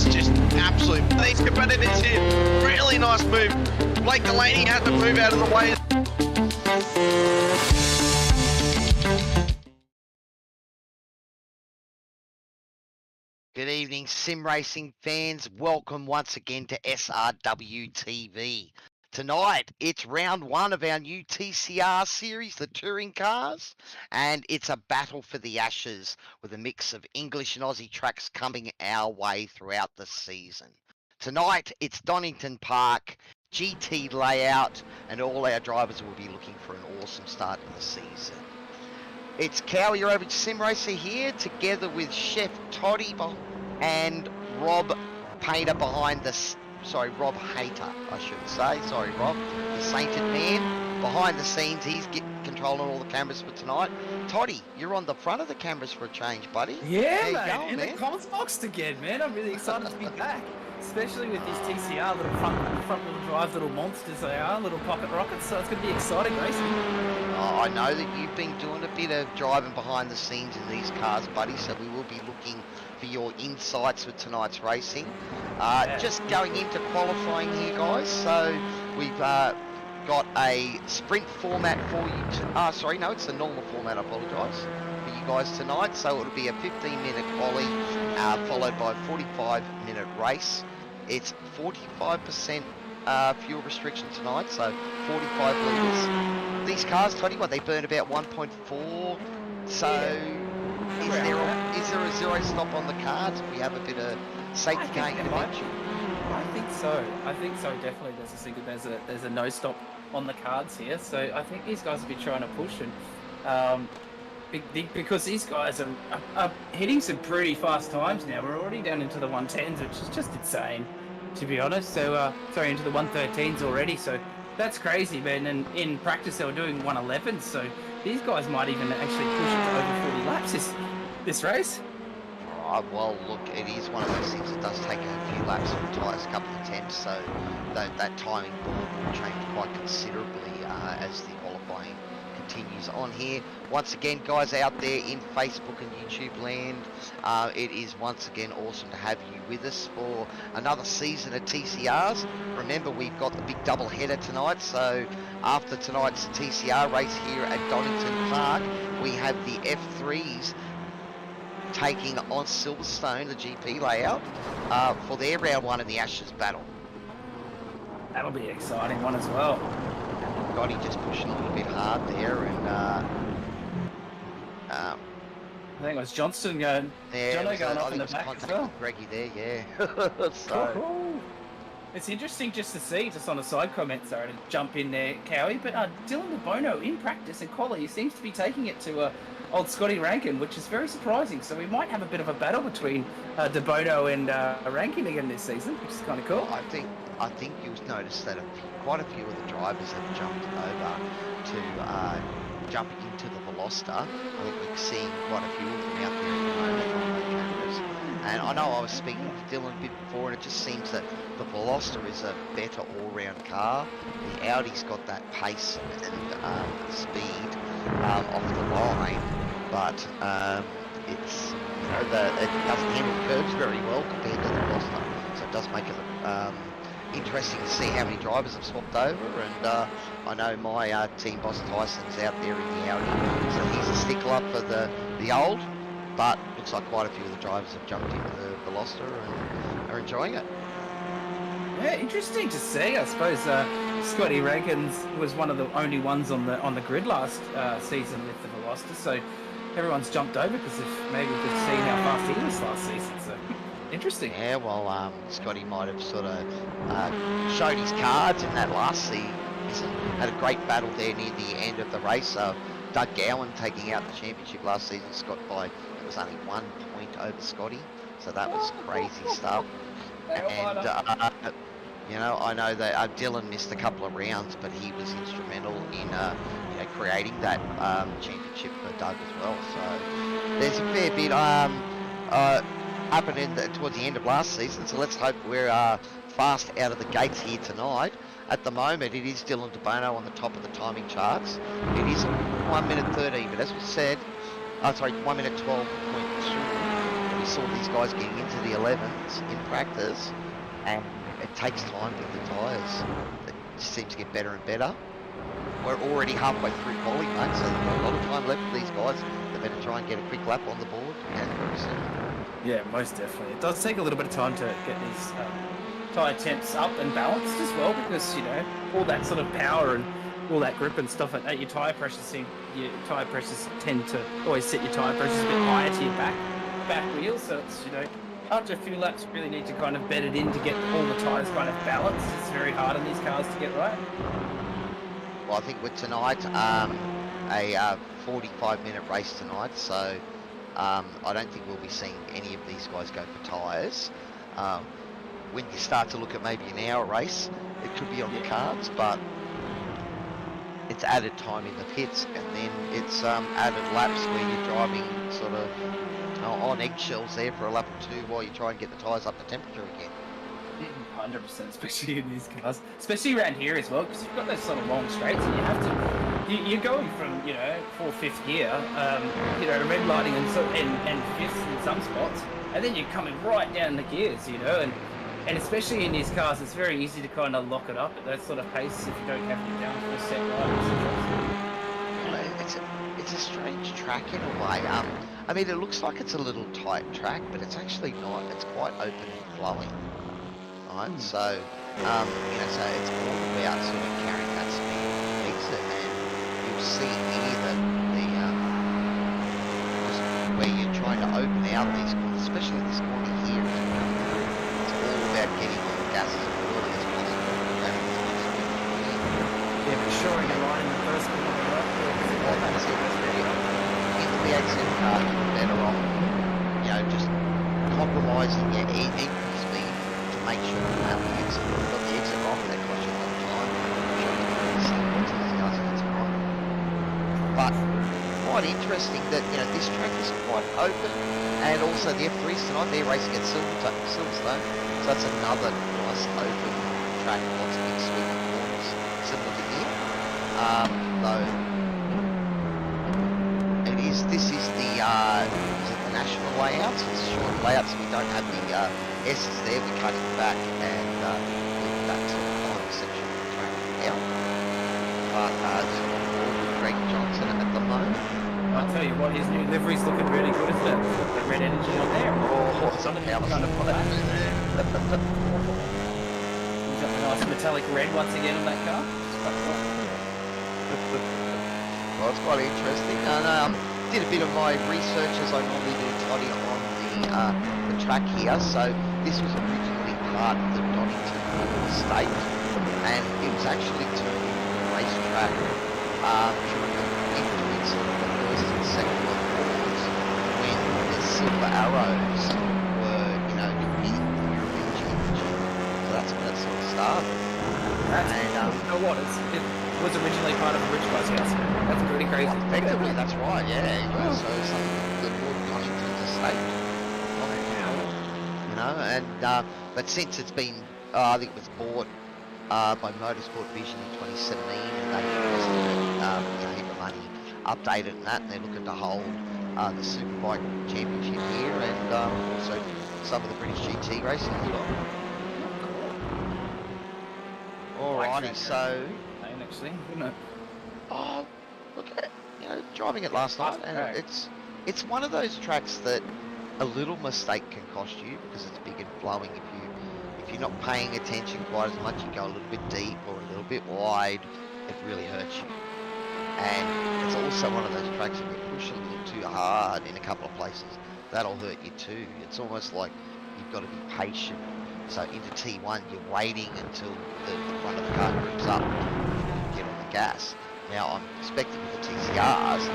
It's just absolute. These competitors here, really nice move. Blake Delaney had to move out of the way. Good evening, sim racing fans. Welcome once again to SRW TV. Tonight, it's round one of our new TCR series, the touring cars, and it's a battle for the ashes with a mix of English and Aussie tracks coming our way throughout the season. Tonight, it's Donington Park, GT layout, and all our drivers will be looking for an awesome start to the season. It's Cowy, your average sim racer here, together with Chef Toddy and Rob Painter behind the... Rob Hayter, I should say. Sorry, Rob. The sainted man. Behind the scenes, he's controlling all the cameras for tonight. Toddy, you're on the front of the cameras for a change, buddy. Yeah, mate. In the comms box again, man. I'm really excited to be back. Especially with these TCR little front wheel drive little monsters they are, little pocket rockets, so it's going to be exciting racing. Oh, I know that you've been doing a bit of driving behind the scenes in these cars, buddy, so we will be looking for your insights with tonight's racing. Just going into qualifying here, guys, so we've got a sprint format for you. It's a normal format, I apologise, for you guys tonight, so it'll be a 15-minute quali, followed by a 45-minute race. It's 45% fuel restriction tonight, so 45 litres. These cars, Toddy, they burn about 1.4, so is there a zero stop on the cards? We have a bit of safety gain potential. I think so, definitely. There's a no stop on the cards here, so I think these guys will be trying to push, and because these guys are hitting some pretty fast times now. We're already down into the 110s, which is just insane, to be honest. So into the 113s already, so that's crazy, man. And in practice they were doing 111s, so these guys might even actually push it to over 40 laps this race. Well, look, it is one of those things that does take a few laps from tyres, a couple of attempts, so that timing board will change quite considerably as the qualifying continues on here. Once again, guys out there in Facebook and YouTube land, it is once again awesome to have you with us for another season of TCRs. Remember, we've got the big double header tonight, so after tonight's TCR race here at Donington Park, we have the F3s taking on Silverstone, the GP layout, for their round one in the Ashes battle. That'll be an exciting one as well. Gotti just pushing a little bit hard there, and I think it was Johnston going. Yeah, going off in the back as well. Greggy there, yeah. So. It's interesting just to see, just on a side comment, sorry to jump in there, Cowy, but Dylan De Bono in practice and quali seems to be taking it to old Scotty Rankin, which is very surprising. So we might have a bit of a battle between De Bono and Rankin again this season, which is kind of cool. I think you'll notice that quite a few of the drivers have jumped over to jump into the Veloster. I think we're seeing quite a few of them out there at the moment on the cameras. And I know I was speaking to Dylan a bit before, and it just seems that the Veloster is a better all-round car. The Audi's got that pace and speed off the line, but it's it doesn't handle curves very well compared to the Veloster. So it does make it interesting to see how many drivers have swapped over. And I know my team boss Tyson's out there in the Audi, so he's a stickler for the old. But looks like quite a few of the drivers have jumped into the Veloster and are enjoying it. Yeah, interesting to see. I suppose Scotty Rankins was one of the only ones on the grid last season with the Veloster, so everyone's jumped over because maybe we've seen how fast he was last season. So interesting. Yeah, well, Scotty might have sort of showed his cards in that last season. Had a great battle there near the end of the race. Doug Cowan taking out the championship last season. Scott by, it was only 1 point over Scotty, so that was crazy stuff. And I know that Dylan missed a couple of rounds, but he was instrumental in creating that championship for Doug as well. So there's a fair bit happening towards the end of last season. So let's hope we're fast out of the gates here tonight. At the moment, it is Dylan De Bono on the top of the timing charts. It is 1 minute 13, but as we said, 1 minute 12.2. we saw these guys getting into the 11s in practice, and it takes time with the tyres. It just seems to get better and better. We're already halfway through quali, mate, so there's not a lot of time left for these guys. They better try and get a quick lap on the board very soon. Yeah, most definitely. It does take a little bit of time to get these tyre temps up and balanced as well, because, you know, all that sort of power and all that grip and stuff like that, your tyre pressures tend to always set your tyre pressures a bit higher to your back wheel, so it's, you know, after a few laps you really need to kind of bed it in to get all the tyres kind of balanced. It's very hard on these cars to get right. Well, I think with tonight, a 45-minute race tonight, so I don't think we'll be seeing any of these guys go for tyres. When you start to look at maybe an hour race, it could be on the cards, but it's added time in the pits, and then it's added laps where you're driving sort of on eggshells there for a lap or two while you try and get the tyres up to temperature again. 100%, especially in these cars, especially around here as well, because you've got those sort of long straights, and you have to, you're going from, you know, 4th, 5th gear, you know, red lighting and 5th in some spots, and then you're coming right down the gears, you know, and especially in these cars, it's very easy to kind of lock it up at that sort of pace if you don't have your downforce set right. It's a strange track in a way. I mean, it looks like it's a little tight track, but it's actually not. It's quite open and flowing. Right, so you know, so it's all about sort of carrying that speed exit, and you'll see here that just where you're trying to open out these corners, especially this corner here, it's all about getting on the gas as early as possible. Yeah, for sure, you're right in the first corner, right? Well, that's it. In the V8 Supercars, you're better off, you know, just compromising your entry speed to make sure you have the exit. You've got the exit off, that costs you a lot of time. But quite interesting that, you know, this track is quite open, and also the F3s tonight, they're racing at Silverstone, so that's another nice open track, lots of big sweeping corners, similar to here. Though this is the national layout, so it's short layout, so we don't have the S's there. We're cutting back and moving back to the final section of the track now. But Greg Johnson at the moment. I'll tell you what, his new livery's looking really good, isn't it? The red energy on there. Oh, something kind of put that in there. He's got the nice metallic red once again on that car. Well, it's quite interesting. And did a bit of my research as I normally do, Toddy, on the track here. So this was originally part of the Donington Park estate, and it was actually turned into a racetrack during in between sort of the first and second World Wars, when the Silver Arrows were, you know, competing for the European Championship. So that's when it sort of started. You know what? It was originally part of a rich guy's house. That's pretty crazy. Effectively, that's right, yeah. So something that Lord Donington's estate. You know, and but since it's been, I think it was bought by Motorsport Vision in 2017, and they invested a heap of money, updated and that, and they're looking to hold the Superbike Championship here, and also some of the British GT racing as well. Alrighty, so actually, isn't it? oh, look at it, you know, driving it last night, and it's one of those tracks that a little mistake can cost you, because it's big and flowing. If you're not paying attention quite as much, you go a little bit deep or a little bit wide, it really hurts you. And it's also one of those tracks that you push a little too hard in a couple of places, that'll hurt you too. It's almost like you've got to be patient. So into T1, you're waiting until the front of the car grips up before you get on the gas. Now, I'm expecting with the TCRs,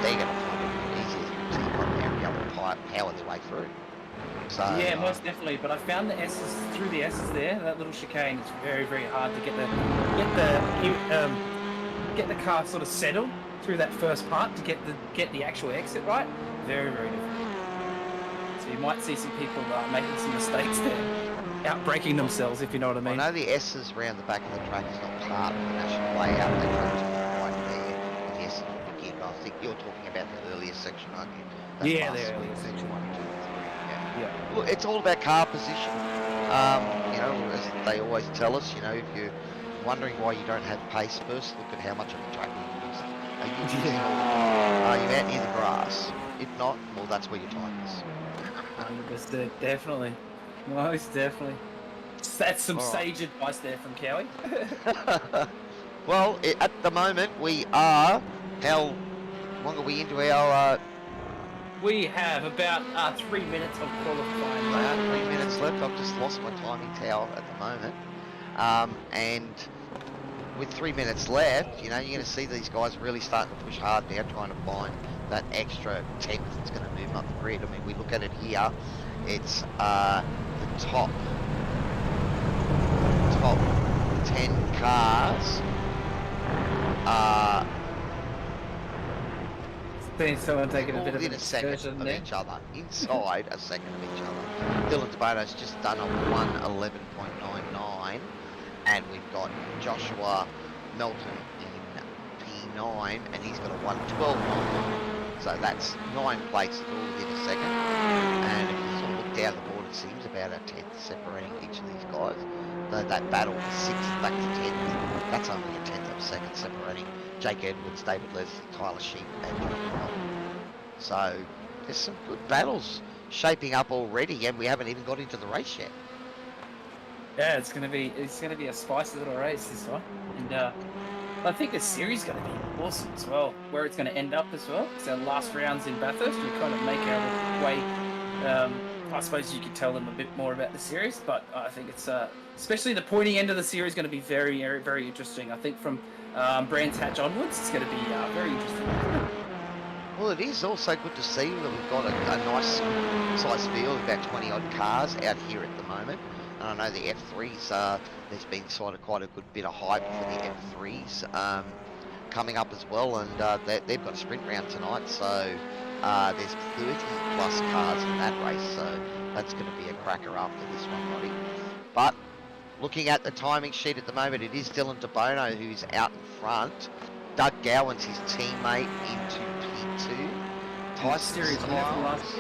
they're going to find it easier through T1 and be able to power their way through. So, yeah, most definitely. But I found the S's through the S's there. That little chicane, it's very, very hard to get the car sort of settled through that first part to get the actual exit right. Very, very difficult. So you might see some people making some mistakes there, outbreaking themselves, if you know what I mean. I know the S's around the back of the track is not part of the national layout. They come to right there with the S's begin. I think you're talking about the earlier section, aren't you? That's yeah, the earlier section. 1, 2, 3. Yeah. look, it's all about car position. You know, as they always tell us, you know, if you're wondering why you don't have pace, first look at how much of the track you're using. Are you using are you out near the grass? If not, well, that's where your time is. 100%, definitely. Most definitely. That's some All right. sage advice there from Cowy. Well, at the moment, we are, how long are we into our, We have about 3 minutes of qualifying. 3 minutes left? I've just lost my timing tower at the moment. And with 3 minutes left, you know, you're going to see these guys really starting to push hard now, trying to find that extra 10th that's going to move up the grid. I mean, we look at it here, it's the top 10 cars. Seeing someone taking a all bit of within an a second excursion of there. each other, inside a second of each other. Dylan DeBono's just done a 1:11.99, and we've got Joshua Melton in P9, and he's got a 1:12.99. So that's 9 places all within a second. And if you sort of look down the board, it seems about a 10th separating each of these guys. Though that battle, 6th back to 10th, that's only a 10th of a second separating Jake Edwards, David Leslie, Tyler Sheep, and Johnny Cowan. So there's some good battles shaping up already, and we haven't even got into the race yet. Yeah, it's gonna be a spicy little race this one, and I think the series is gonna be awesome as well. Where it's gonna end up as well. So last rounds in Bathurst, we kind of make our way. I suppose you could tell them a bit more about the series, but I think it's especially the pointy end of the series going to be very, very, very interesting. I think from Brands Hatch onwards, it's going to be very interesting. Well, it is also good to see that we've got a nice size field, about 20 odd cars out here at the moment. And I know the F3s, there's been sort of quite a good bit of hype for the F3s coming up as well, and they've got a sprint round tonight, so there's 30 plus cars in that race, so that's going to be a cracker after this one, Roddy. But looking at the timing sheet at the moment, it is Dylan DeBono who's out in front. Doug Gowan's his teammate into P2. Tyson Styles.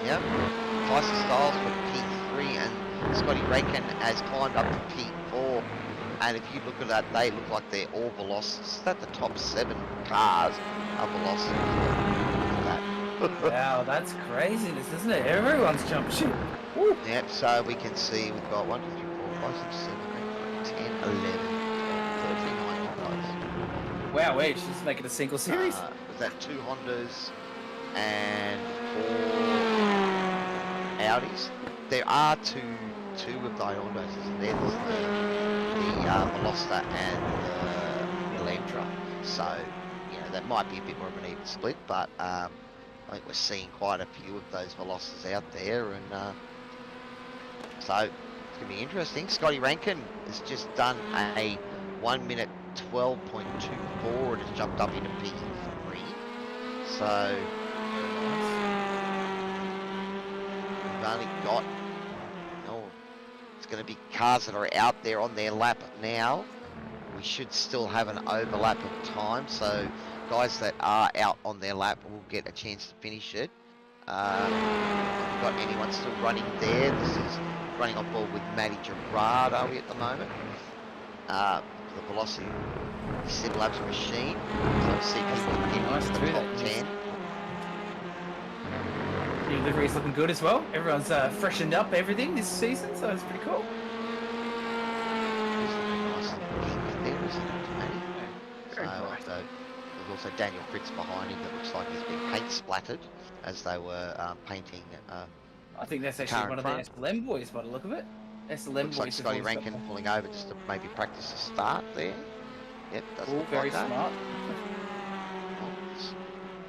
Yep. Tyson Styles for P3, and Scotty Rankin has climbed up to P4. And if you look at that, they look like they're all velocities. That the top 7 cars are velocities. Look at that. Wow, that's craziness, isn't it? Everyone's jump ship. Woo. Yep, so we can see we've got 1, 2, 3, 4, 5, 6, 7, 8, 9, 10, 11, 12, 13, 9 guys. Wow, wait, she's making a single series. Was that 2 Hondas and 4 Audis? There are two of the Hondas, isn't there? There's the Veloster and the Elantra. So, you know, that might be a bit more of an even split, but I think we're seeing quite a few of those Velocitors out there, and so it's going to be interesting. Scotty Rankin has just done a 1 minute 12.24 and has jumped up into P3. So we've only got, it's going to be cars that are out there on their lap now. We should still have an overlap of time, so guys that are out on their lap will get a chance to finish it. Haven't got anyone still running there. This is running on board with Matty Gerard, are we at the moment? The Velocity Sim Labs machine. So we'll see if we can get into the top 10. Your livery's looking good as well. Everyone's freshened up everything this season, so it's pretty cool. There's also Daniel Fritz behind him that looks like he's been paint splattered as they were painting. I think that's actually one of the SLM boys by the look of it. SLM looks boys. like Scotty Rankin pulling over just to maybe practice a start there. Yep, doesn't look very like that. smart.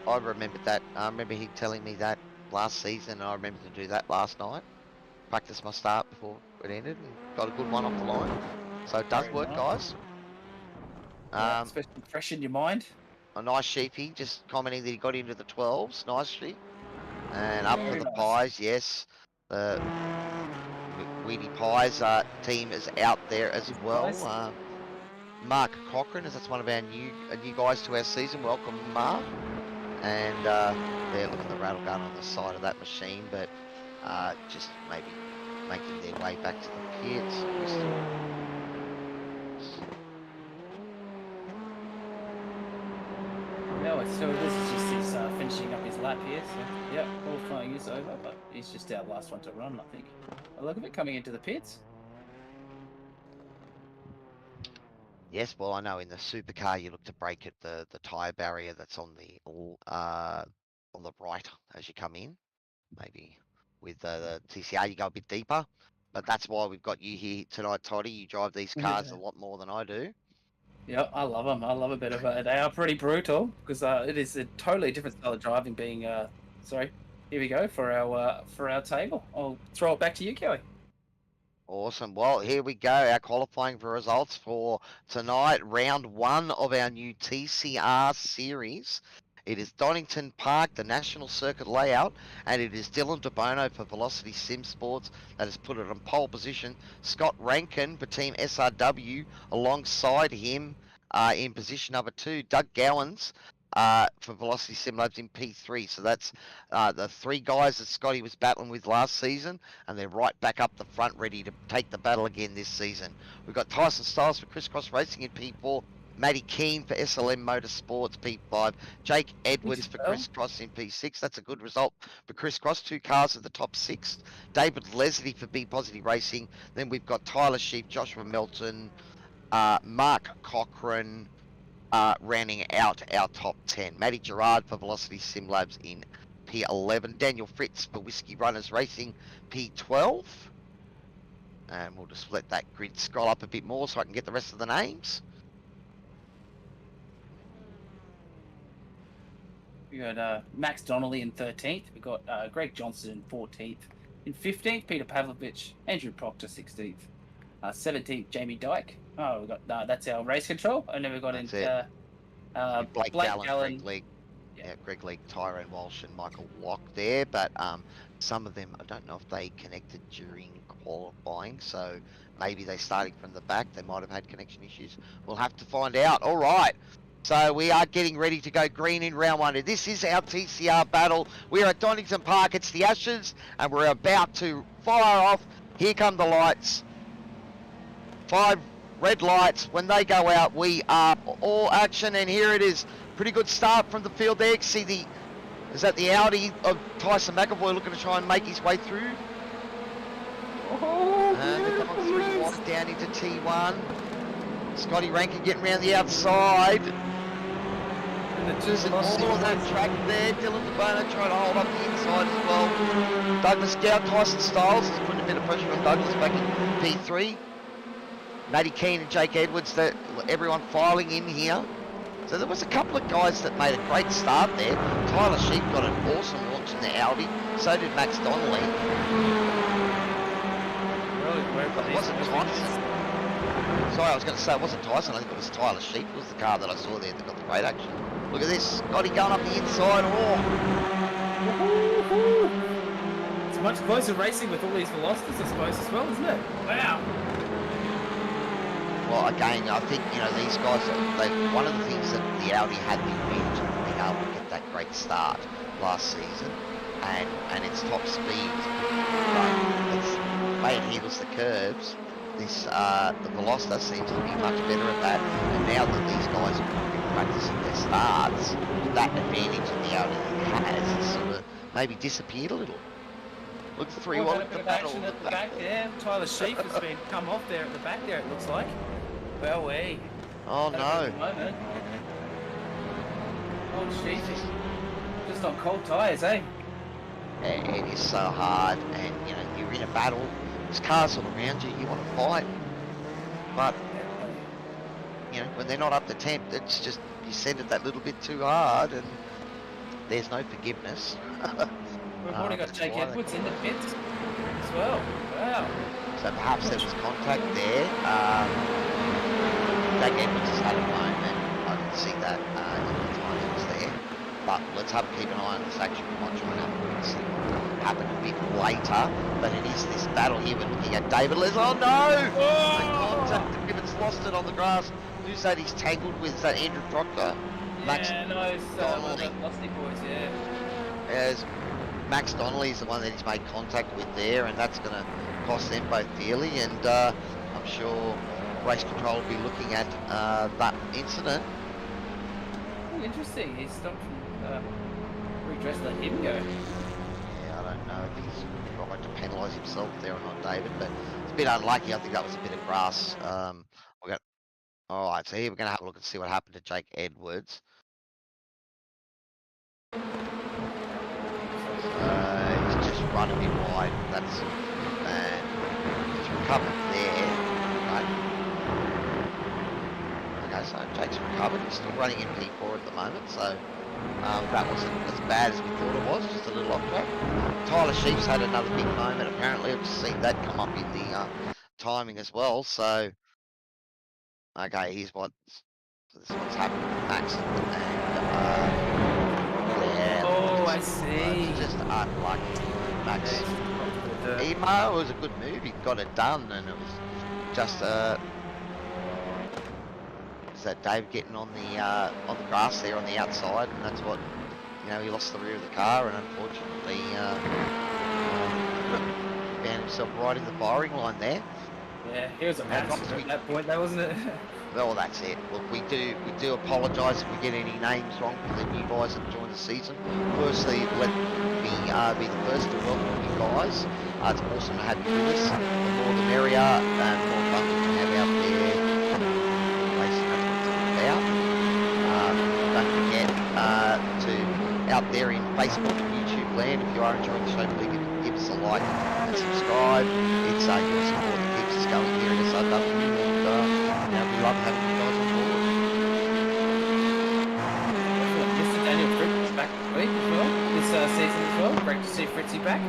I remembered that. I remember he telling me that last season, and I remember to do that last night. Practice my start before it ended, and got a good one off the line. So it does Very work, nice. guys. Especially fresh in your mind. A nice sheepy, just commenting that he got into the 12s, nice sheep. And up Very for the nice. Pies, yes. The Weedy Pies team is out there as well. Nice. Mark Cochran, as that's one of our new guys to our season. Welcome, Mark. And there, look at the rattle gun on the side of that machine. But just maybe making their way back to the pits. No, so this is just his finishing up his lap here. So, yeah, qualifying is over, but he's just our last one to run, I think. I look at it coming into the pits. Yes, well, I know in the supercar you look to brake at the tyre barrier that's on the right as you come in. Maybe with the TCR you go a bit deeper, but that's why we've got you here tonight, Toddy. You drive these cars a lot more than I do. Yeah, I love them. I love a bit of it. They are pretty brutal because it is a totally different style of driving. Being sorry, here we go for our table. I'll throw it back to you, Cowy. Awesome. Well, here we go. Our qualifying for results for tonight, round 1 of our new TCR series. It is Donington Park, the National Circuit layout, and it is Dylan De Bono for Velocity Sim Sports that has put it on pole position. Scott Rankin for Team SRW alongside him in position number 2. Doug Gowans for Velocity Sim Labs in P3. So that's the 3 guys that Scotty was battling with last season, and they're right back up the front ready to take the battle again this season. We've got Tyson Styles for Crisscross Racing in P4. Matty Keane for SLM Motorsports P5. Jake Edwards for Crisscross in P6. That's a good result for Crisscross. 2 cars at the top 6. David Leslie for B Positive Racing. Then we've got Tyler Sheep, Joshua Melton, Mark Cochran rounding out our top 10. Matty Gerard for Velocity Sim Labs in P11. Daniel Fritz for Whiskey Runners Racing P12. And we'll just let that grid scroll up a bit more so I can get the rest of the names. We got Max Donnelly in 13th. We got Greg Johnson in 14th. In 15th, Peter Pavlovich. Andrew Proctor 16th. 17th, Jamie Dyke. Oh, we got that's our race control. And then we got Blake Gallen, Gallen. Greg League, Greg League, Tyrone Walsh, and Michael Locke there. But some of them, I don't know if they connected during qualifying, so maybe they starting from the back. They might have had connection issues. We'll have to find out. All right. So we are getting ready to go green in round 1. This is our TCR battle. We're at Donington Park. It's the Ashes, and we're about to fire off. Here come the lights. 5 red lights. When they go out, we are all action, and here it is. Pretty good start from the field there. See is that the Audi of Tyson McAvoy looking to try and make his way through? And they come on 3 wide down into T1. Scotty Rankin getting around the outside. Just all of that track there. Dylan De Bono trying to hold up the inside as well. Douglas Gow, Tyson Styles is putting a bit of pressure on Douglas back in P3. Matty Keane and Jake Edwards, everyone filing in here. So there was a couple of guys that made a great start there. Tyler Sheep got an awesome launch in the Audi. So did Max Donnelly. It wasn't Tyson. Sorry, I was going to say it wasn't Tyson. I think it was Tyler Sheep. It was the car that I saw there that got the great action. Look at this. Scotty going up the inside. It's much closer racing with all these velocities, I suppose, as well, isn't it? Wow. Well, again, I think, these guys, one of the things that the Audi had the advantage of being able to get that great start last season, and its top speed, the way it handles the curves, the Veloster seems to be much better at that, and now that these guys have been practicing their starts, that advantage that the Audi has sort of maybe disappeared a little. Looks 3-1 at the battle. At the back there. Tyler Sheep has been come off there at the back there, it looks like. Well, oh no. Old Sheep just on cold tyres, eh? It is so hard, and you're in a battle. There's cars all around you. You want to fight, but when they're not up to temp, it's just you send it that little bit too hard, and there's no forgiveness. We've already got Jake Edwards in the pits as well. Wow. So perhaps there was contact there. Jake Edwards has had a moment. I didn't see that in the time he was there. But let's keep an eye on this action. We might try and have a look and see what happened a bit later. But it is this battle here. We're looking at David Les. Oh no! Oh! Contact. Gibbons lost it on the grass. Who's that he's tangled with? Is that Andrew Proctor? Yeah, no, it's one of the Lusty boys, yeah. There's Max Donnelly's the one that he's made contact with there, and that's going to cost them both dearly. And I'm sure race control will be looking at that incident. Oh, interesting. He's stopped redress, let him go. Yeah, I don't know if he's tried to penalise himself there or not, David, but it's a bit unlucky. I think that was a bit of grass. We got. All right, so here we're going to have a look and see what happened to Jake Edwards. He's just run a bit wide. That's he's recovered there. Okay, so Jake's recovered. He's still running in P4 at the moment, so that wasn't as bad as we thought it was. Just a little off track. Tyler Sheep's had another big moment. Apparently, I've just seen that come up in the timing as well. So, okay, here's what's happened with Max and yeah. Oh, I see. Just unlucky. Max. It was a good move. He got it done, and it was just is that Dave getting on the grass there on the outside, and that's what he lost the rear of the car, and unfortunately found himself right in the firing line there. Yeah, he was a match at that point, though, wasn't it? Well, that's it. Look, we do apologise if we get any names wrong for the new guys that joined the season. Firstly, let me be the first to welcome you guys. It's awesome to have you with us. The more the merrier, and more fun we can have out there. Racing, that's what it's all about. Don't forget to out there in Facebook and YouTube land, if you are enjoying the show, please give us a like and subscribe. It's your support that keeps us going here at SRW. We love having you guys on board. Mr. Daniel Fritz is back this week as well, this season as well. Great to see Fritzy back.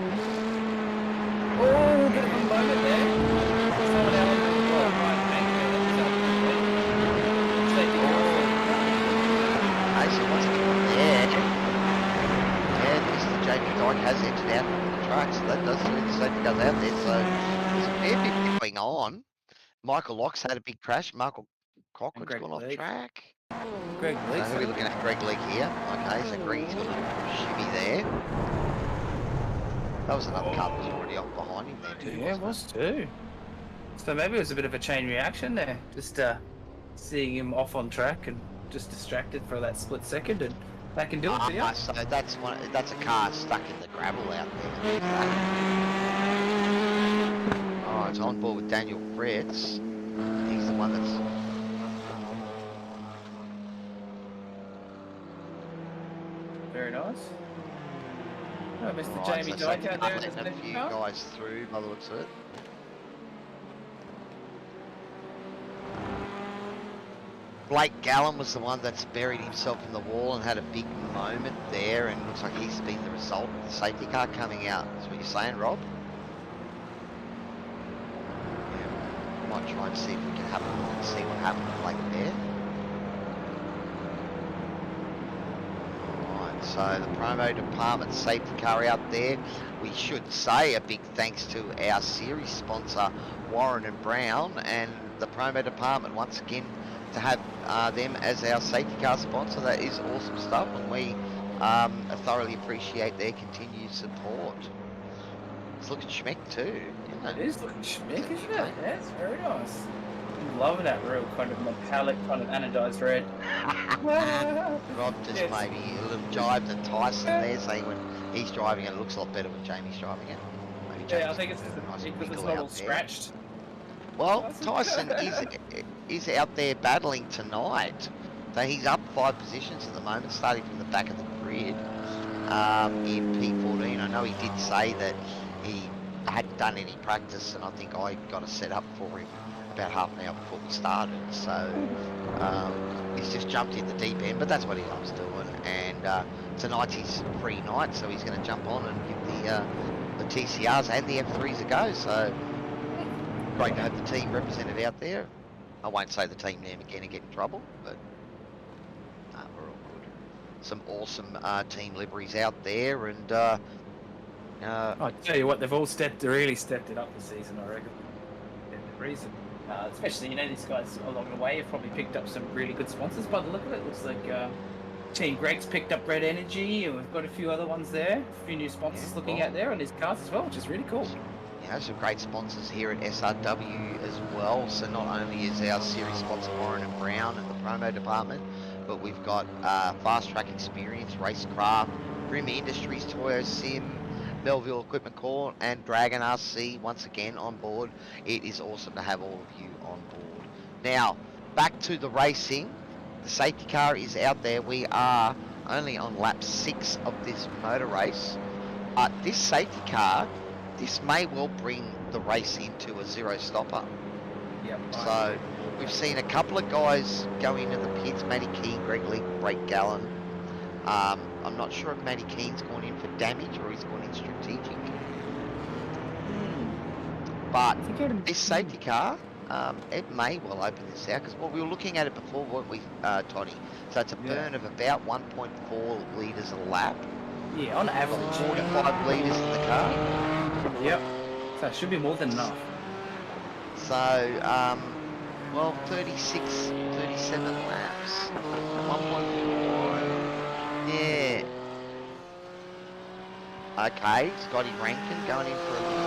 Oh, bit of a moment there. Someone out on the right bank there. So once again, Mr. Jamie Dyke has entered out on the track, so that does mean the safety goes out there. So there's a fair bit going on. Michael Locke's had a big crash. Michael Cochrane's gone off track. Greg Leake. So who are we looking at? Greg Leake here. Okay, so Greg's got a little shimmy there. That was another car that was already off behind him there too. Yeah, it was too. So maybe it was a bit of a chain reaction there. Just seeing him off on track and just distracted for that split second, and that can do it to you. So that's a car stuck in the gravel out there. Alright, it's on board with Daniel Fritz. He's the one that's very nice. Oh, Mr. right, Jamie so Dyke out there. letting a few guys through by the looks of it. Blake Gallen was the one that's buried himself in the wall and had a big moment there, and looks like he's been the result of the safety car coming out. That's what you're saying, Rob? Yeah, we might try and see if we can have a look and see what happened to Blake there. Alright, so the promo department safety car out there. We should say a big thanks to our series sponsor, Warren and Brown, and the promo department once again to have them as our safety car sponsor. That is awesome stuff, and we thoroughly appreciate their continued support. It's looking schmick too, isn't it? It is looking schmick, isn't it? Yeah, it's very nice. I'm loving that real kind of metallic, kind of anodized red. Rob just maybe a little jibe to Tyson there, saying when he's driving it, it looks a lot better when Jamie's driving it. Maybe Yeah, I think it's because it's not all scratched. Well, Tyson is out there battling tonight. So he's up 5 positions at the moment, starting from the back of the grid in P14. I know he did say that he hadn't done any practice, and I think I got a set up for him about half an hour before we started. So he's just jumped in the deep end, but that's what he loves doing. And tonight's his free night, so he's going to jump on and give the TCRs and the F3s a go. So great to have the team represented out there. I won't say the team name again and get in trouble, but we're all good. Some awesome team liveries out there, and I tell you what, they've all really stepped it up this season, I reckon. And the reason, especially these guys along the way have probably picked up some really good sponsors. By the look of it, looks like Team Greg's picked up Red Energy, and we've got a few other ones there. A few new sponsors looking out there on his cars as well, which is really cool. Yeah, some great sponsors here at SRW as well. So not only is our series sponsor Warren and Brown in the promo department, but we've got Fast Track Experience, Racecraft, Grim Industries, Toyo Sim, Belleville Equipment Corps, and Dragon RC once again on board. It is awesome to have all of you on board. Now, back to the racing. The safety car is out there. We are only on lap 6 of this motor race. This safety car, this may well bring the race into a zero stopper. Yep. So we've seen a couple of guys go into the pits. Matty Keane, Greg Lee, Brake Gallen. I'm not sure if Matty Keane's gone in for damage or he's gone in strategic. But this safety car, it may well open this out, because we were looking at it before, weren't we, Toddy? So it's a burn of about 1.4 litres a lap. Yeah, on average. 45 litres in the car. Yep. So it should be more than enough. So, well, 36, 37 laps. 1.4. Yeah. Okay, Scotty Rankin going in for a little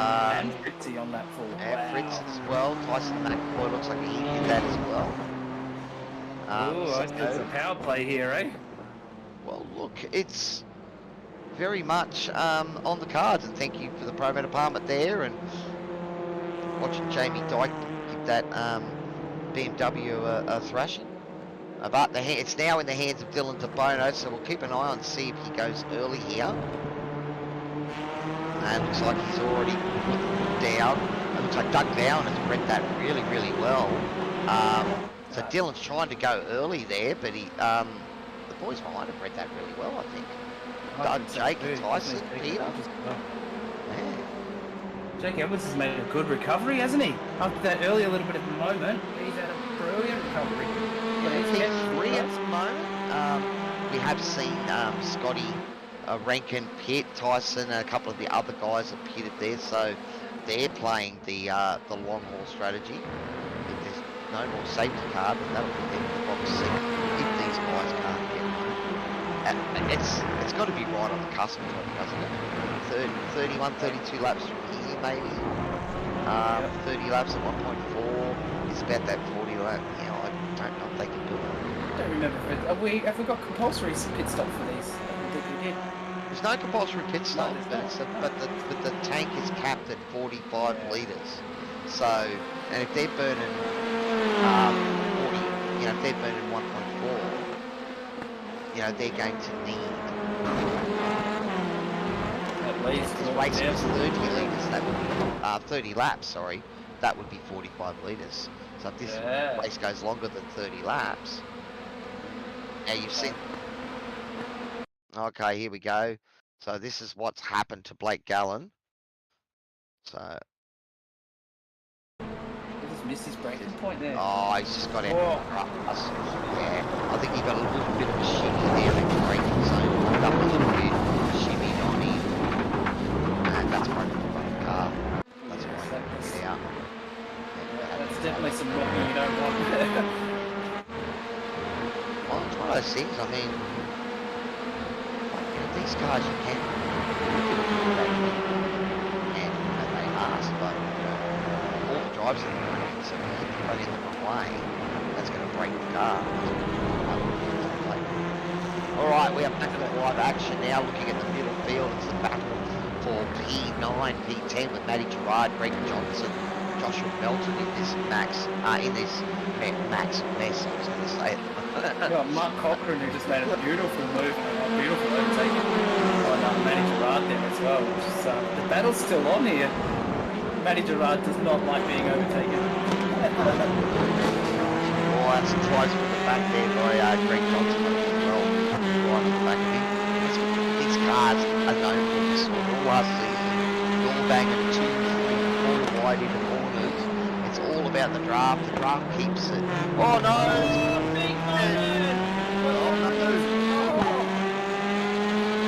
and Fritzy on that full. And Fritz as well. Tyson McCoy looks like he did that as well. I see some power play here, eh? Well, look, it's very much on the cards, and thank you for the promo department there, and watching Jamie Dyke give that BMW a thrashing. But it's now in the hands of Dylan DeBono, so we'll keep an eye on to see if he goes early here. And it looks like he's already put down. It looks like Doug Down has read that really, really well. So Dylan's trying to go early there, but the boys behind have read that really well, I think. Doug, Jake, and Tyson, Peter. Yeah. Jake Edwards has made a good recovery, hasn't he? After that earlier little bit of a moment, he's had a brilliant recovery. He's 3 at the moment. We have seen Scotty Rankin pit, Tyson, and a couple of the other guys have pitted there, so they're playing the long haul strategy. If there's no more safety car, but that would be their box seat if these guys can't get one. It's got to be right on the cusp, doesn't it? 31, 32 laps from here, maybe. 30 laps at 1.4. It's about that 40 lap. Yeah, I don't know if they can do it. I don't remember. Have we got compulsory pit stop for these? I think we did. There's no compulsory pit stop, but the tank is capped at 45 litres. So, and if they're burning 40, if they're burning 1.4, they're going to need at least. The race was 30 litres. That would be 30 laps. Sorry, that would be 45 litres. So if this race goes longer than 30 laps, now you've seen. Okay, here we go. So this is what's happened to Blake Gallen. So. He just missed his braking point there. Oh, he's just got out of us. Yeah, I think he got a little bit of a shimmy there in the braking zone. Pulled up a little bit, shimmied on him. And that's broken the car. That's why he couldn't get out. That's definitely some rocking you don't want. Well, it's one of those things, I mean, these cars you can and they ask, but all the drives are going, so if you run in the wrong way, that's going to break the car. Alright, we are back in live action now, looking at the middle field. It's the battle for P9, P10 with Matty Gerard, Greg Johnson, Joshua Melton in this Max mess, I was going to say it. Mark Cochran, who just made a beautiful move, a beautiful overtake on Matty Gerard there as well. Which is, the battle's still on here. Matty Gerard does not like being overtaken. Oh, that's twice from the back there by Greg Johnson as well. Right on the back of him. These cars are known for this sort of last season. All banging 2, 3, 4 wide into corners. It's all about the draft. The draft keeps it. Oh no! It's a big man! Oh no!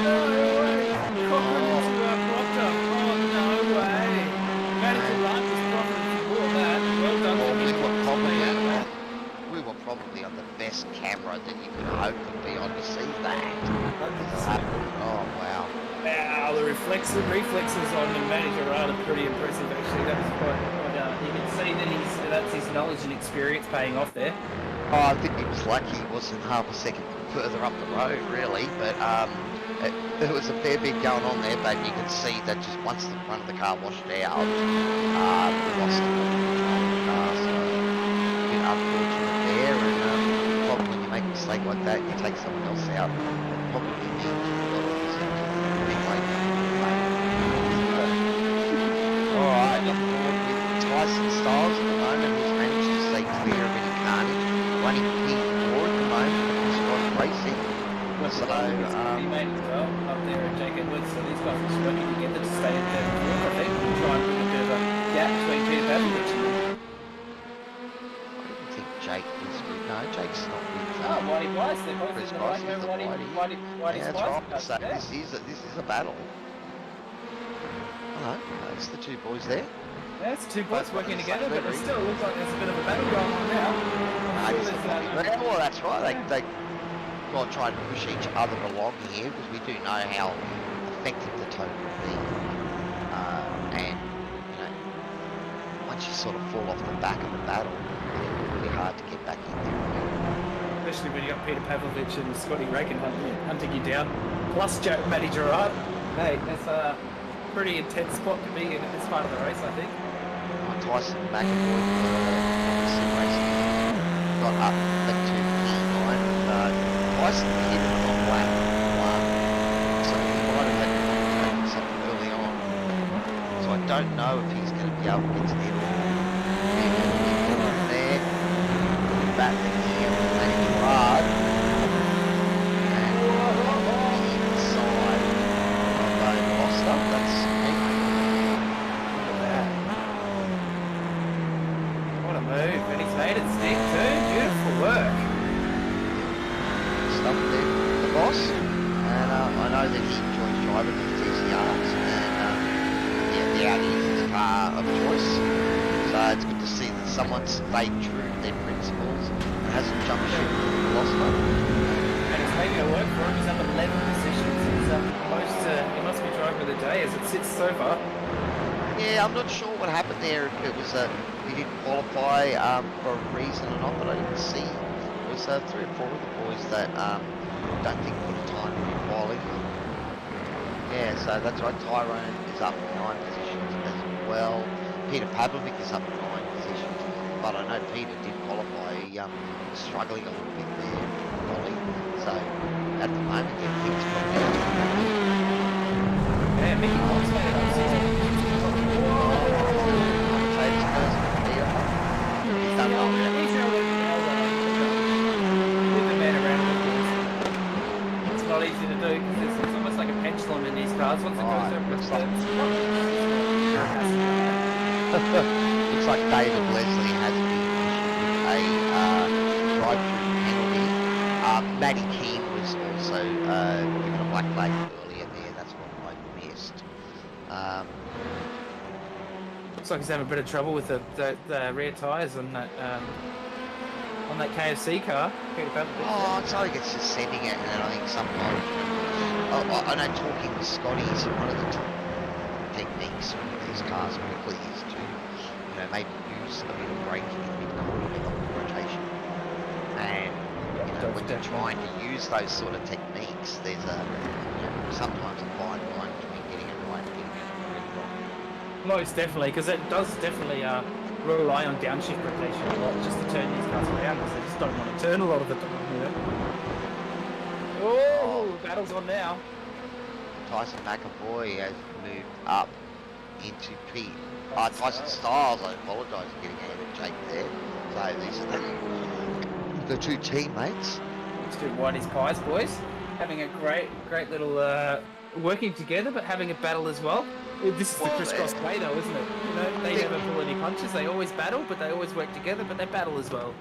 No way! Cochran into a blocker. Oh no way! Matty Gerard just profited from that. Well done. We were probably on the best camera that you could hope that Beyond see that. Oh, wow. Wow, the reflexes on the manager are pretty impressive actually. That was quite you can see that that's his knowledge and experience paying off there. Oh, I think he was lucky he wasn't half a second further up the road, really. But there was a fair bit going on there, but you can see that just once the front of the car washed out, we lost the control of the car. So, a bit unfortunate there. And probably when you make a mistake like that, you take someone else out, probably means a lot of this big weight. Alright, on board with Tyson Styles at the moment, who's managed to stay clear of any carnage. Running P4 at the moment, Scott Racing. So, he made it well up there at Jake Edwards, so these guys are working together to stay at third and fourth, I think. Try and put a bit of a gap between Peter Pavlovich and them. I didn't think Jake was with. No, Jake's not with. Oh, Whitey Price, they're both Chris in the Price right. is the Whitey Yeah, that's Price. right. So this is a battle. Hello, that's the two boys there. Yeah, it's two boys working together, but it still looks like there's a bit of a battle going on now. Well, that's right. They got to try and push each other along here because we do know how effective the total will be. And you know, once you sort of fall off the back of the battle, it's really hard to get back in there. Especially when you got Peter Pavlovich and Scotty Reagan hunting you down, plus Matty Gerard. Hey, that's a pretty intense spot to be in at this part of the race, I think. Tyson McAvoy sim racing got up back to P9. Tyson hit him on lap 1, so he might have had contact with something early on. So I don't know if he's going to be able to get to the end of the there. Back here with Matty Gerard. And inside of Costa. That's move, and he's made it stick too. Beautiful work. Stuff there, the boss. And I know that he enjoys driving the TCRs, and the Audi is his car of choice. So it's good to see that someone's stayed true to their principles and hasn't jumped ship and lost one. And it's making it work for him. He's up 11 positions. He's he must be driver of the day as it sits so far. Yeah, I'm not sure what happened there. If it was he didn't qualify for a reason or not, but I didn't see. It was 3 or 4 of the boys that don't think put a time in quality. Yeah, so that's right. Tyrone is up 9 positions as well. Peter Pavlovic is up 9 positions, but I know Peter did qualify. He was struggling a little bit there in quality. So at the moment, things got down. Yeah, Mickey Cox made it up 6. It's not easy to do because it's almost like a pendulum in these cars. Once it goes over looks like David Leslie has been issued a drive-through penalty. Matty Keane was also given a black flag earlier there. That's what I missed. Looks like he's having a bit of trouble with the rear tyres on that KFC car. So he gets just sending it, and I think sometimes I know talking with Scotty, so one of the techniques with these cars quickly is to maybe use a bit of braking in mid-corner to help the rotation. And when you're trying to use those sort of techniques, there's sometimes a fine line between getting it right and getting it really wrong. Most definitely, because it does definitely rely on downshift rotation a lot just to turn these cars around, because they just don't want to turn a lot of the time. Oh, battle's on now. Tyson McAvoy has moved up into P. Tyson Styles, I apologise for getting ahead of Jake there. So these are the two teammates. Let's do Whitey's Pies, boys. Having a great little working together, but having a battle as well. This is the crisscross way, though, isn't it? They never pull any punches. They always battle, but they always work together. But they battle as well,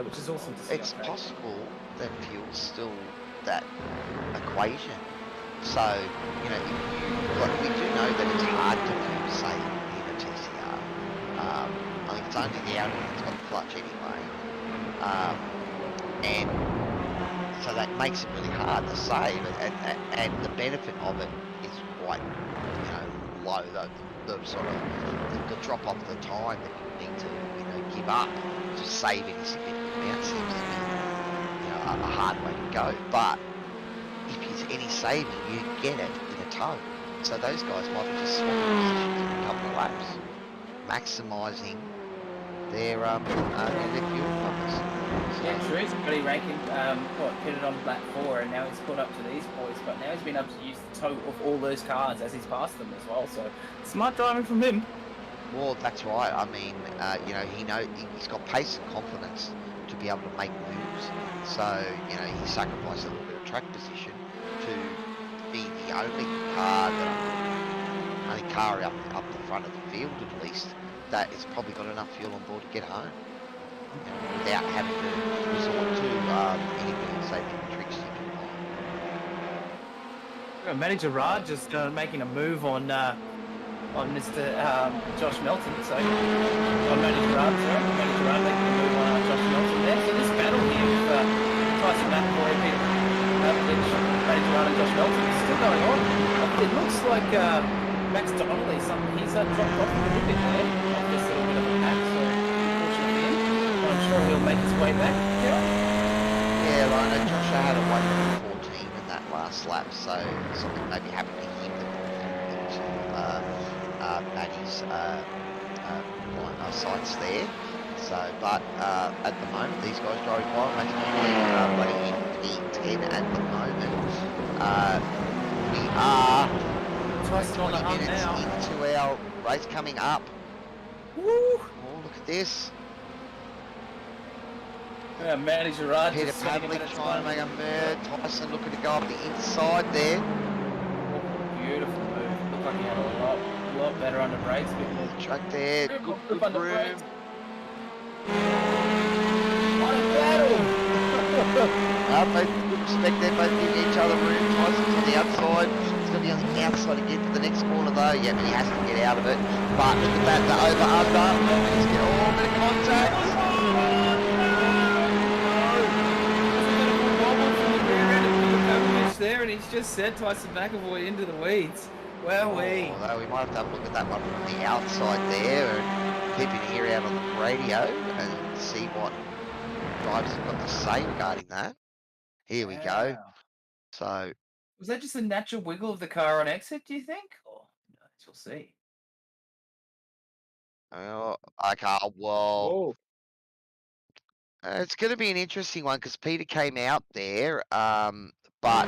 which is awesome to see. It's possible that fuel's still that equation. So we do know that it's hard to fuel safe in a TCR. I think it's only the Audi that's got the clutch anyway, and so that makes it really hard to save, and the benefit of it is quite, low. The sort of the drop off the time that you need to, give up to save any significant amount seems to be, a hard way to go. But if there's any saving, you get it in a tow. So those guys might be just swapping positions in a couple of laps, maximising their fuel numbers. Yeah, true. He's pretty ranking, pitted on lap 4, and now he's caught up to these boys. But now he's been able to use the tow of all those cars as he's passed them as well. So smart driving from him. Well, that's right. I mean, he's got pace and confidence to be able to make moves. So, he sacrificed a little bit of track position to be the only car up the front of the field at least that has probably got enough fuel on board to get home, without having to resort to anything, say, tricks you can buy. Matty Gerard just making a move on Mr. Josh Melton. So on Matty Gerard making a move on Josh Melton there. So this battle here with Tyson McAvoy, Peter Matty Gerard and Josh Melton is still going on. It looks like Max Donnelly, he's dropped off a little bit there off this little bit of a pack. So unfortunately for him, but I'm sure he'll make his way back. Yeah, I know Josh had a 1:14 in that last lap, so something maybe happened to him that into Matty's line of sights there. So, but at the moment, these guys driving well. Max Donnelly running in P10 at the moment. We are 20 minutes into our race coming up. Woo! Oh, look at this. Matty Gerard Peter just Padley trying to make a move. Tyson looking to go up the inside there. Beautiful move. Looked like he had a lot better under brakes. A bit more track there. Good under room. brakes. What a battle! They respect they're both giving each other room. Tyson's on the outside. He's going to be on the outside again for the next corner though. Yeah, but he has to get out of it. But look at that, the over-under. He's getting all a bit of contact. There, and he's just sent Tyson McAvoy into the weeds. Wowee. Although we might have to have a look at that one from the outside there and keep an ear out on the radio and see what drivers have got to say regarding that. Here we go. So, was that just a natural wiggle of the car on exit, do you think? Or no, we'll see. Okay, well, it's going to be an interesting one because Peter came out there, but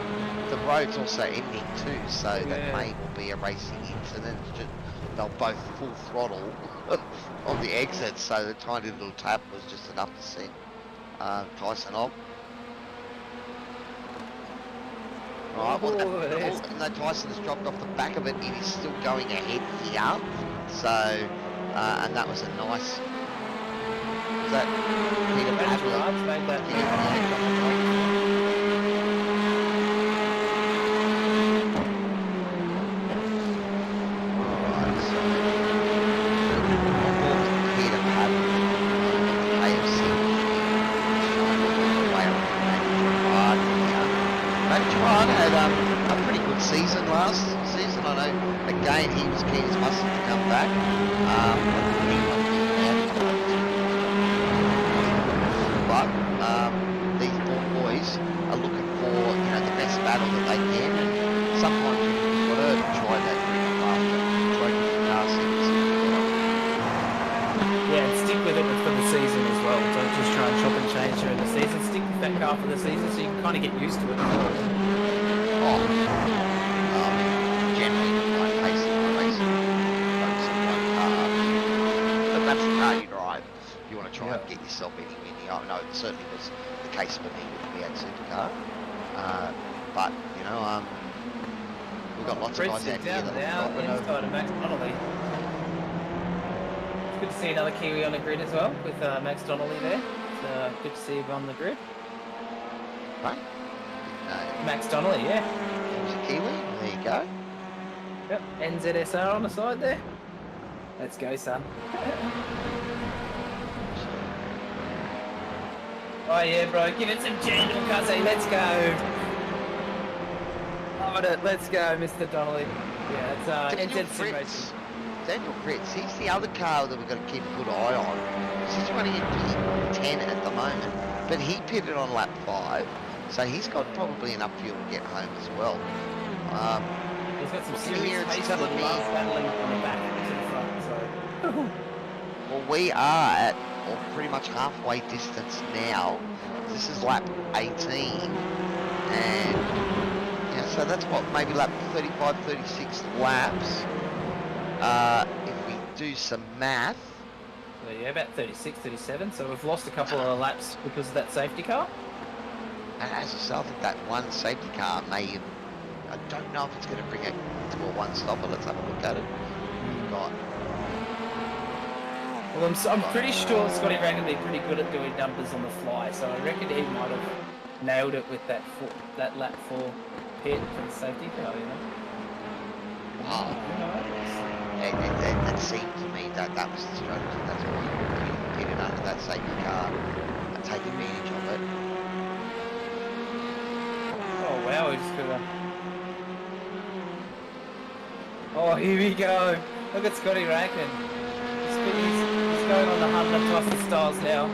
the road's also ending too, so that may well be a racing incident. They'll both full throttle on the exit, so the tiny little tap was just enough to send Tyson off. Right, well, no, Tyson has dropped off the back of it. It is still going ahead here. So, and that was a nice. Was that Peter Padley? Made that. Todd had a pretty good season last season. I know, again, he was keen as mustard to come back. But these boys are looking for, the best battle that they can, and sometimes you've got to try that Yeah, and stick with it for the season as well. Don't just try and chop and change during the season. Stick with that car for the season so you can kind of get used to it. Generally, I race focus on one car. But that's the car you drive. You want to try and get yourself anywhere near. I know it certainly was the case for me with the V8 Supercar. But, we've got lots of guys out here that are inside of Max Donnelly. It's good to see another Kiwi on the grid as well with Max Donnelly there. It's good to see him on the grid. Right? Max Donnelly, yeah. There's a Kiwi. There you go. Yep, NZSR on the side there. Let's go, son. Oh yeah, bro, give it some gentle, Cuzzy. Let's go. Love it. Let's go, Mr. Donnelly. Yeah, it's Daniel intense sim Fritz. racing. Daniel Fritz, he's the other car that we've got to keep a good eye on. He's running in P10 at the moment, but he pitted on lap 5, so he's got probably enough fuel to get home as well. He's got some Looking serious here, it's pace telling in the me- last battling from the back to the front, so... Well, we are at pretty much halfway distance now. This is lap 18, and yeah, so that's what, maybe lap 35, 36 laps. If we do some math. So yeah, about 36, 37, so we've lost a couple of laps because of that safety car. And as I said, I think that one safety car may, I don't know if it's going to bring it to a one-stopper. Let's have a look at it. God. Well, I'm pretty sure Scotty Rankin will be pretty good at doing numbers on the fly, so I reckon he might have nailed it with that lap 4 pit for the safety car, you know? Wow. Who knows? That seemed to me that was the strategy. That's why you get it under that safety car and take advantage of it. Oh wow, he's gonna... Oh, here we go. Look at Scotty Rankin. He's going on the hunt of Tyson Styles now.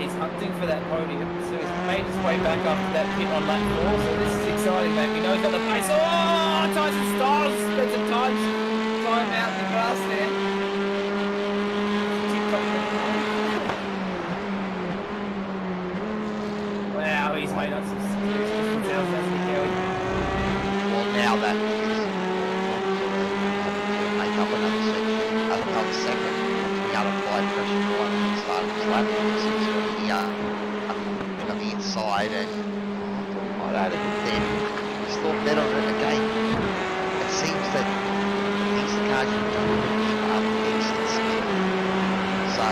He's hunting for that podium. So he's made his way back up to that pit on lap 4. So this is exciting, mate. We know he's got the pace. Oh, Tyson Styles spent some time out in the grass there. Wow, he's made up some serious distance out, hasn't he, Cowy? Well, now that is make up another second. The other flight pressure right at the start of this lap. He's on the inside, and I thought he might have had it there. He's thought better on it again. It seems that these cars you don't really keep up exits. So,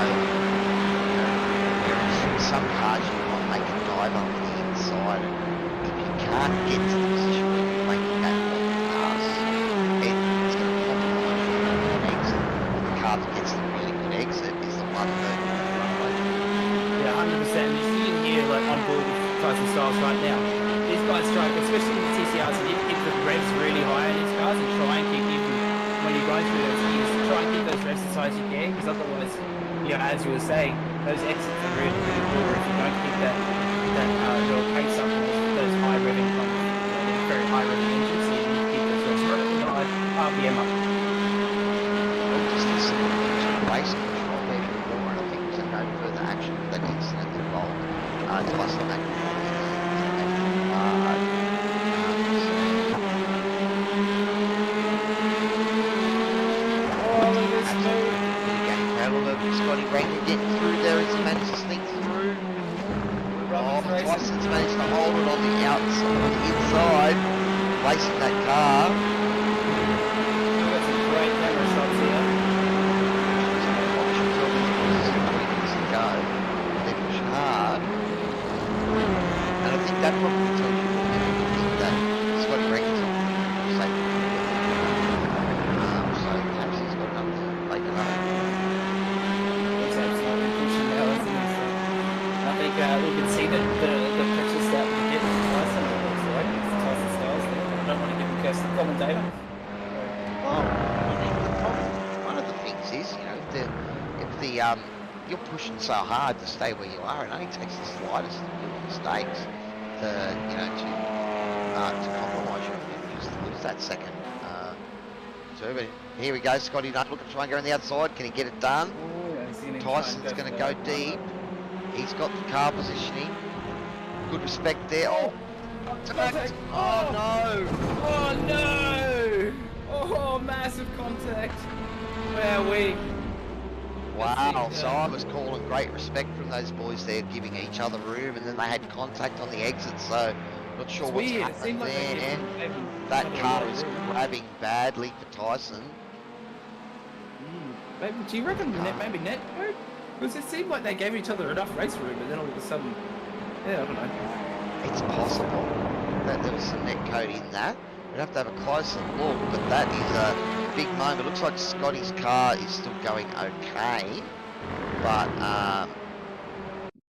whereas some cars you might make a dive up to the inside, and if you can't get to the position where you're making that long pass, it's going to compromise your exit. The car that gets the really good exit is the one that Yeah, 100%. You see in here, like on board with Tyson Styles right now. These guys try, especially with the TCRs, you keep the revs really high on these cars and try and keep even when you're going through those gears, try and keep those revs as high as you can, because otherwise, you know, as you were saying, those exits are really, really poor if you don't keep that little pace up on those high revving from very high revving engines. So you need to keep those revs right at the RPM up. just this race control there before, and I think there's no further action for that incident involved. Twice on that. Scotty Rankin getting through there, he's managed to sneak through. Tyson's managed to hold it on the outside, on the inside, racing that car. We've got some great camera shots here. They're pushing hard. And I think that probably tells you that Scotty Rankin's on safe. So perhaps he's got enough to make it up. He's absolutely pushing now, isn't he? So I think we can see that the pressure starting to get to Tyson. It looks like it's Tyson Styles there. I don't want to give him curse to the commentator. Well, I mean, one of the things is, you know, if you're pushing so hard to stay where you are, it only takes the slightest little mistakes to compromise you and just lose that second. But here we go, Scotty Nutt looking to try and go on the outside. Can he get it done? Tyson's going to go deep. He's got the car positioning. Good respect there. Oh, contact. Oh no! Oh no! Oh, massive contact. Wowee. Wow, so I was calling great respect from those boys there, giving each other room, and then they had contact on the exit, so not sure what's happened there. And that car is grabbing badly for Tyson. Maybe, do you reckon maybe net code? Because it seemed like they gave each other enough race room, but then all of a sudden, yeah, I don't know. It's possible that there was some net code in that. We'd have to have a closer look, but that is a big moment. It looks like Scotty's car is still going okay, but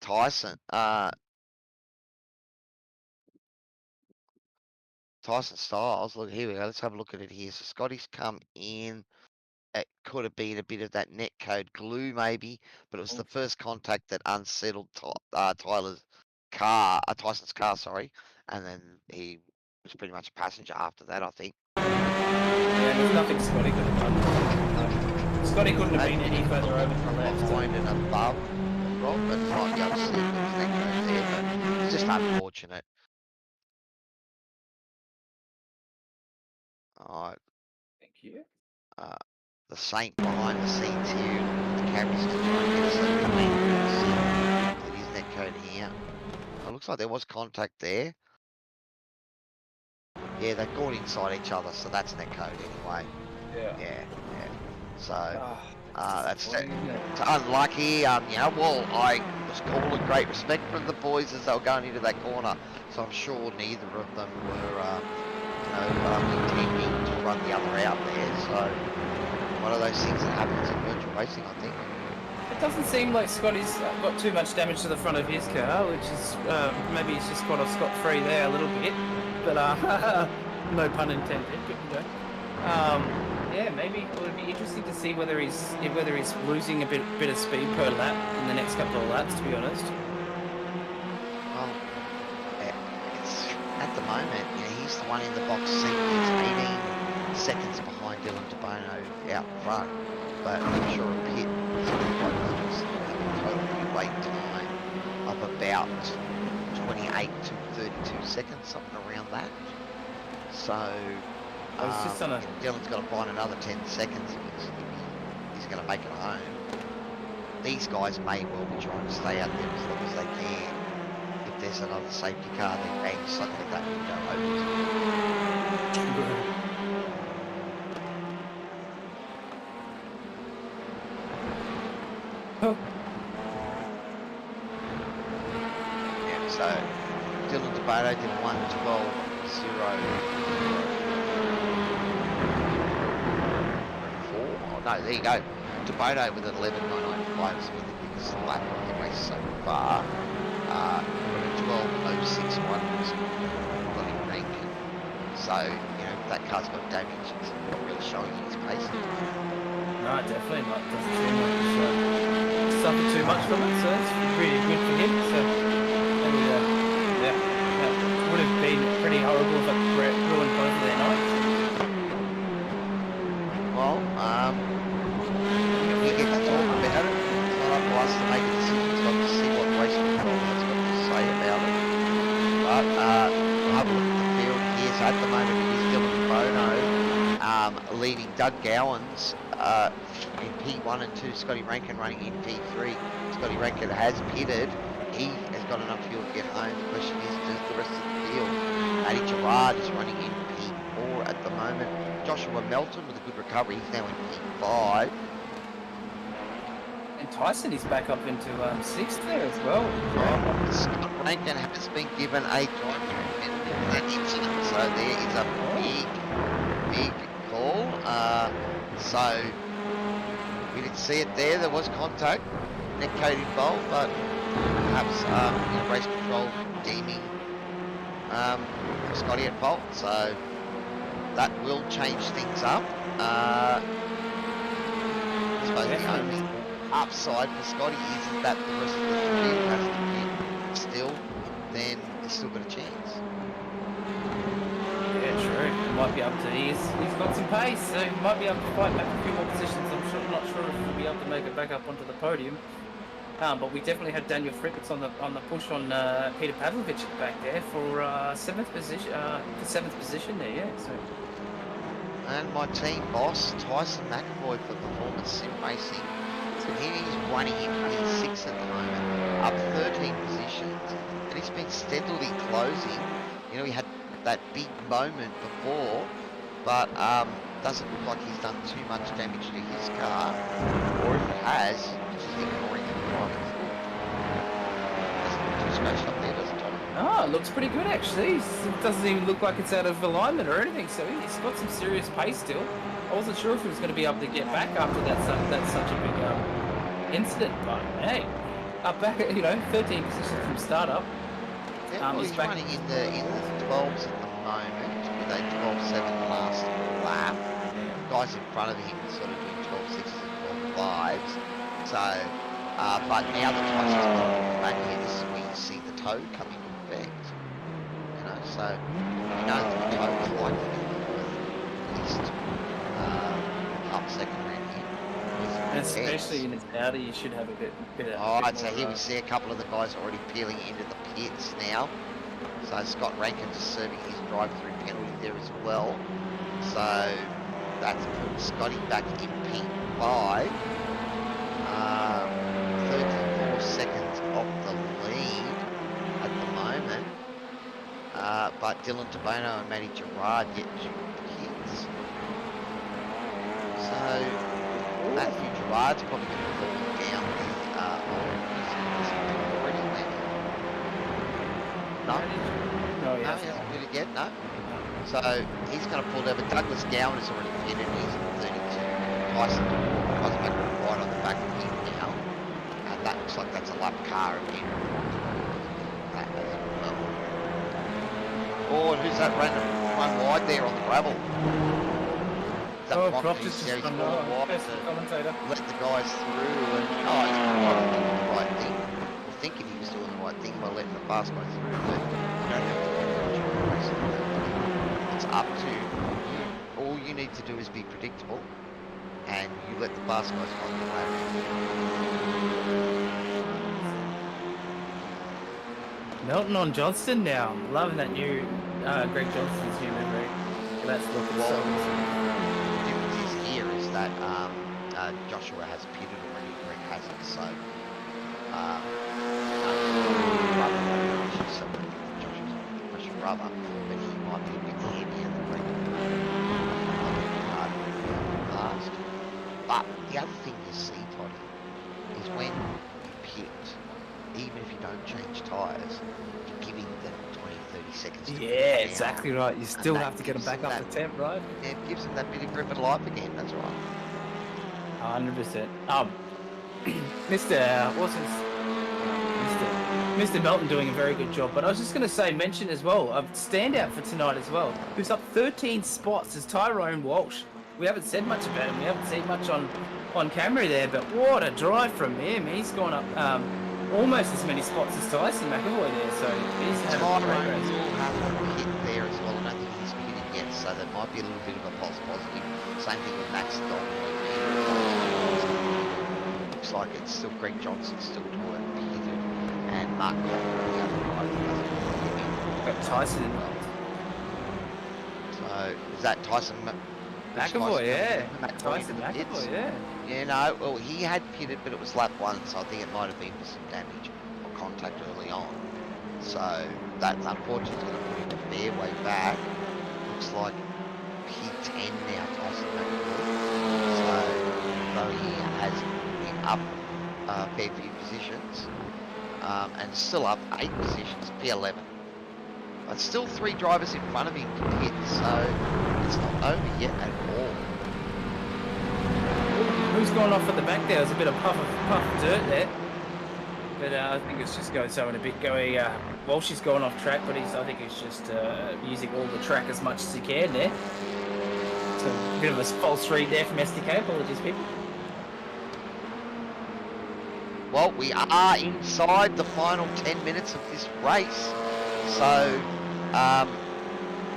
Tyson. Tyson Styles. Look, here we go. Let's have a look at it here. So Scotty's come in. It could have been a bit of that net code glue, maybe, but it was the first contact that unsettled Tyson's car, sorry, and then he was pretty much a passenger after that, I think. Yeah, there's nothing Scotty could have done. Scotty couldn't have been any further over to the left. Behind and above Rob, but might be able to see if there's net code there, but it's just unfortunate. Alright. Thank you. The Saint behind the scenes here with the cameras to try and get us a it is net code here. It looks like there was contact there. Yeah, they've gone inside each other, so that's net code anyway. Yeah. So that's it's unlucky. Well, I was calling great respect from the boys as they were going into that corner, so I'm sure neither of them were intending to run the other out there. So one of those things that happens in virtual racing, I think. It doesn't seem like Scotty's got too much damage to the front of his car, which is maybe he's just got off scot-free there a little bit, but no pun intended. But yeah, maybe it would be interesting to see whether he's losing a bit of speed per lap in the next couple of laps. To be honest. Well, it's at the moment, he's the one in the box seat. He's 18 seconds behind Dylan DeBono out front, but I'm sure a pit is quite close. Total pit wait time of about 28 to 32 seconds, something around that. So Dylan's got to find another 10 seconds if he's going to make it home. These guys may well be trying to stay out there as long as they can. If there's another safety car, then bang, suddenly that window opens. Yeah, so Dylan DeBono did 1:12.04. Oh no, there you go. DeBono with an 11.995 is with the biggest lap of the race so far. 12.061 was Donington Park. So, that car's got damage. It's not really showing its pace. No, definitely not. Doesn't seem like he's suffered too much from it, so it's pretty good for him. So, that would have been pretty horrible if it ruined both of their nights. Well, he gets to talk about it. It's not up to us to make a decision. It's got to see what race control has got to say about it. But we'll have a look at the field here. So at the moment it is Dylan DeBono leading Doug Gowans in P1 and 2. Scotty Rankin running in P3. Scotty Rankin has pitted. He has got enough fuel to get home. The question is, does the rest of the field? Matty Gerard is running in P4 at the moment. Joshua Melton with a good recovery. He's now in P5. And Tyson is back up into 6th there as well. Scott Rankin has been given a driver in that incident, so there is a big call. So we didn't see it there. There was contact, net code involved, but perhaps race control deeming Scotty at fault. So that will change things up. I suppose the only upside for Scotty is that the rest of the field has to win still, then he's still got a chance. Yeah, true. He might be able to. He's got some pace, so he might be able to fight back a few more positions. I'm not sure if he'll be able to make it back up onto the podium. But we definitely had Daniel Frippets on the push on Peter Pavlovich back there for 7th position there. Yeah. So. And my team boss Tyson McAvoy for Performance Sim Racing. So he's running in P6 at the moment, up 13 positions, and he's been steadily closing. He had that big moment before, but doesn't look like he's done too much damage to his car, or if it has, just ignoring the driving. Doesn't look too scratched up there, does it, Todd? Oh, it looks pretty good actually. It doesn't even look like it's out of alignment or anything, so he's got some serious pace still. I wasn't sure if he was going to be able to get back after that's such a big incident, but hey, back at 13 positions from startup. Yeah, well, he's back- running in the 12s at the moment with a 12.7 last lap. Guys in front of him are sort of doing 12.6s and 12.5s. So, but now the Tyson's got back here, this is where you see the toe come into effect. So the toe's likely at least up second round here. And especially in his Audi, you should have a bit of. Alright, so here we see a couple of the guys already peeling into the pits now. So Scott Rankin just serving his drive-through penalty there as well. So that's put Scotty back in P5. 34 seconds off the lead at the moment. But Dylan Tabono and Matty Gerard get two pits. So Matthew Gerard's probably going to fall down with already landing. No? No, No, he hasn't really yet, no. So he's going to pull down, but Douglas Gowan is already pitted, he's at 32. Tyson back right on the back of him now. And that looks like that's a lap car again. That as well. Oh, and who's that random one wide there on the gravel? Prop just run wide commentator. Let the guys through and he's doing the right thing. Or thinking he was doing the right thing by letting the fast guy through, but you don't have to do it. It's up to you. All you need to do is be predictable and you let the fast guys find the way around. Melton on Johnston now. Loving that new Greg Johnston's new livery. That's looking so The difference is here is that Joshua has pitted already, Greg hasn't, so Joshua's brother, but he might be a bit heavier than Greg. Last. But the other thing you see, Toddy, is when you pit, even if you don't change tyres, you're giving them 20-30 seconds to yeah, exactly right. You still have to get them back up that, to temp, right? Yeah, it gives them that bit of grip of life again, that's right. 100%. Mr. Melton doing a very good job, but I was just going to say, mention as well, a standout for tonight as well, who's up 13 spots is Tyrone Walsh. We haven't said much about him, we haven't seen much on camera there, but what a drive from him. He's gone up almost as many spots as Tyson McAvoy there, so he's had a great race. Will have a hit there as well. I don't think he's pitted yet, so that might be a little bit of a false positive. Same thing with Max Donington. Looks like it's still Greg Johnson still to it pitted, and Mark Cowan the other guy. Got Tyson in well. So is that Tyson McAvoy, yeah. Tyson McAvoy, yeah. Yeah, no, well, he had pitted, but it was lap 1, so I think it might have been for some damage or contact early on. So that's unfortunately going to put him a fair way back. Looks like P10 now, Tyson McAvoy. So, though he has been up a fair few positions, and still up 8 positions, P11. But still 3 drivers in front of him to pit, so it's not over yet at all. Who's gone off at the back there? There's a bit of puff of dirt there. But I think it's just going so in a bit going. Walsh has gone off track, but I think he's just using all the track as much as he can there. It's a bit of a false read there from SDK. Apologies, people. Well, we are inside the final 10 minutes of this race. So,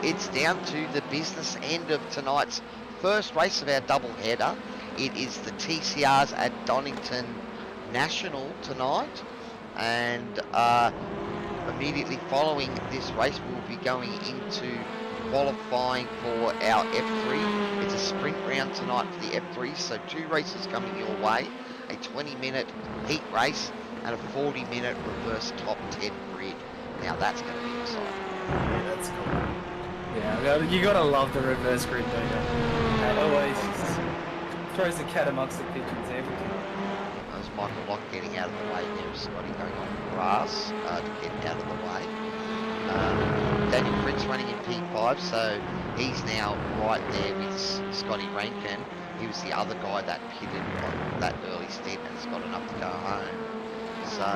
it's down to the business end of tonight's first race of our double header. It is the TCRs at Donington National tonight, and immediately following this race we'll be going into qualifying for our F3. It's a sprint round tonight for the F3, so 2 races coming your way, a 20-minute heat race and a 40-minute reverse top 10 grid. Now that's going to be exciting. Yeah, that's cool. Yeah, you gotta love the reverse grid, don't you? That always just throws the cat amongst the pigeons every time. There's Michael Locke getting out of the way. There's Scotty going on grass to get out of the way. Daniel Prince running in P5, so he's now right there with Scotty Rankin. He was the other guy that pitted on that early stint and has got enough to go home. So,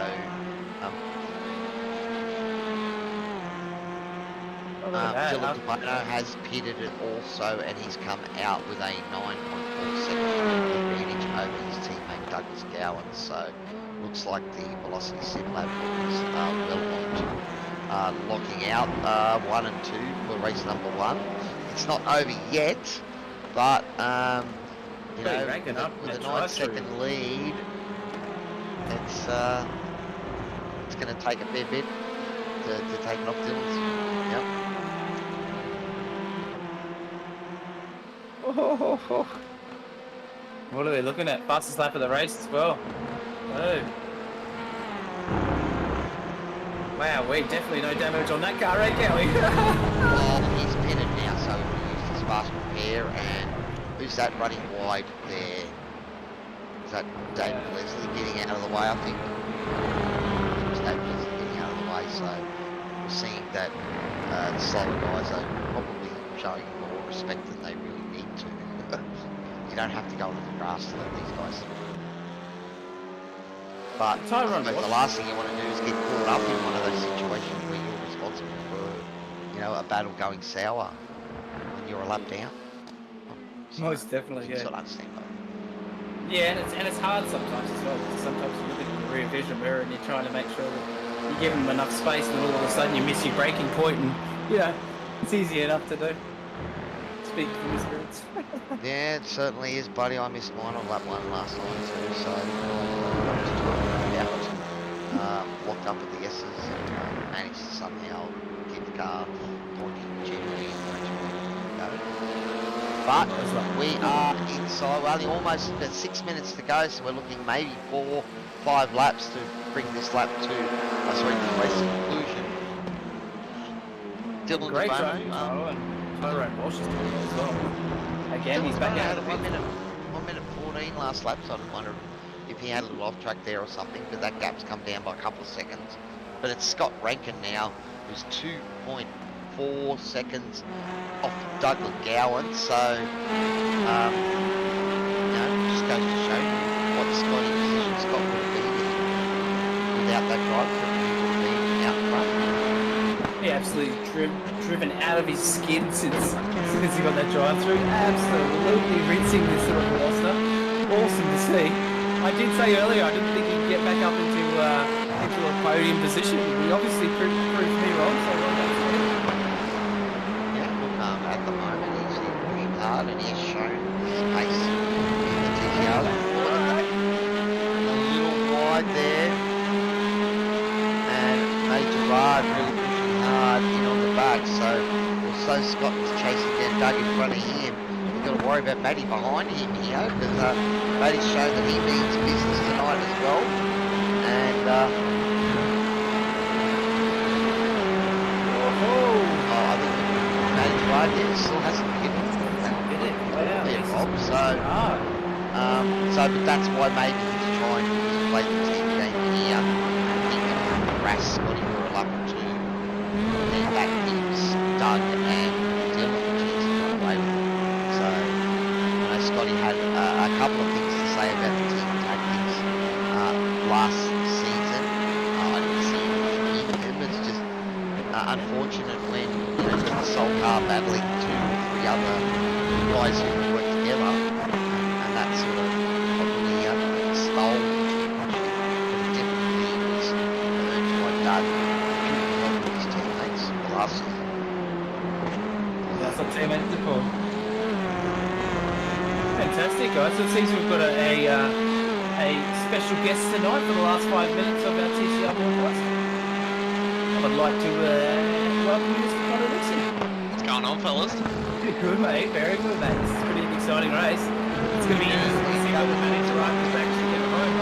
Dylan Dupino has pitted it also, and he's come out with a 9.4 second advantage over his teammate Douglas Gowan. So, looks like the Velocity Sim Lab is well on to locking out 1 and 2 for race number 1. It's not over yet, but you know, with a 9-second lead, it's going to take a fair bit to take it off Dylan's. Yep. Oh. What are we looking at? Fastest lap of the race as well. Oh. Wow, we definitely no damage on that car, right, Cowy? Well, he's pitted now, so he used his fast repair, and who's that running wide there? Is that David Leslie getting out of the way, I think? It's David Leslie getting out of the way, so we're seeing that the slower guys are probably showing more respect than they really need to. You don't have to go into the grass to let these guys through. But I suppose the last thing you want to do is get caught up in one of those situations where you're responsible for, you know, a battle going sour when you're a lap down. So most definitely, yeah. Sort of understand that. Yeah, and it's hard sometimes as well. Sometimes you look at the rear vision mirror and you're trying to make sure that you give them enough space, and all of a sudden you miss your braking point, and you know, it's easy enough to do. Speaking from experience. Yeah, it certainly is, buddy. I missed mine on lap 1 last night too, so locked up at the S's and managed to somehow keep the car pointing generally in the direction we go. But we are inside, well, almost about 6 minutes to go, so we're looking maybe 4-5 laps to bring this lap to, this race conclusion. Dylan Great Dupino, and Tyrone Walsh is doing it as well. Again, he's back out of the 1 minute 14 last lap, so I just wonder if he had a little off track there or something, but that gap's come down by a couple of seconds. But it's Scott Rankin now, who's 2.4 seconds off Douglas Gowan, so you know, just goes to show you what Scotty position Scott would have been without that drive, he would have been out front. He absolutely driven out of his skin since he got that drive through. Absolutely rinsing this little Veloster. Awesome to see. I did say earlier I didn't think he'd get back up into a podium position. He obviously proved me wrong, so well done to him. Yeah, look, at the moment he's pushing hard and he has shown his pace in the TCR. A little wide there, and Major Rard really pushing hard in on the back, so also Scott was chasing down Doug in front of him. We've got to worry about Matty behind him here, because Matty's shown that he means business tonight as well. And I think Matty's right there, still hasn't hit it. But that's why maybe he's trying to play the team game here. And he can harass Scotty for a lap or two. And that gives Doug and Dylan a chance to run away with it. So, you know, Scotty had a couple of things to say about the team tactics last season. I didn't see anything in them. It's just unfortunate when, you know, you're the sole car battling 2 or 3 other guys who work together, and that sort of probably stole but it definitely was earned by Doug and helped his teammates the last season. That's what teammates are for. Fantastic, guys. So it seems we've got a special guest tonight for the last 5 minutes of our TCR podcast. I'd like to welcome you, Mr. Todd. What's going on, fellas? Good, mate. Very good, mate. This is a pretty exciting race. It's going to be interesting to see how the manager riders actually get home.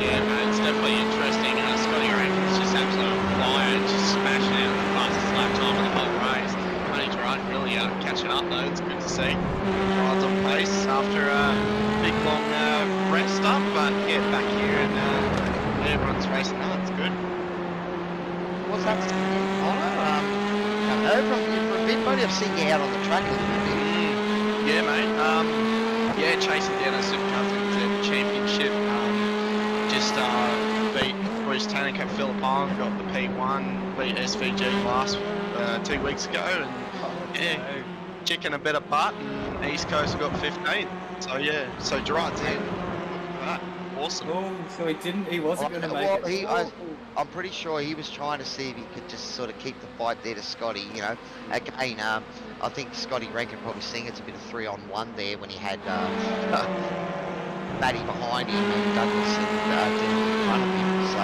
Yeah, man, it's definitely interesting. Scotty Rankin's just absolute fire, just smashing out the fastest lap time of the whole race. Manager riding really catching up, though. It's good to see. Rides on pace after a big long rest up, but yeah, back here and everyone's racing now. It's good. What's that? I've heard from you for a bit, buddy. I've seen you out on the track a little bit. Yeah, mate. Chasing down a Supercars Championship. Just beat Chris Tannick at Philippine got the P1, beat SVG last 2 weeks ago, and yeah, chicken a bit of butt, and East Coast got 15th. So yeah, so Gerard's in. That awesome. Oh, so he wasn't going to make it. I'm pretty sure he was trying to see if he could just sort of keep the fight there to Scotty. You know, again, I think Scotty Rankin probably seeing it's a bit of 3-on-1 there when he had Matty behind him and Douglas and Dennis in front of him. So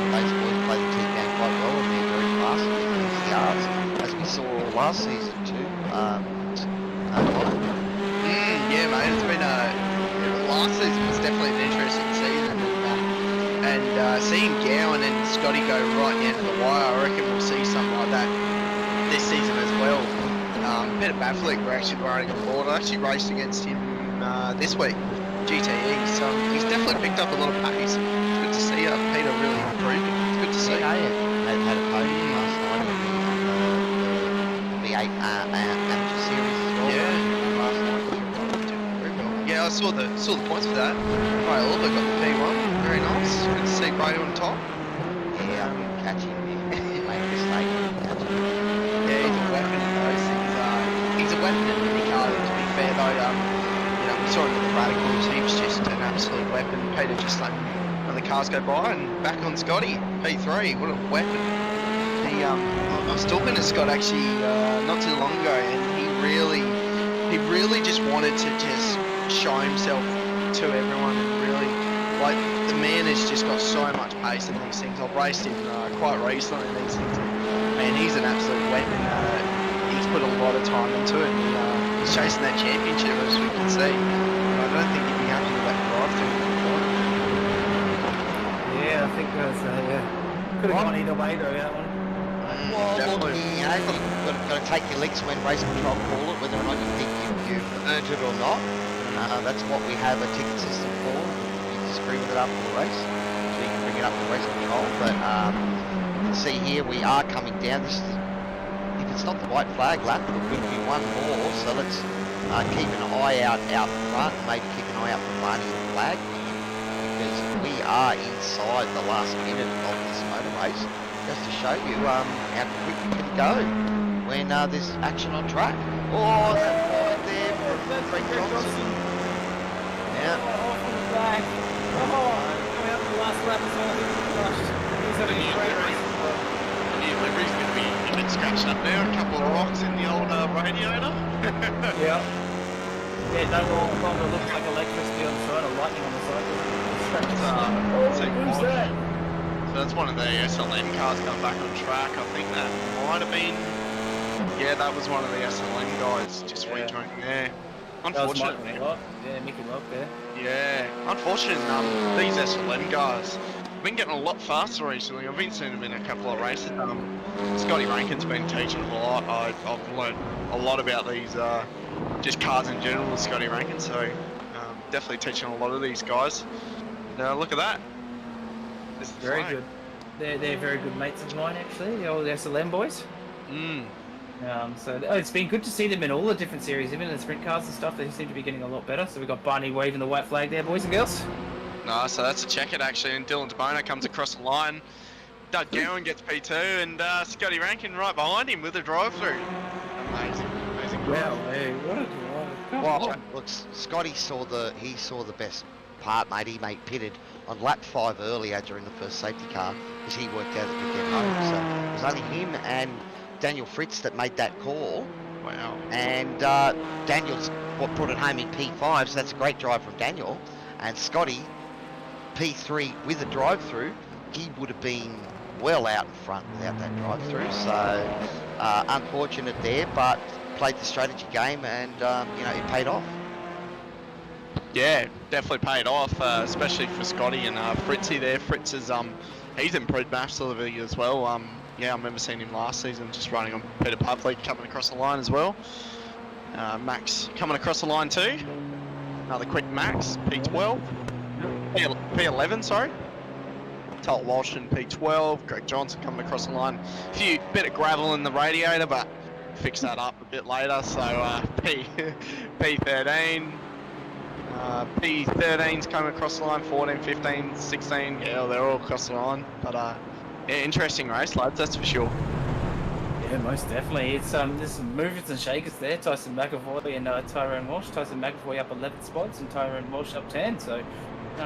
those boys play the team game quite well, and they're very fast in the TCRs, as we saw all last season too. Yeah, mate, it's been last season was definitely an interesting season, and seeing Cowan and Scotty go right down to the wire, I reckon we'll see something like that this season as well. Peter Bafflick, we're actually riding on board. I actually raced against him this week, GTE, so he's definitely picked up a lot of pace. It's good to see Peter really improving. It's good to see. Yeah, they've had a podium last night in the V8 Amateur Series as well. Yeah. Last night. Yeah, I saw the points for that. Ray Oliver got the P1. Very nice. Good to see Ray on top. Yeah, I didn't catch him. He made a mistake. Yeah, he's a weapon in those things. He's a weapon in many cars, to be fair though. You know, we saw him with the Radicals. He was just an absolute weapon. Peter just let the cars go by, and back on Scotty, P3. What a weapon. I was talking to Scott actually not too long ago, and he really just wanted to just show himself to everyone, and really, like, the man has just got so much pace in these things. I've raced him quite recently in these things, and man, he's an absolute weapon. He's put a lot of time into it, and he's chasing that championship, as we can see. I don't think he'd be happy with that drive through. Yeah, I think that's could have gone either way though, that one. Well, look, Definitely. you know, you've got to take your licks when race control call it, whether or not you think you've earned it or not. That's what we have a ticket system for. You disagree with it after the race, so you can bring it up to race control. But you can see here we are coming down. This, if it's not the white flag lap, it will be one more. So let's keep an eye out front, maybe keep an eye out for Barney and flag here, because we are inside the last minute of this motor race, just to show you how quick we can go when there's action on track. Oh, that point there for Craig Johnson. Yeah. Off on the back. Coming up the last lap as well. He's having a great race. The new livery's going to be a bit scratched up there. A couple of rocks in the old radiator. Yeah. Yeah, no longer looks like electricity on the side or lightning on the side. Who's that? So that's one of the SLM cars coming back on track. I think that might have been. Yeah, that was one of the SLM guys just rejoining there. Unfortunately. Yeah, Mickey Locke there. Yeah, unfortunate. These SLM guys have been getting a lot faster recently. I've been seeing them in a couple of races. Scotty Rankin's been teaching a lot. I've learned a lot about these just cars in general with Scotty Rankin. So definitely teaching a lot of these guys. Now look at that. This is Very good. They're very good mates of mine actually. The old SLM boys. So it's been good to see them in all the different series, even in the sprint cars and stuff. They seem to be getting a lot better. So we've got Barney waving the white flag there, boys and girls. No, so that's a check it actually, and Dylan DeBona comes across the line. Doug Cowan gets P2, and Scotty Rankin right behind him with a drive-through. Amazing drive. Wow, hey, what a drive! Well, look, Scotty saw the best part, mate. He pitted on lap 5 earlier during the first safety car because he worked out that we get home. So it was only him and Daniel Fritz that made that call. Wow. And Daniel's brought it home in P5, so that's a great drive from Daniel. And Scotty, P3 with a drive-through, he would have been well out in front without that drive-through. So unfortunate there, but played the strategy game, and it paid off. Yeah, definitely paid off, especially for Scotty and Fritzy there. Fritz is he's improved massively as well. Yeah, I remember seeing him last season just running on Peter Pavlik coming across the line as well. Max coming across the line too. Another quick Max, P12. P11, sorry. Todd Walsh in P12. Greg Johnson coming across the line. A few bit of gravel in the radiator, but fix that up a bit later. So P13. P13's coming across the line, 14, 15, 16, yeah, they're all across the line. But yeah, interesting race, lads, that's for sure. Yeah, most definitely. It's there's some movers and shakers there. Tyson McAvoy and Tyrone Walsh. Tyson McAvoy up 11 spots and Tyrone Walsh up 10. So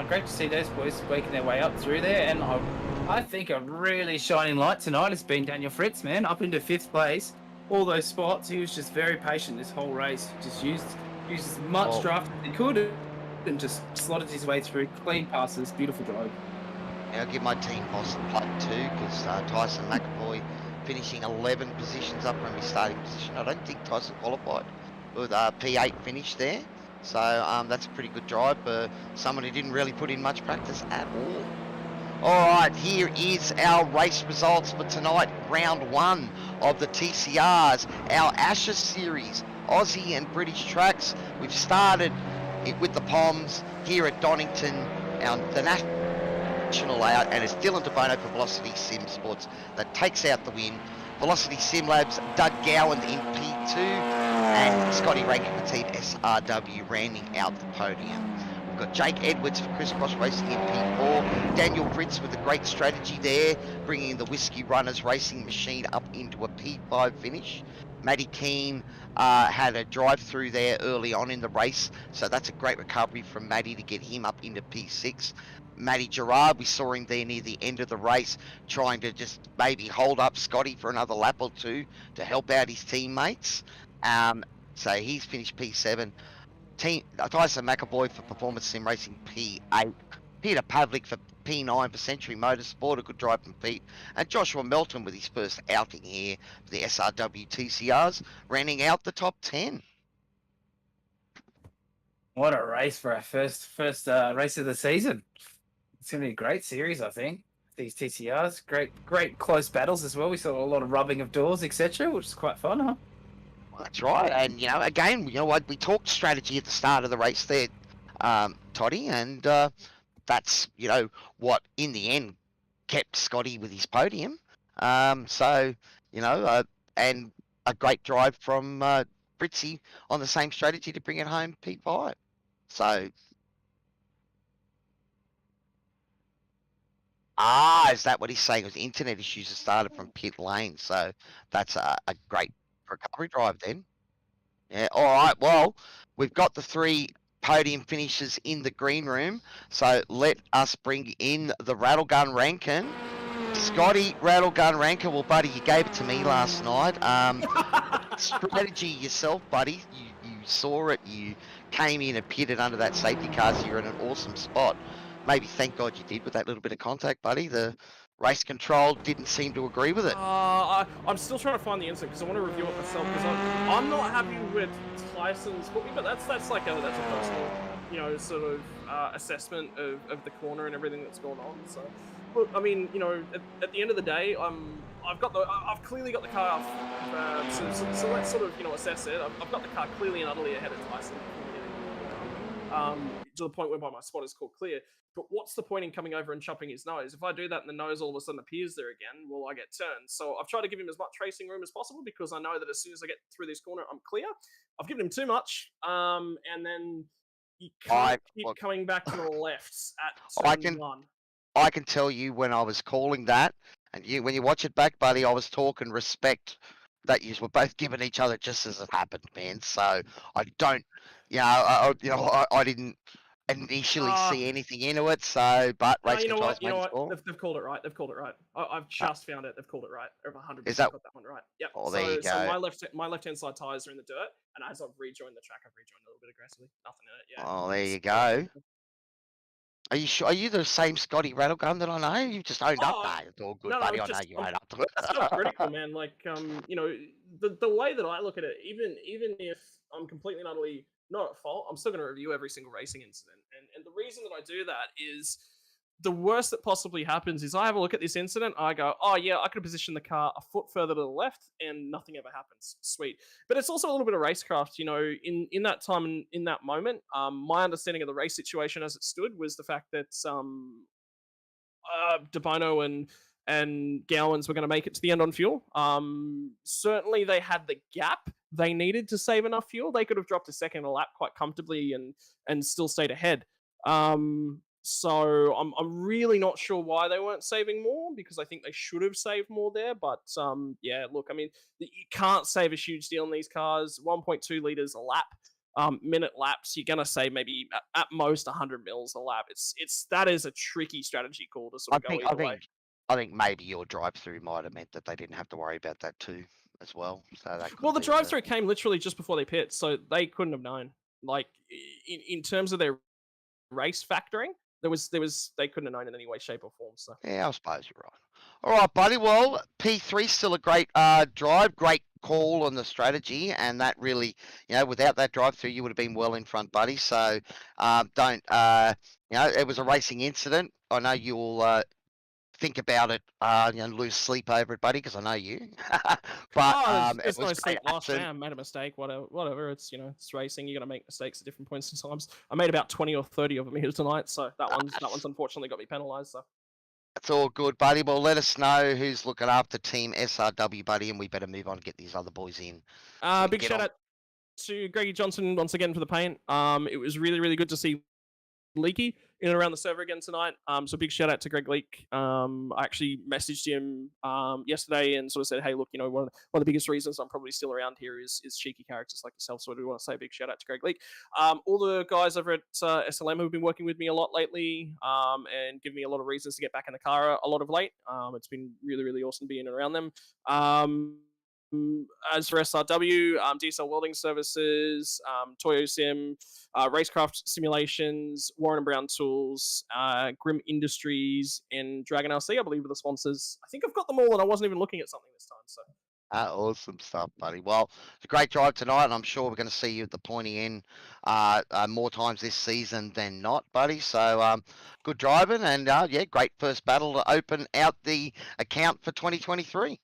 great to see those boys making their way up through there. And I think a really shining light tonight has been Daniel Fritz, man, up into 5th place. All those spots, he was just very patient this whole race. Just used as much draft as he could and just slotted his way through. Clean passes, beautiful drive. I'll give my team boss a plug too, because Tyson McAvoy finishing 11 positions up from his starting position. I don't think Tyson qualified with P8 finish there. So that's a pretty good drive for someone who didn't really put in much practice at all. All right, here is our race results for tonight, round 1 of the TCRs, our Ashes series, Aussie and British tracks. We've started it with the Poms here at Donington, the national layout, and it's Dylan DeBono for Velocity Sim Sports that takes out the win. Velocity Sim Labs, Doug Gowan in P2, and Scotty Rankin for Team SRW rounding out the podium. We've got Jake Edwards for Crisscross Racing in P4. Daniel Fritz with a great strategy there, bringing the Whiskey Runners racing machine up into a P5 finish. Matty Keane had a drive-through there early on in the race, so that's a great recovery from Matty to get him up into P6. Matty Gerard, we saw him there near the end of the race, trying to just maybe hold up Scotty for another lap or two to help out his teammates. So he's finished P7. Tyson McAvoy for Performance Sim Racing P8. Peter Pavlik for P9 for Century Motorsport, a good drive from Pete. And Joshua Melton with his first outing here for the SRW TCRs, rounding out the top 10. What a race for our first race of the season. It's going to be a great series, I think. These TCRs, great close battles as well. We saw a lot of rubbing of doors, etc., which is quite fun, huh? Well, that's right. And, again, we talked strategy at the start of the race there, Toddy, and that's, what in the end kept Scotty with his podium. And a great drive from Fritzy on the same strategy to bring it home P5. So, is that what he's saying? It was internet issues that started from pit lane. So that's a great recovery drive then. Yeah, all right. Well, we've got the 3 podium finishes in the green room. So let us bring in the Rattlegun Rankin. Scotty Rattlegun Rankin. Well, buddy, you gave it to me last night. Strategy yourself, buddy. You saw it. You came in and pitted under that safety car, so you're in an awesome spot. Maybe thank God you did with that little bit of contact, buddy. The race control didn't seem to agree with it. I'm still trying to find the incident because I want to review it myself because I'm not happy with Tyson's booking, but that's a personal, sort of assessment of the corner and everything that's going on. So, look, I mean, at the end of the day, I've clearly got the car off, so let's sort of assess it. I've got the car clearly and utterly ahead of Tyson. To the point whereby my spot is called clear. But what's the point in coming over and chopping his nose? If I do that and the nose all of a sudden appears there again, well, I get turned. So I've tried to give him as much racing room as possible because I know that as soon as I get through this corner, I'm clear. I've given him too much, and then you can't keep coming back to the left at turn 1. I can tell you when I was calling that, and when you watch it back, buddy, I was talking respect that you were both giving each other just as it happened, man. So I don't, I didn't initially see anything into it. So, but race control's made the call. They've called it right. I've just found it. They've called it right. Over 100% got that one right. Yep. Oh, there you go. So my left-hand side tires are in the dirt, and as I've rejoined the track, I've rejoined a little bit aggressively. Nothing in it. Yeah. Oh, there you go. Are you sure? Are you the same Scotty Rattlegun that I know? You just owned up, mate. It's all good, buddy. I know you owned up to it. It's so critical, man. Like, the way that I look at it, even if I'm completely and utterly not at fault, I'm still going to review every single racing incident. And the reason that I do that is the worst that possibly happens is I have a look at this incident, I go, oh yeah, I could have positioned the car a foot further to the left and nothing ever happens. Sweet. But it's also a little bit of racecraft, in that time and in that moment. My understanding of the race situation as it stood was the fact that DeBono and Gowans were going to make it to the end on fuel. Certainly they had the gap, they needed to save enough fuel. They could have dropped a second a lap quite comfortably and still stayed ahead. So I'm really not sure why they weren't saving more, because I think they should have saved more there. But yeah, look, I mean, you can't save a huge deal in these cars. 1.2 liters a lap, minute laps. You're gonna save maybe at most 100 mils a lap. That is a tricky strategy call to sort of go either way. I think maybe your drive-through might have meant that they didn't have to worry about that too, as well. So that Well, the could be drive-through came literally just before they pit, so they couldn't have known. Like in terms of their race factoring, they couldn't have known in any way, shape, or form. So Yeah, I suppose you're right. All right, buddy. Well, P3 still a great drive, great call on the strategy, and that really, without that drive-through, you would have been well in front, buddy. So don't, it was a racing incident. I know you'll think about it, lose sleep over it, buddy, because I know you. But there's it no was sleep great lost. action. I made a mistake. Whatever. It's it's racing. You're gonna make mistakes at different points in times. I made about 20 or 30 of them here tonight, so that one's unfortunately got me penalised. So. It's all good, buddy. Well, let us know who's looking after Team SRW, buddy, and we better move on and get these other boys in. Big shout out to Greggy Johnson once again for the paint. It was really, really good to see Leaky in and around the server again tonight. So big shout out to Greg Leak. I actually messaged him yesterday and sort of said, hey, look, one of the biggest reasons I'm probably still around here is cheeky characters like yourself. So I do want to say a big shout out to Greg Leak. All the guys over at SLM who've been working with me a lot lately and giving me a lot of reasons to get back in the car a lot of late. It's been really, really awesome being around them. As for SRW, DSL Welding Services, Toyo Sim, Racecraft Simulations, Warren & Brown Tools, Grim Industries, and Dragon LC, I believe, are the sponsors. I think I've got them all, and I wasn't even looking at something this time. So. Awesome stuff, buddy. Well, it's a great drive tonight, and I'm sure we're going to see you at the pointy end more times this season than not, buddy. So good driving, and great first battle to open out the account for 2023.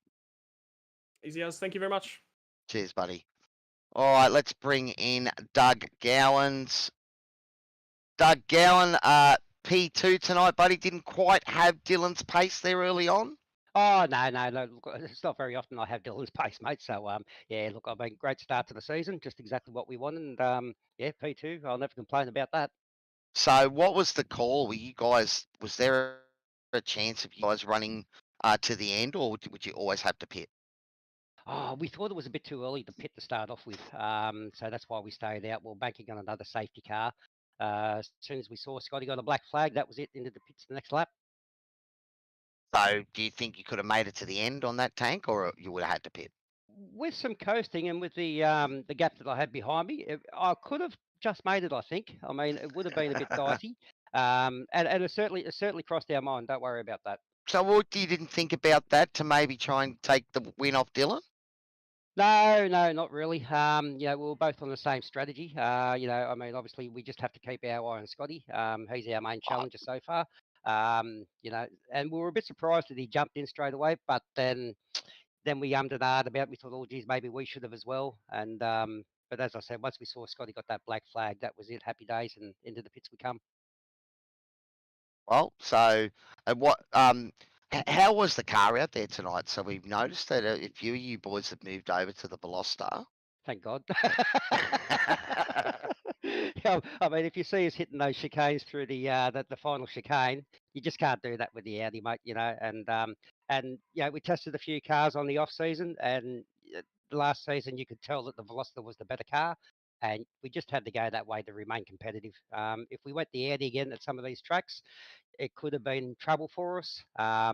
Easy as. Thank you very much. Cheers, buddy. All right, let's bring in Doug Gowans. Doug Gowan, P2 tonight, buddy. Didn't quite have Dylan's pace there early on. Oh, no. Look, it's not very often I have Dylan's pace, mate. So, yeah, look, I mean, great start to the season. Just exactly what we wanted. And, yeah, P2, I'll never complain about that. So what was the call? Was there a chance of you guys running to the end, or would you always have to pit? Oh, we thought it was a bit too early to pit to start off with. So that's why we stayed out. We're banking on another safety car. As soon as we saw Scotty got a black flag, that was it, into the pits the next lap. So do you think you could have made it to the end on that tank, or you would have had to pit? With some coasting and with the gap that I had behind me, I could have just made it, I think. I mean, it would have been a bit dicey. And it certainly crossed our mind. Don't worry about that. So you didn't think about that to maybe try and take the win off Dylan? No, not really. We were both on the same strategy. I mean, obviously we just have to keep our eye on Scotty. He's our main challenger so far. And we were a bit surprised that he jumped in straight away, but then we ummed and ahed about it. We thought, oh, geez, maybe we should have as well. And but as I said, once we saw Scotty got that black flag, that was it. Happy days, and into the pits we come. Well, so how was the car out there tonight? So we've noticed that a few of you boys have moved over to the Veloster. Thank God. I mean, if you see us hitting those chicanes through the final chicane, you just can't do that with the Audi, mate. And we tested a few cars on the off season, and last season you could tell that the Veloster was the better car, and we just had to go that way to remain competitive. If we went the Audi again at some of these tracks, it could have been trouble for us. But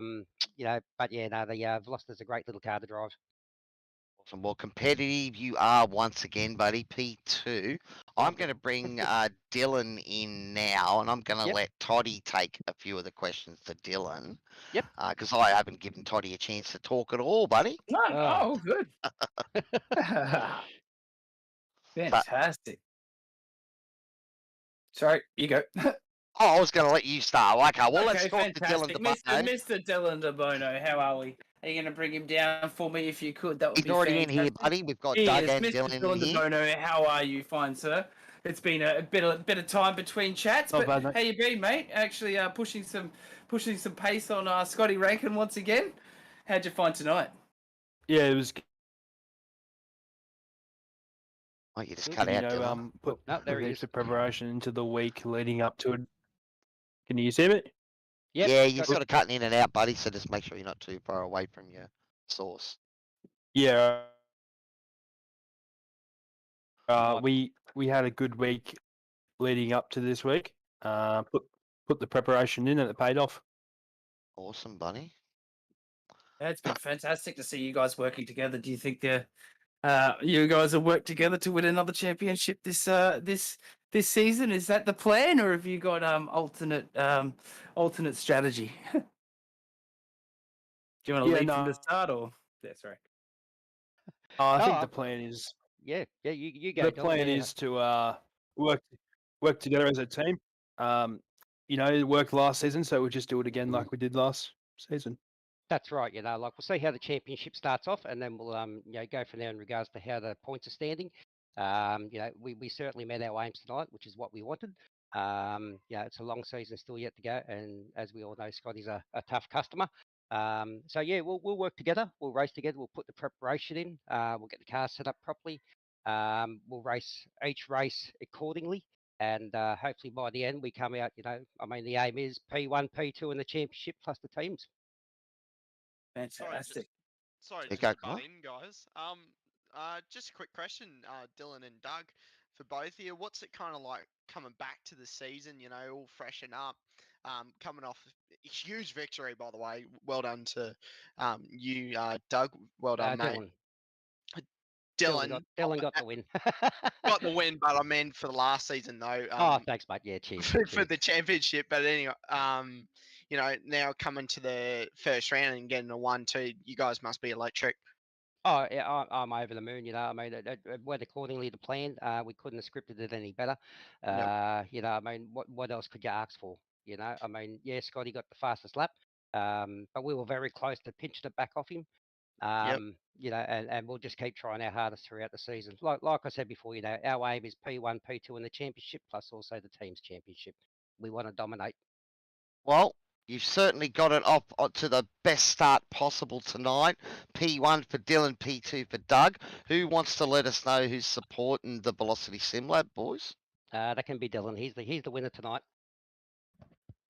yeah, no, the Veloster's a great little car to drive. Awesome. Well, competitive you are once again, buddy. P2. I'm going to bring Dylan in now, and I'm going to let Toddy take a few of the questions to Dylan. Yep. Because I haven't given Toddy a chance to talk at all, buddy. Oh, good. Fantastic. Sorry, you go. Oh, I was going to let you start. Okay, well, let's talk to Dylan DeBono. Mr. Dylan DeBono, how are we? Are you going to bring him down for me if you could? That would He's be already fantastic. in here, buddy. We've got Doug and Dylan in here. Mr. Dylan DeBono, how are you? Fine, sir. It's been a bit of time between chats, but how you been, mate? Actually, pushing some pace on Scotty Rankin once again. How'd you find tonight? Yeah, it was Oh, you just Mm, cut You out, know, Dylan. put no, there he heaps is. of preparation into the week leading up to it. Can you see me? Yep, Yeah, you're got- sort of cutting in and out, buddy. So just make sure you're not too far away from your source. Yeah. Right. We had a good week leading up to this week. Put the preparation in and it paid off. Awesome, buddy. Yeah, it's been fantastic to see you guys working together. Do you think you guys will work together to win another championship this season? Is that the plan, or have you got alternate strategy? Do you want to Yeah, lead from no. the start, or sorry? I think Oh, the plan is yeah, you go. the Dylan, plan yeah. is to work together as a team. You know, it worked last season, so we'll just do it again like we did last season. That's right. Like we'll see how the championship starts off, and then we'll go from there in regards to how the points are standing. We certainly met our aims tonight, which is what we wanted. It's a long season still yet to go, and as we all know, Scotty's a tough customer. So yeah, we'll work together. We'll race together. We'll put the preparation in. We'll get the car set up properly. We'll race each race accordingly. And hopefully by the end we come out, the aim is P1, P2 in the championship plus the teams. Fantastic. Sorry, Yeah, just go, to butt Connor. in, guys. Just a quick question, Dylan and Doug, for both of you. What's it kind of like coming back to the season? You know, all freshen up, coming off a huge victory, by the way. Well done to you, Doug. Well done, mate. Dylan Dylan got the win. got the win, but I mean for the last season though. Oh, thanks, mate. Yeah, cheers. For cheers. the championship. But anyway, now coming to the first round and getting a 1-2, you guys must be electric. Oh, yeah, I'm over the moon. It went accordingly to plan. We couldn't have scripted it any better. What else could you ask for? Yeah, Scotty got the fastest lap, but we were very close to pinching it back off him. And we'll just keep trying our hardest throughout the season. Like I said before, our aim is P1, P2 in the championship, plus also the team's championship. We want to dominate. Well, you've certainly got it off to the best start possible tonight. P1 for Dylan, P2 for Doug. Who wants to let us know who's supporting the Velocity Sim Lab, boys? That can be Dylan. He's the winner tonight.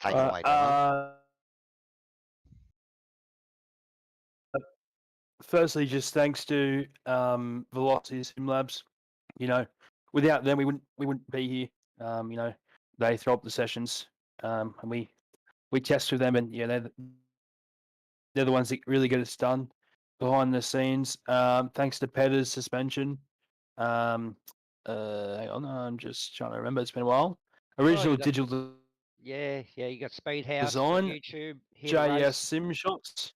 Take it away, Dylan. Firstly, just thanks to Velocity Sim Labs. Without them, we wouldn't be here. They throw up the sessions, and we test with them, and they're the ones that really get us done behind the scenes. Thanks to Petter's suspension. Hang on, I'm just trying to remember. It's been a while. Original digital. Yeah. You got Speed House, Design, YouTube, JS Sim Shots.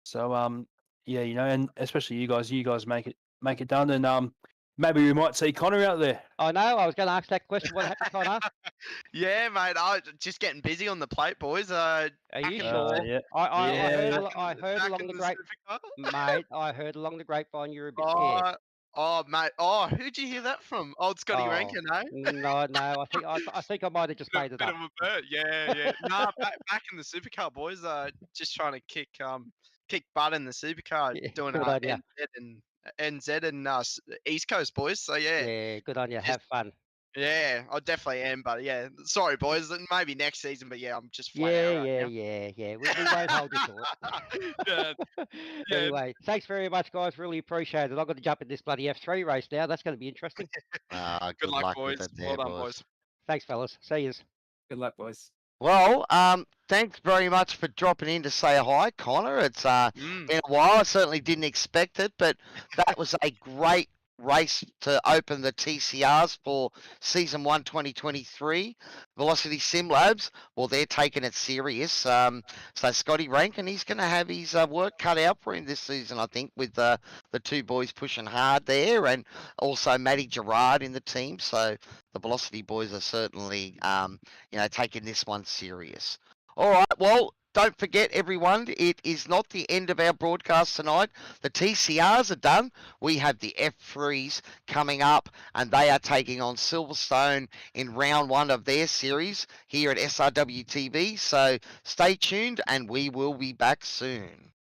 So and especially you guys make it done, and maybe we might see Connor out there. I know. I was going to ask that question. What happened, Connor? Yeah, mate. I just getting busy on the plate, boys. Are you sure? Yeah. I heard along the mate. I heard along the grapevine you're a bit scared. Oh, mate. Oh, who'd you hear that from? Old Scotty Rankin, eh? No. I think I might have just made it Bit up. of a bird. Yeah. Nah, back in the supercar, boys. Just trying to kick butt in the supercar, doing good on ya. NZ and East Coast, boys. So yeah. Yeah, good on you. Have fun. Yeah, I definitely am, but yeah, sorry, boys. Maybe next season, but yeah, I'm just flat Yeah. out right now. We won't hold you short. Yeah. Anyway, thanks very much, guys. Really appreciate it. I've got to jump in this bloody F3 race now. That's going to be interesting. Good luck boys. with it there, Well done, boys. Thanks, fellas. See yous. Good luck, boys. Well, thanks very much for dropping in to say hi, Connor. It's been a while. I certainly didn't expect it, but that was a great race to open the TCRs for Season 1 2023. Velocity Sim Labs, well, they're taking it serious. So Scotty Rankin, he's going to have his work cut out for him this season, I think, with the two boys pushing hard there, and also Matty Gerard in the team. So the Velocity boys are certainly, taking this one serious. All right, well, don't forget, everyone, it is not the end of our broadcast tonight. The TCRs are done. We have the F3s coming up, and they are taking on Silverstone in round 1 of their series here at SRW TV. So stay tuned, and we will be back soon.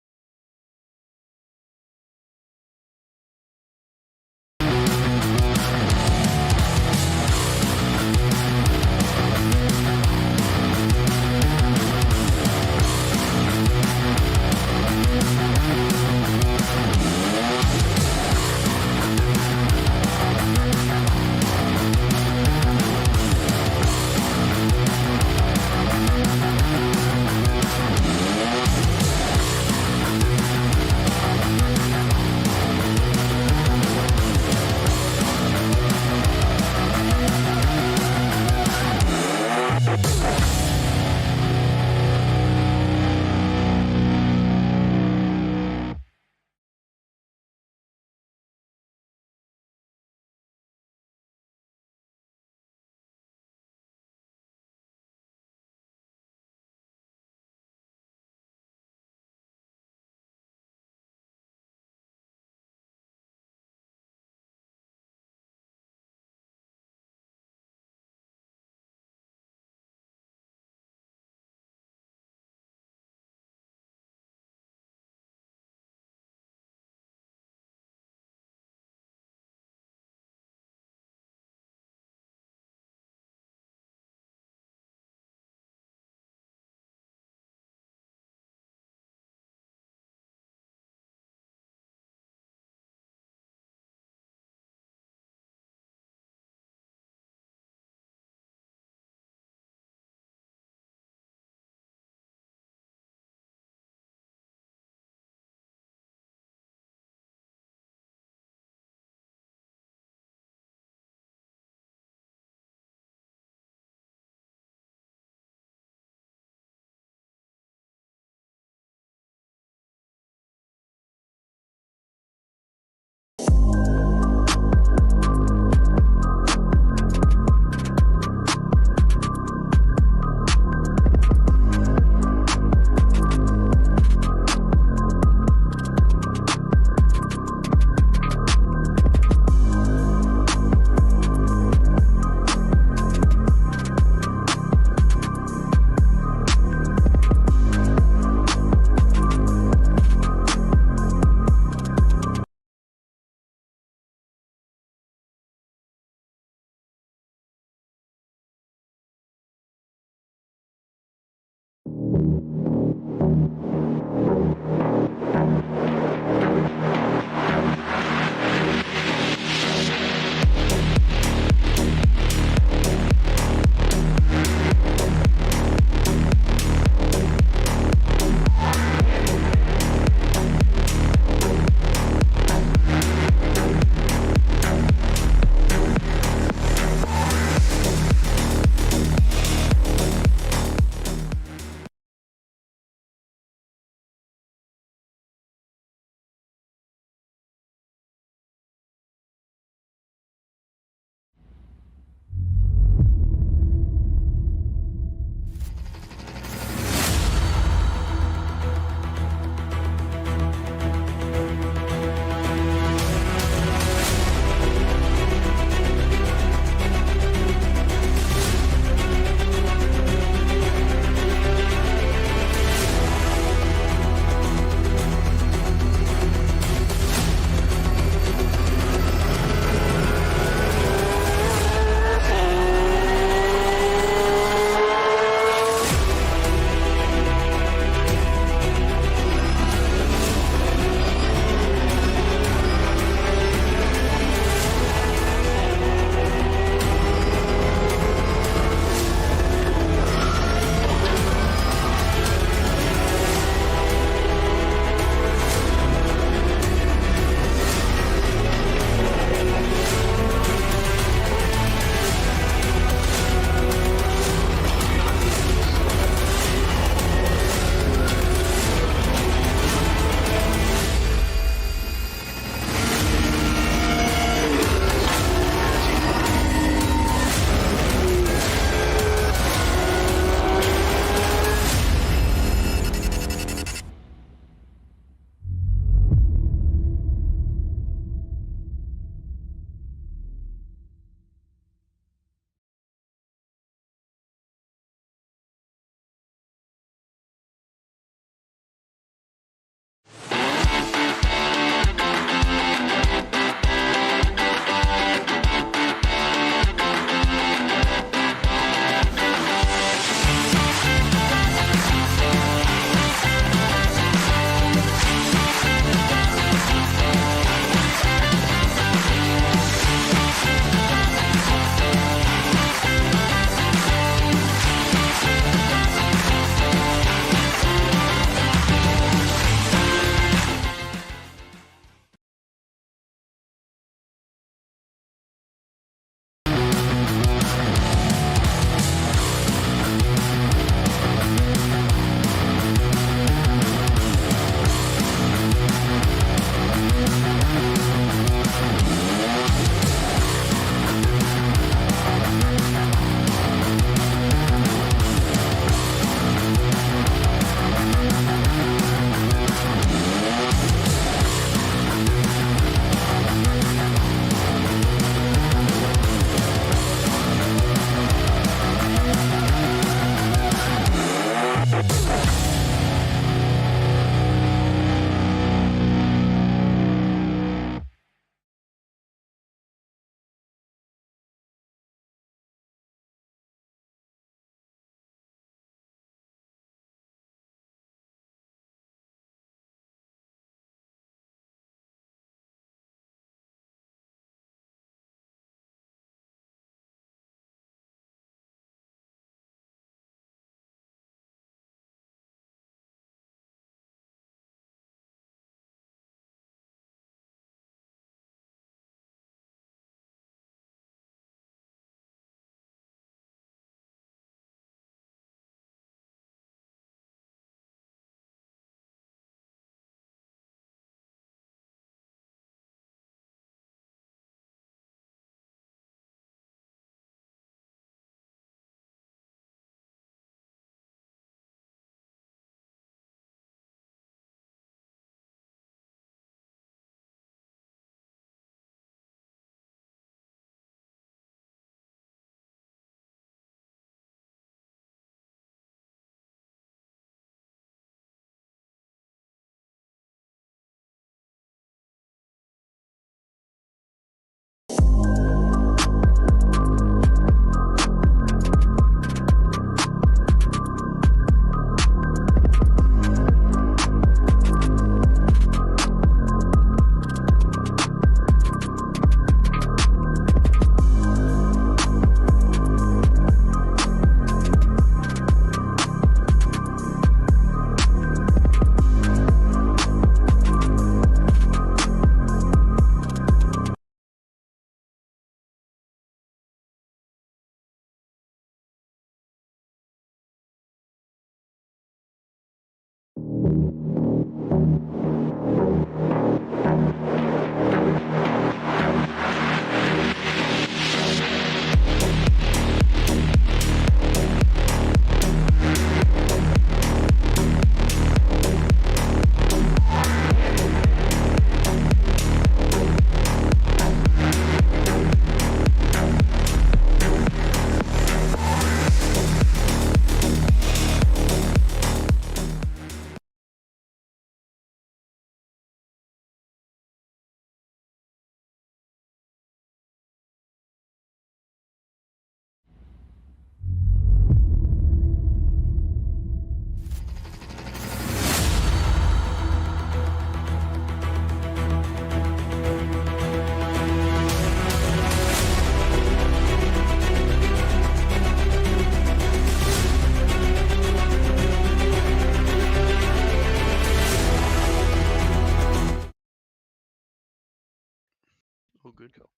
good call.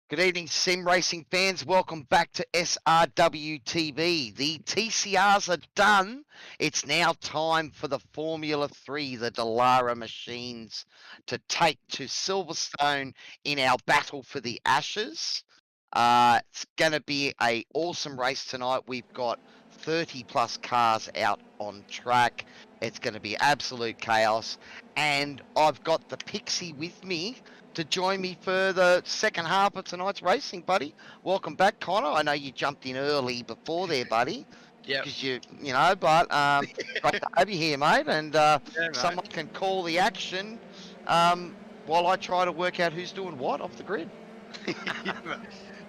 Good evening, sim racing fans. Welcome back to SRW TV. The TCRs are done. It's now time for the Formula 3, the Dallara machines, to take to Silverstone in our battle for the Ashes. It's going to be an awesome race tonight. We've got 30 plus cars out on track. It's going to be absolute chaos. And I've got the Pixie with me to join me for the second half of tonight's racing, buddy. Welcome back, Connor. I know you jumped in early before there, buddy. Yep. Because but great to have you here, mate. And mate. someone can call the action while I try to work out who's doing what off the grid.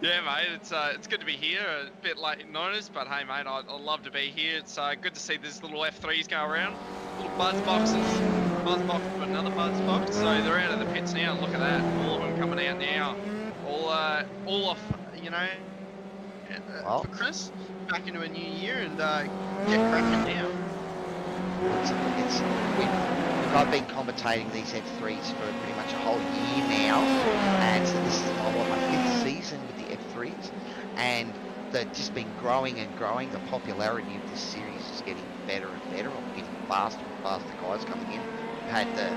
Yeah, mate, it's good to be here. A bit late notice, but hey, mate, I love to be here. It's good to see these little F3s go around, little buzz boxes, buzz box, but another buzz box. So they're out of the pits now. Look at that, all of them coming out now, all off, Well. for Chris, back into a new year and get cracking now. I've been commentating these F3s for pretty much a whole year now, and so this is my fifth season with the F3s, and they've just been growing and growing. The popularity of this series is getting better and better. I'm getting faster and faster guys coming in. We had the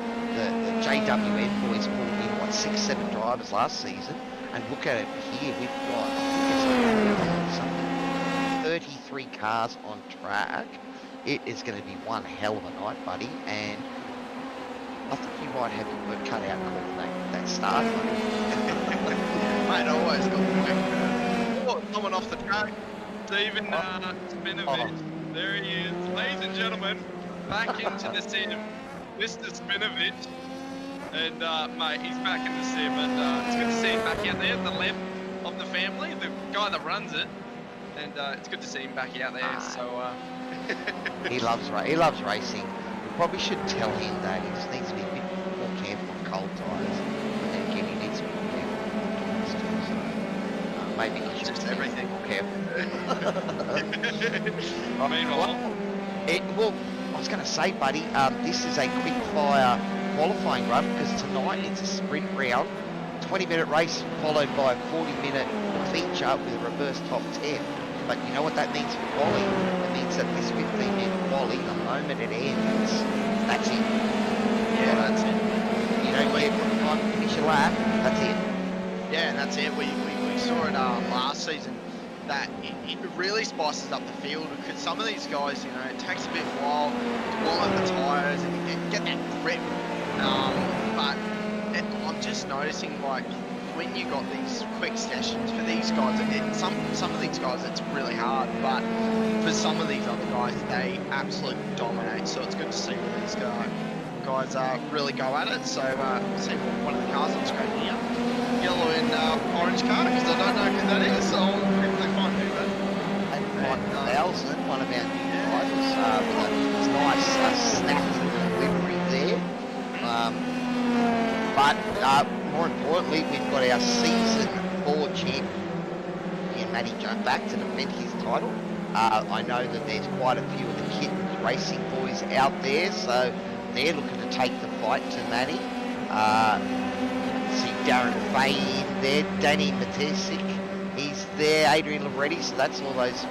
JWN boys pulled in 6, 7 drivers last season, and look at it here. We've got something 33 cars on track. It is going to be one hell of a night, buddy, and I think you might have your work cut out calling that start. Mate, always got the work. Oh, someone off the track. Stephen Spinovich. There he is. Ladies and gentlemen, back into the sim. Mr. Spinovich. And, mate, he's back in the sim. And it's good to see him back out there, the left of the family, the guy that runs it. And it's good to see him back out there. So, He loves racing. We probably should tell him that he just needs to be a bit more careful on cold tyres. And then again, he needs to be more careful on doors too. So maybe he should just be everything. more careful. meanwhile, Well, I was going to say, buddy, this is a quick fire qualifying run because tonight it's a sprint round, 20-minute race followed by a 40-minute feature with a reverse top 10. But you know what that means for quali? It means that this 15-minute quali, the moment it ends, that's it. Yeah, that's it. You don't get time to finish your lap, that's it. Yeah, and that's it. We saw it last season that it really spices up the field because some of these guys, it takes a bit while to warm up the tyres and get that grip. But I'm just noticing, like, when you got these quick sessions for these guys, some of these guys it's really hard, but for some of these other guys, they absolutely dominate. So it's good to see where these guys really go at it. So see one of the cars on screen here, yellow and orange car, because I don't know who that is, so I'll quickly find who that is. And Mike Nelson, one of our new drivers, with a nice snappy delivery there. But more importantly, we've got our season 4 champion, Matty jumped back to defend his title. I know that there's quite a few of the Kittens racing boys out there, so they're looking to take the fight to Matty. See Darren Fay in there, Danny Matesic, he's there, Adrian Loretti, so that's all those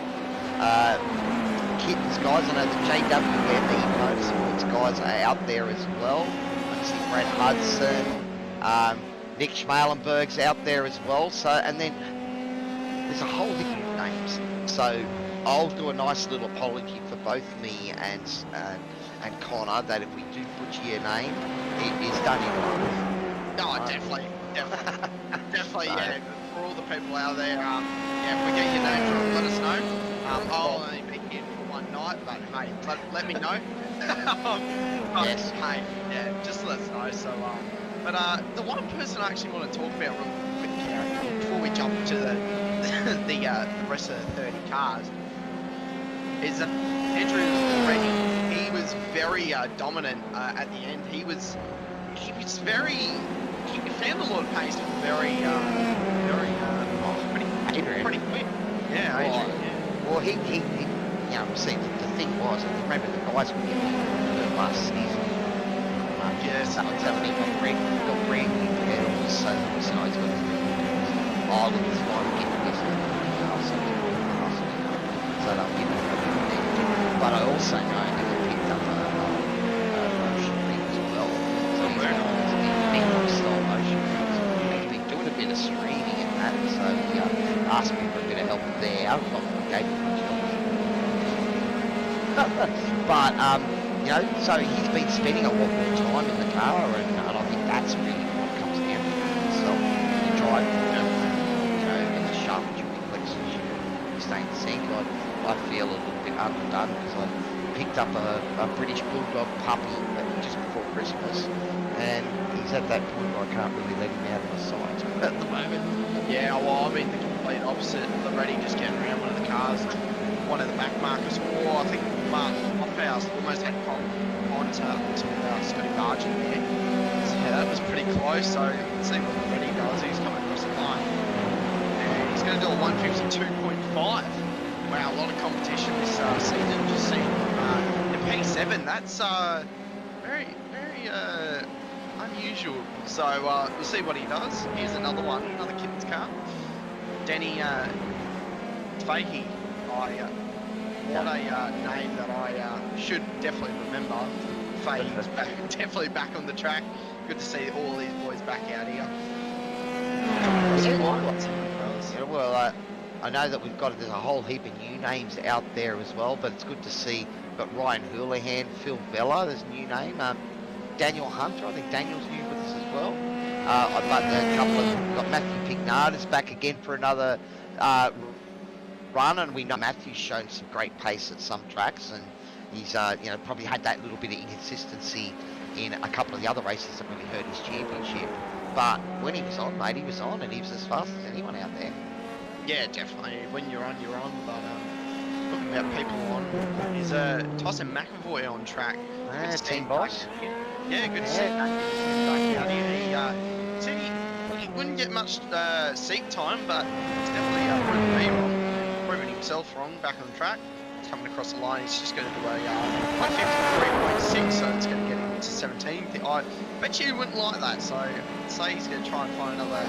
Kittens guys. I know the JWM Motorsports guys are out there as well. I see Brad Hudson, Nick Schmalenberg's out there as well. So, and then there's a whole heap of names. So I'll do a nice little apology for both me and Connor that if we do butcher your name, it is done in love. No, definitely. Yeah. For all the people out there, if we get your name wrong, let us know. I'll only be here for one night, but hey, let me know. Yes. Hey, yeah, just let us know. So, but the one person I actually want to talk about real quick before we jump to the rest of the 30 cars is Andrew Reddy. He was very dominant at the end. He was very. He found a lot of pace, pretty quick. Yeah, Adrian. Yeah. Well, he see, the thing was, I remember the guys were getting hurt last season. Yes. Got brand new pedals, so it's nice. Got his look, it's like getting this so that'll be but I also know that he picked up a motion ring as well. So he's got his big style motion rings. He's been doing a bit of streaming and that, so he asked me for a bit of help there. I gave him much help. But you know, so he's been spending a lot more time in the car, and I think that's really what comes down to himself. You drive, you know, it's a sharp duplex, you stay in the sink. I feel a little bit underdone because I picked up a British Bulldog puppy just before Christmas, and he's at that point where I can't really let him out of my sight at the moment. Yeah, well, I mean the complete opposite. Already just getting around one of the cars, one of the back markers, or I think Mark House almost had contact to Scotty Bargin there. So yeah, that was pretty close. So let's see what Already does. He's coming across the line, and he's going to do a 152.5. Wow, a lot of competition this season. Just see the P7. That's very unusual. So we'll see what he does. Here's another one, another Kitten's car. Denny Fakey. What a name that I should definitely remember. Fakey's definitely back on the track. Good to see all these boys back out here. Yeah, well, I know that there's a whole heap of new names out there as well, but it's good to see. We've got Ryan Houlihan, Phil Vella, there's a new name. Daniel Hunter, I think Daniel's new with us as well. But we've got Matthew Pignard is back again for another run, and we know Matthew's shown some great pace at some tracks, and he's you know, probably had that little bit of inconsistency in a couple of the other races that really hurt his championship. But when he was on, mate, he was on, and he was as fast as anyone out there. Yeah, definitely. When you're on, you're on. But talking about people on, is Tyson McAvoy on track? Team boss. Yeah, good to see him back out here. He said he wouldn't get much seat time, but he's definitely proving himself wrong back on track. Coming across the line, he's just going to do a 153.6, so it's going to get him into 17th. I bet you wouldn't like that, so I'd say he's going to try and find another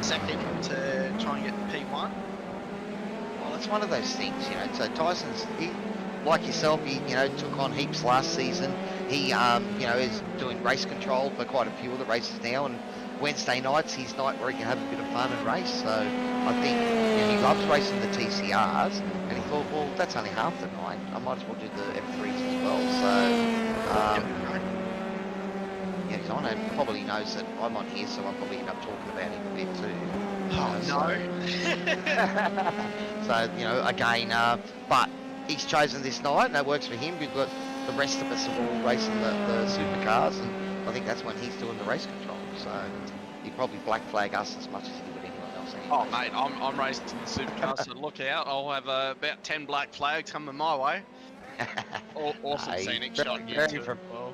second to try and get the P1. Well, it's one of those things, you know. So Tyson's, like yourself, he took on heaps last season. He you know, is doing race control for quite a few of the races now, and Wednesday night's his night where he can have a bit of fun and race. So I think he loves racing the TCRs, and he thought, well, that's only half the night. I might as well do the M3s as well. So yeah, he's on, and probably knows that I'm on here, so I'll probably end up talking about him a bit too. So you know, again, but he's chosen this night, and that works for him. We've got the rest of us are all racing the supercars, and I think that's when he's doing the race control. So he'd probably black flag us as much as he would anyone else. Anyway. Oh mate, I'm racing the supercars, so look out. I'll have about 10 black flags coming my way. Awesome scenic shot here too. Well.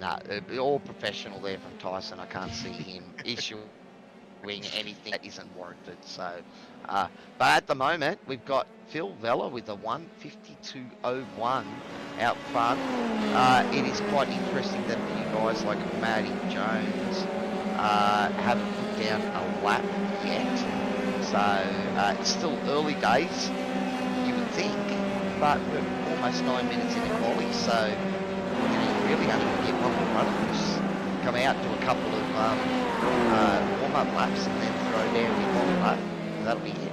No, all professional there from Tyson. I can't see him issuing anything that isn't warranted. So, but at the moment we've got Phil Vella with a 152.01 out front. It is quite interesting that you guys like Matty Jones haven't put down a lap yet. So it's still early days, you would think, but we're almost 9 minutes into quali, so you really only get one more run of this. Come out, do a couple of warm-up laps, and then throw down your bottom lap. That'll be it.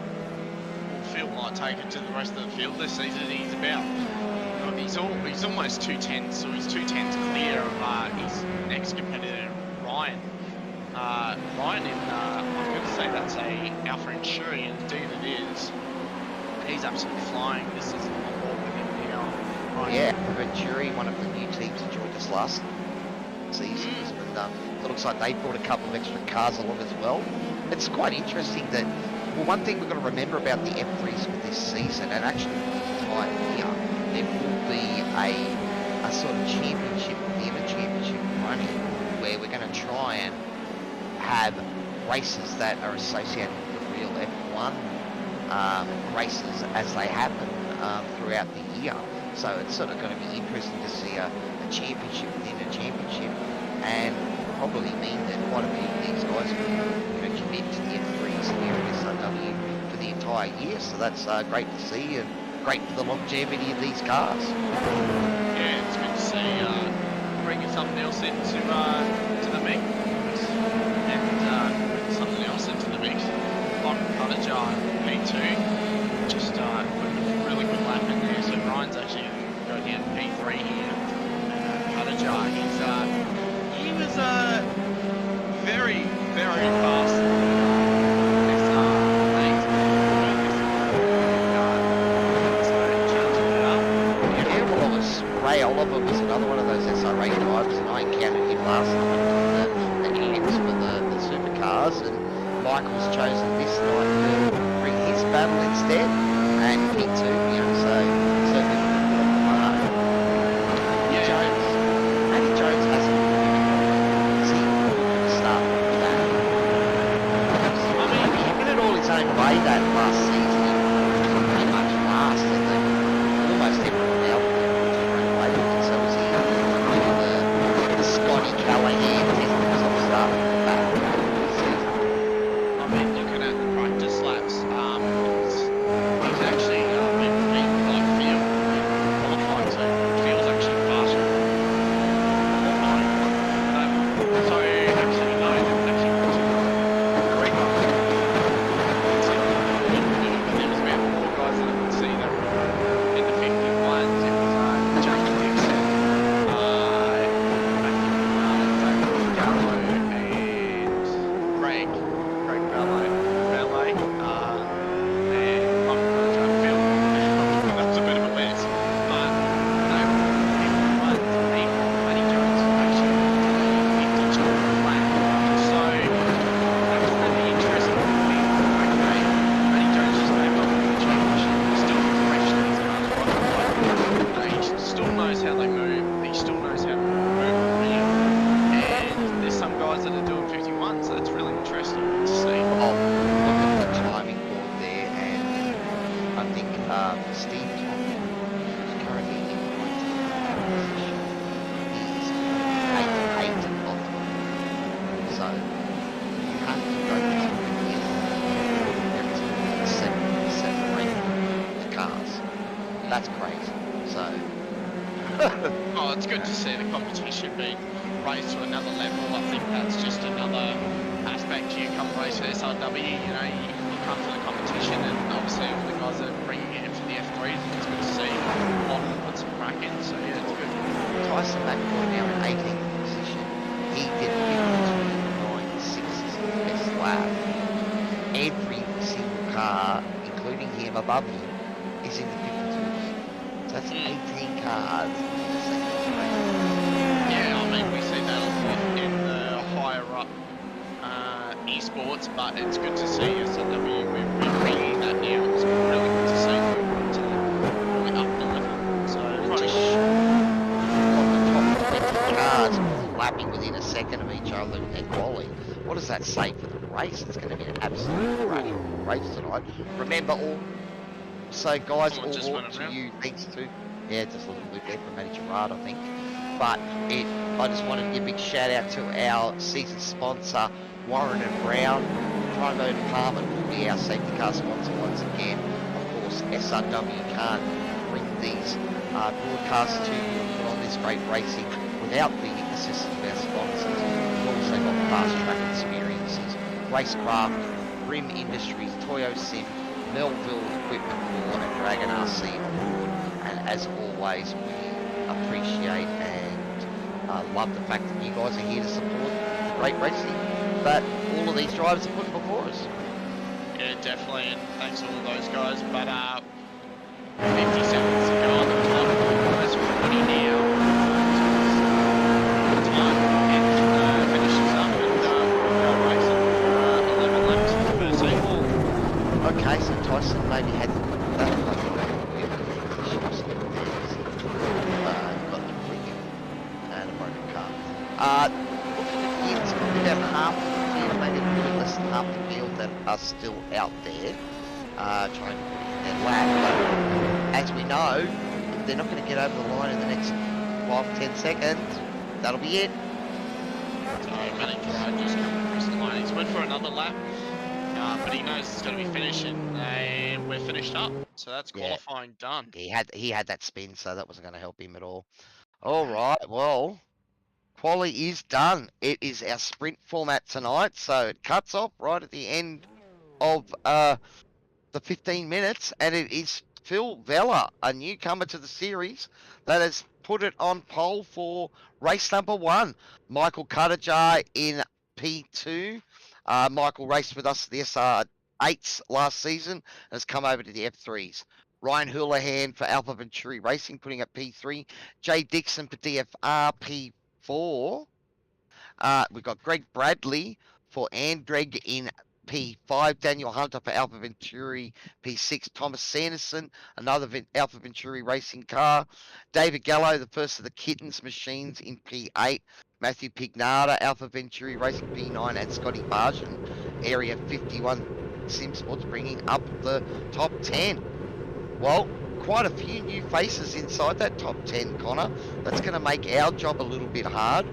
Phil might take it to the rest of the field this season. He's about, he's almost 2 tenths, so he's 2 tenths clear of his next competitor, Ryan. Ryan in, I'm going to say that's a Alpha Insuri, and indeed it is. He's absolutely flying. This is on board with him now. Ryan. Yeah, Venturi, one of the new teams that joined us last season, and it looks like they brought a couple of extra cars along as well. It's quite interesting that, well, one thing we've got to remember about the M3s for this season, and actually the entire year, there will be a sort of championship within a championship running, where we're going to try and have races that are associated with the real F1 races as they happen throughout the year. So it's sort of going to be interesting to see a championship within a championship and probably mean that quite a few of these guys will commit to the F3s here at SRW for the entire year. So that's great to see and great for the longevity of these cars. Yeah, it's good to see bringing something else into to the mix, and bringing something else into the mix. On Cutter P2, just put a really good lap in there. So Ryan's actually going down to P3 here. Cutter, he was very, very fast. Ray Oliver was another one of those SRA drivers, and I encountered him last night on the AMs for the Supercars, and Michael's chosen this night to bring his battle instead, and me too, you know, so certainly Andy Jones hasn't seen the start of that. I mean, he did it all his own way that last season. He was pretty much last, and then almost everyone else. Callahan was on the start of the back. I mean, looking at the practice laps, he's actually been beaten by field qualified, so feels actually faster. So actually, no, they've actually great one. There was about 4 guys that I could see that were in the 51s. It was Jackie Dixon. That's crazy. So, oh, it's good to see the competition being raised to another level. I think that's just another aspect you come race for SRW. You know, you come to the competition, and obviously all the guys that are bringing it in for the F3s, it's good to see a lot of them put some crack in. So yeah, it's good. Tyson McCoy now in 18th position. He did 52.96 best lap. Every single car, including him above him, is in the 52s. So that's 18 cars. Yeah, I mean, we see that a lot in the higher up esports, but it's good to see SRW. We're bringing that now. It's really good to see them to really up the level. So, on the top 20 cars, lapping within a second of each other in quali. What does that say for the race? It's going to be an absolute radical race tonight. Remember all. So guys, all to you, thanks to, yeah, just a little bit there from Matty Gerard, I think. But I just wanted to give a big shout out to our season sponsor, Warren and Brown. Promo Department will be our safety car sponsor once again. Of course, SRW can't bring these broadcasts to you and put on this great racing without the assistance of our sponsors. We've also got Fast Track Experiences, Racecraft, Rim Industries, Toyo Sim, Melville Equipment Law, and Dragon RC on board. And as always, we appreciate and love the fact that you guys are here to support the great racing that all of these drivers are putting before us. Yeah, definitely, and thanks to all those guys. But 50 seconds to go on the clock. Almost 20 now. Time and finishes up, and we'll go racing 11 laps in the first heat. Okay, so Tyson maybe had that got the quick and a broken car. Looking at the fields, about half the field, maybe a little less than half the field that are still out there trying to put in their lap. But as we know, if they're not going to get over the line in the next 5-10 seconds, that'll be it. So Manning Gerard just coming across the line. He's went for another lap, but he knows it's going to be finishing, and we're finished up. So that's Yeah. qualifying done. He had that spin, so that wasn't going to help him at all. All right, well, quali is done. It is our sprint format tonight, so it cuts off right at the end of the 15 minutes, and it is Phil Vella, a newcomer to the series, that has put it on pole for race number 1. Michael Cuttajar in P2. Michael raced with us at the SR8s last season and has come over to the F3s. Ryan Houlihan for Alpha Venturi Racing, putting up P3. Jay Dixon for DFR P4. We've got Greg Bradley for Andreg in P5. Daniel Hunter for Alpha Venturi P6. Thomas Sanderson, another Alpha Venturi racing car. David Gallo, the first of the Kittens machines, in P8. Matthew Pignata, Alpha Venturi Racing P9. And Scotty Barjan, Area 51 Sim Sports, bringing up the top 10. Well, quite a few new faces inside that top 10, Connor. That's going to make our job a little bit hard.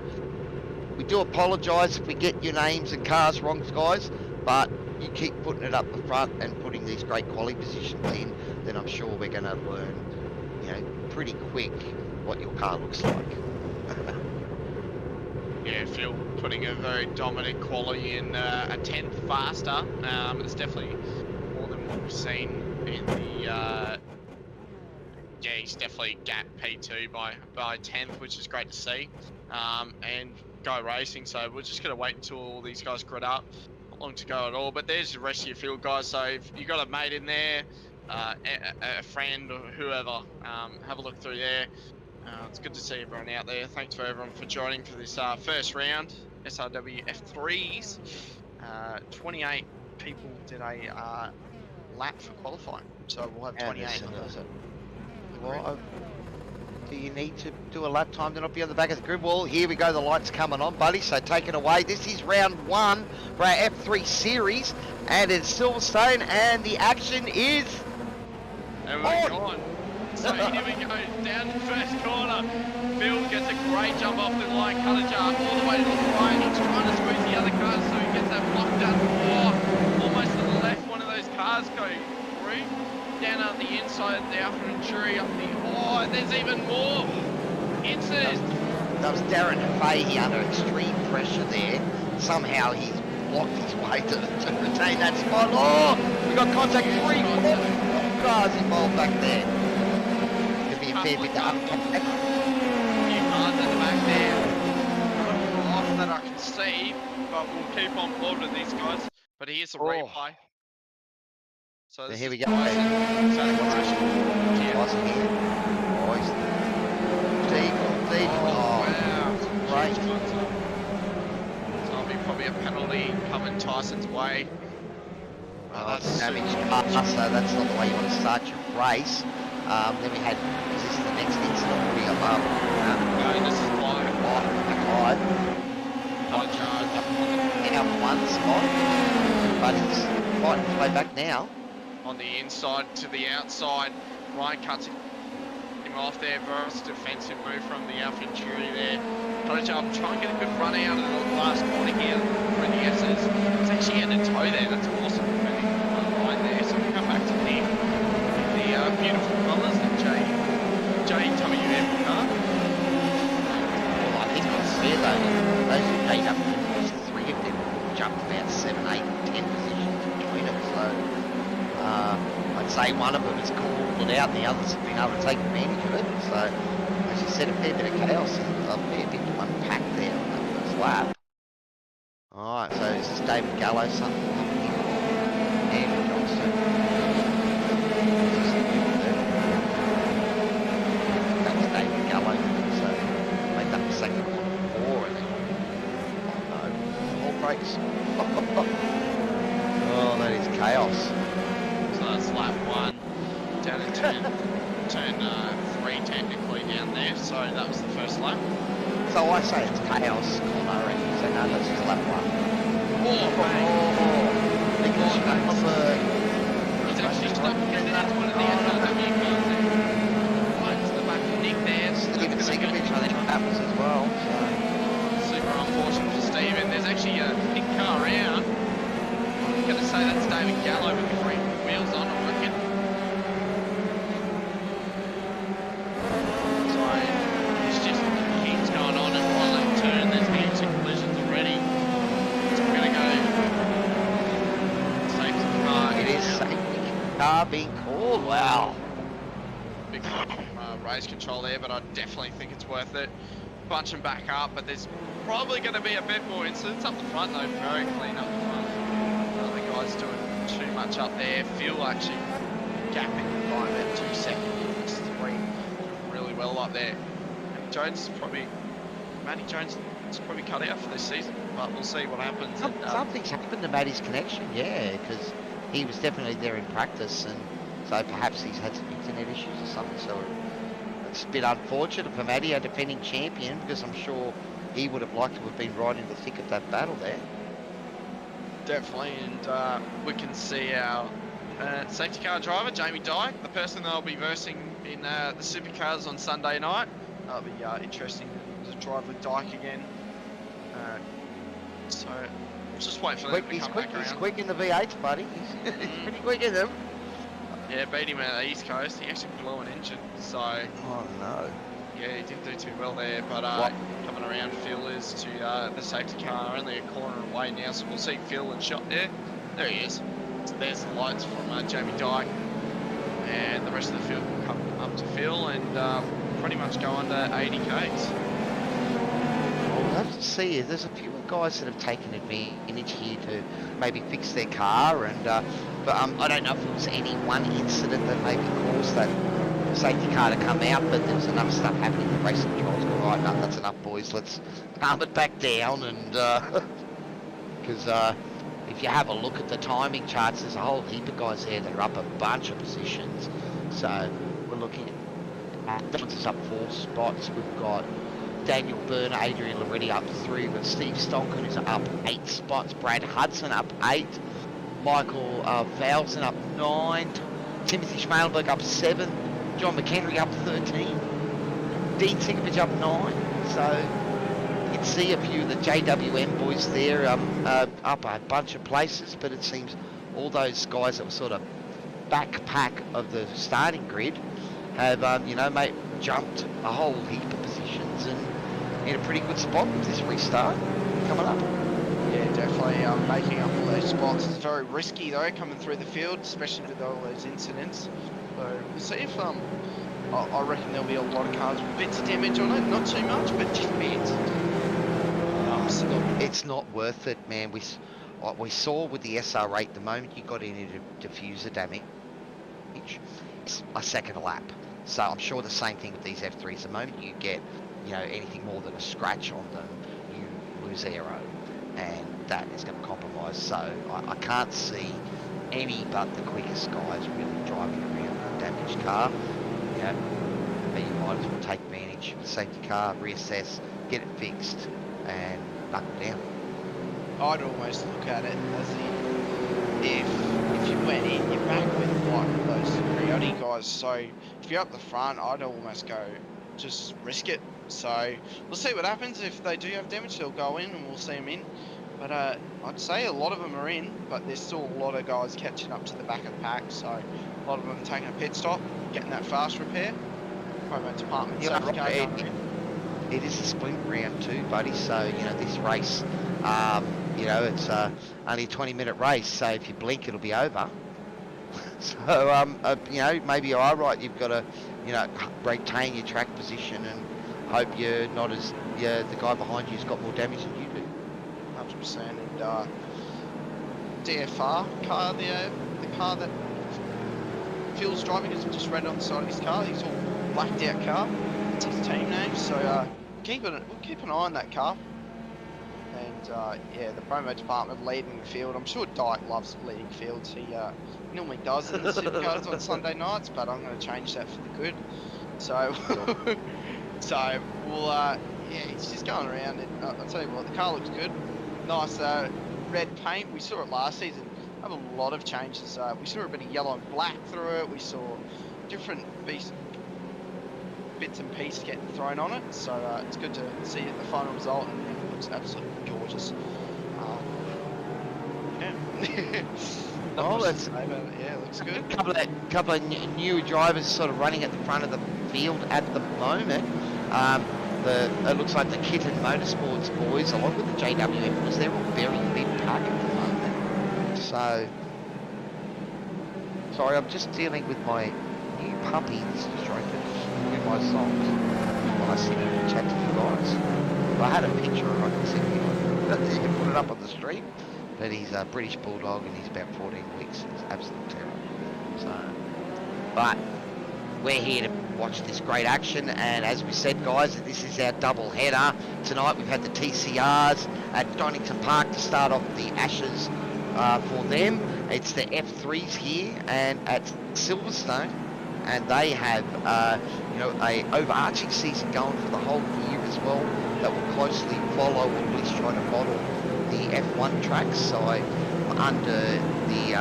We do apologise if we get your names and cars wrong, guys, but you keep putting it up the front and putting these great quality positions in, then I'm sure we're going to learn, pretty quick what your car looks like. Yeah, Phil putting a very dominant quality in a 10th faster. It's definitely more than what we've seen in the... yeah, he's definitely gapped P2 by 10th, which is great to see. And go racing, so we're just going to wait until all these guys grid up. Not long to go at all, but there's the rest of your field, guys. So if you got a mate in there, a friend or whoever, have a look through there. It's good to see everyone out there. Thanks for everyone for joining for this first round, SRW F3s. 28 people did a lap for qualifying, so we'll have 28. Well, do you need to do a lap time to not be on the back of the grid? Well, here we go, the light's coming on, buddy, so take it away. This is round 1 for our F3 series, and it's Silverstone, and the action is And we're gone. So here we go, down the first corner. Phil gets a great jump off the line, Cuttajar all the way to the right. He's trying to squeeze the other cars, so he gets that block done. Oh, almost to the left, one of those cars going through. Down on the inside, the Alpha Venturi up the... Oh, there's even more. Incident. that was Darren Fahey under extreme pressure there. Somehow he's blocked his way to retain that spot. Oh, we got contact 3 cars involved back there. Could be a fair bit to uncontact. Few cars at the back there. Off that I can see, but we'll keep on board with these guys. But here's the replay. So here we go. Celebration. Boys. Deep. Oh, wow. Great. So it'll be probably a penalty coming Tyson's way. That's damage car, so that's not the way you want to start your race. Then we had, is this the next incident? We got No, this is live. Not charged. In our 1 spot, but he's fighting his way back now. On the inside to the outside, Ryan cuts him off there. Very defensive move from the Alpha Venturi there. Cuttajar try and get a good run out of the last corner here for the S's. It's actually getting a toe there. That's awesome defending line there. So we come back to the beautiful colours that JWM car. Well, I think it's fair though. Those who paid up, 3 of them jumped about 7, 8, 10 positions between them. So I'd say one of them has called it out, and the others have been able to take advantage of it. So, as you said, a fair bit of chaos, a fair bit to unpack there on that first lap. Alright, so this is David Gallo, something happening. Andrew Johnston. That's David Gallo, so made that the second one 4, and then, oh no, all brakes. Oh, that is chaos. So that's lap 1, down in turn 3 technically down there, so that was the first lap. So I say it's chaos, Connor, and you say no, that's just lap 1. He's actually stuck in there to one of the SRW cars there. Right to the back of Nick there. So Even Sigovich, I think that was as well. So. Super unfortunate for yellow with the green wheels on, I reckon. So it's just keeps going on and one left turn. There's heaps of collisions already. So we're going to go safety car. It is safety car being called. Wow. Big race control there, but I definitely think it's worth it. Bunch them back up, but there's probably going to be a bit more incidents up the front though. Very clean up the front. The guys doing too much up there. Phil actually gapping by about 2 seconds. Three really well up there. Matty Jones is probably cut out for this season, but we'll see what happens. And, Something's happened to Matty's connection, yeah, because he was definitely there in practice, and so perhaps he's had some internet issues or something. So it's a bit unfortunate for Matty, our defending champion, because I'm sure he would have liked to have been right in the thick of that battle there. Definitely, and we can see our safety car driver, Jamie Dyke, the person they'll be versing in the Supercars on Sunday night. That'll be interesting to drive with Dyke again. So we'll just wait for them to come back around. He's quick in the V8s, buddy. He's pretty quick in them. Yeah, beat him out of the East Coast. He actually blew an engine, so Oh no. yeah, he didn't do too well there. But coming around, Phil is to the safety car, only a corner away now, so we'll see Phil and shot there. There he is. So there's the lights from Jamie Dyke, and the rest of the field will come up to Phil and pretty much go under 80 Ks. Well, we'll have to see. There's a few guys that have taken advantage here to maybe fix their car, and but I don't know if it was any one incident that maybe caused that safety car to come out, but there was enough stuff happening. The racing controls go, right, no, that's enough, boys. Let's calm it back down, and because if you have a look at the timing charts, there's a whole heap of guys there that are up a bunch of positions. So we're looking at differences up 4 spots. We've got Daniel Burner, Adrian Loretti up 3. We've got Steve Stonkin is up 8 spots. Brad Hudson up 8. Michael Vowson up 9. Timothy Schmalenberg up 7. John McHenry up 13. Dean Sinkovich up 9. So you can see a few of the JWM boys there up a bunch of places, but it seems all those guys that were sort of backpack of the starting grid have, jumped a whole heap of positions and in a pretty good spot with this restart coming up. Yeah, definitely making up all those spots. It's very risky though, coming through the field, especially with all those incidents. So we'll see if I reckon there'll be a lot of cars with bits of damage on it, not too much, but just bits. It's not worth it, man. We saw with the SR8, the moment you got any diffuser damage, it's a second lap. So I'm sure the same thing with these F3s. The moment you get, anything more than a scratch on them, you lose aero, and that is going to compromise. So I can't see any but the quickest guys really driving around a damaged car. But you might as well take advantage of the safety car, reassess, get it fixed, and knock it down. I'd almost look at it as if you went in, you're back with like those Coyote guys. So if you're up the front, I'd almost go just risk it. So we'll see what happens. If they do have damage, they'll go in and we'll see them in. But I'd say a lot of them are in, but there's still a lot of guys catching up to the back of the pack. So a lot of them taking a pit stop, getting that fast repair. Promo department. It is a sprint round too, buddy. So this race, it's only a 20-minute race. So if you blink, it'll be over. So maybe you are right. You've got to retain your track position and hope you're not as the guy behind you's got more damage than you do. 100%. And DFR car, the car that Phil's driving, is just red on the side of his car. He's all blacked out car. It's his team name. So we'll keep an eye on that car. And the promo department leading the field. I'm sure Dyke loves leading fields. He normally does in the Supercars on Sunday nights, but I'm going to change that for the good. So, we'll he's just going around. And I'll tell you what, the car looks good. Nice red paint. We saw it last season. Have a lot of changes. We saw a bit of yellow and black through it. We saw different bits and pieces getting thrown on it. So it's good to see the final result, and it looks absolutely gorgeous. Not Oh, much to that's say about it. Yeah, looks good. a couple of new drivers sort of running at the front of the field at the moment. It looks like the Kitten Motorsports boys, along with the JWM boys, they're all very mid-pack at the moment. So, sorry, I'm just dealing with my new puppy. This is trying to hear my songs while I sit here and chat to you guys. If I had a picture, I could send you one. You can put it up on the stream. But he's a British Bulldog and he's about 14 weeks. He's absolute terror. So, but we're here to watch this great action, and as we said, guys, this is our double header tonight. We've had the TCRs at Donington Park to start off the Ashes for them. It's the F3s here and at Silverstone, and they have a overarching season going for the whole year as well that will closely follow, or at least try to model, the F1 tracks. So I'm under the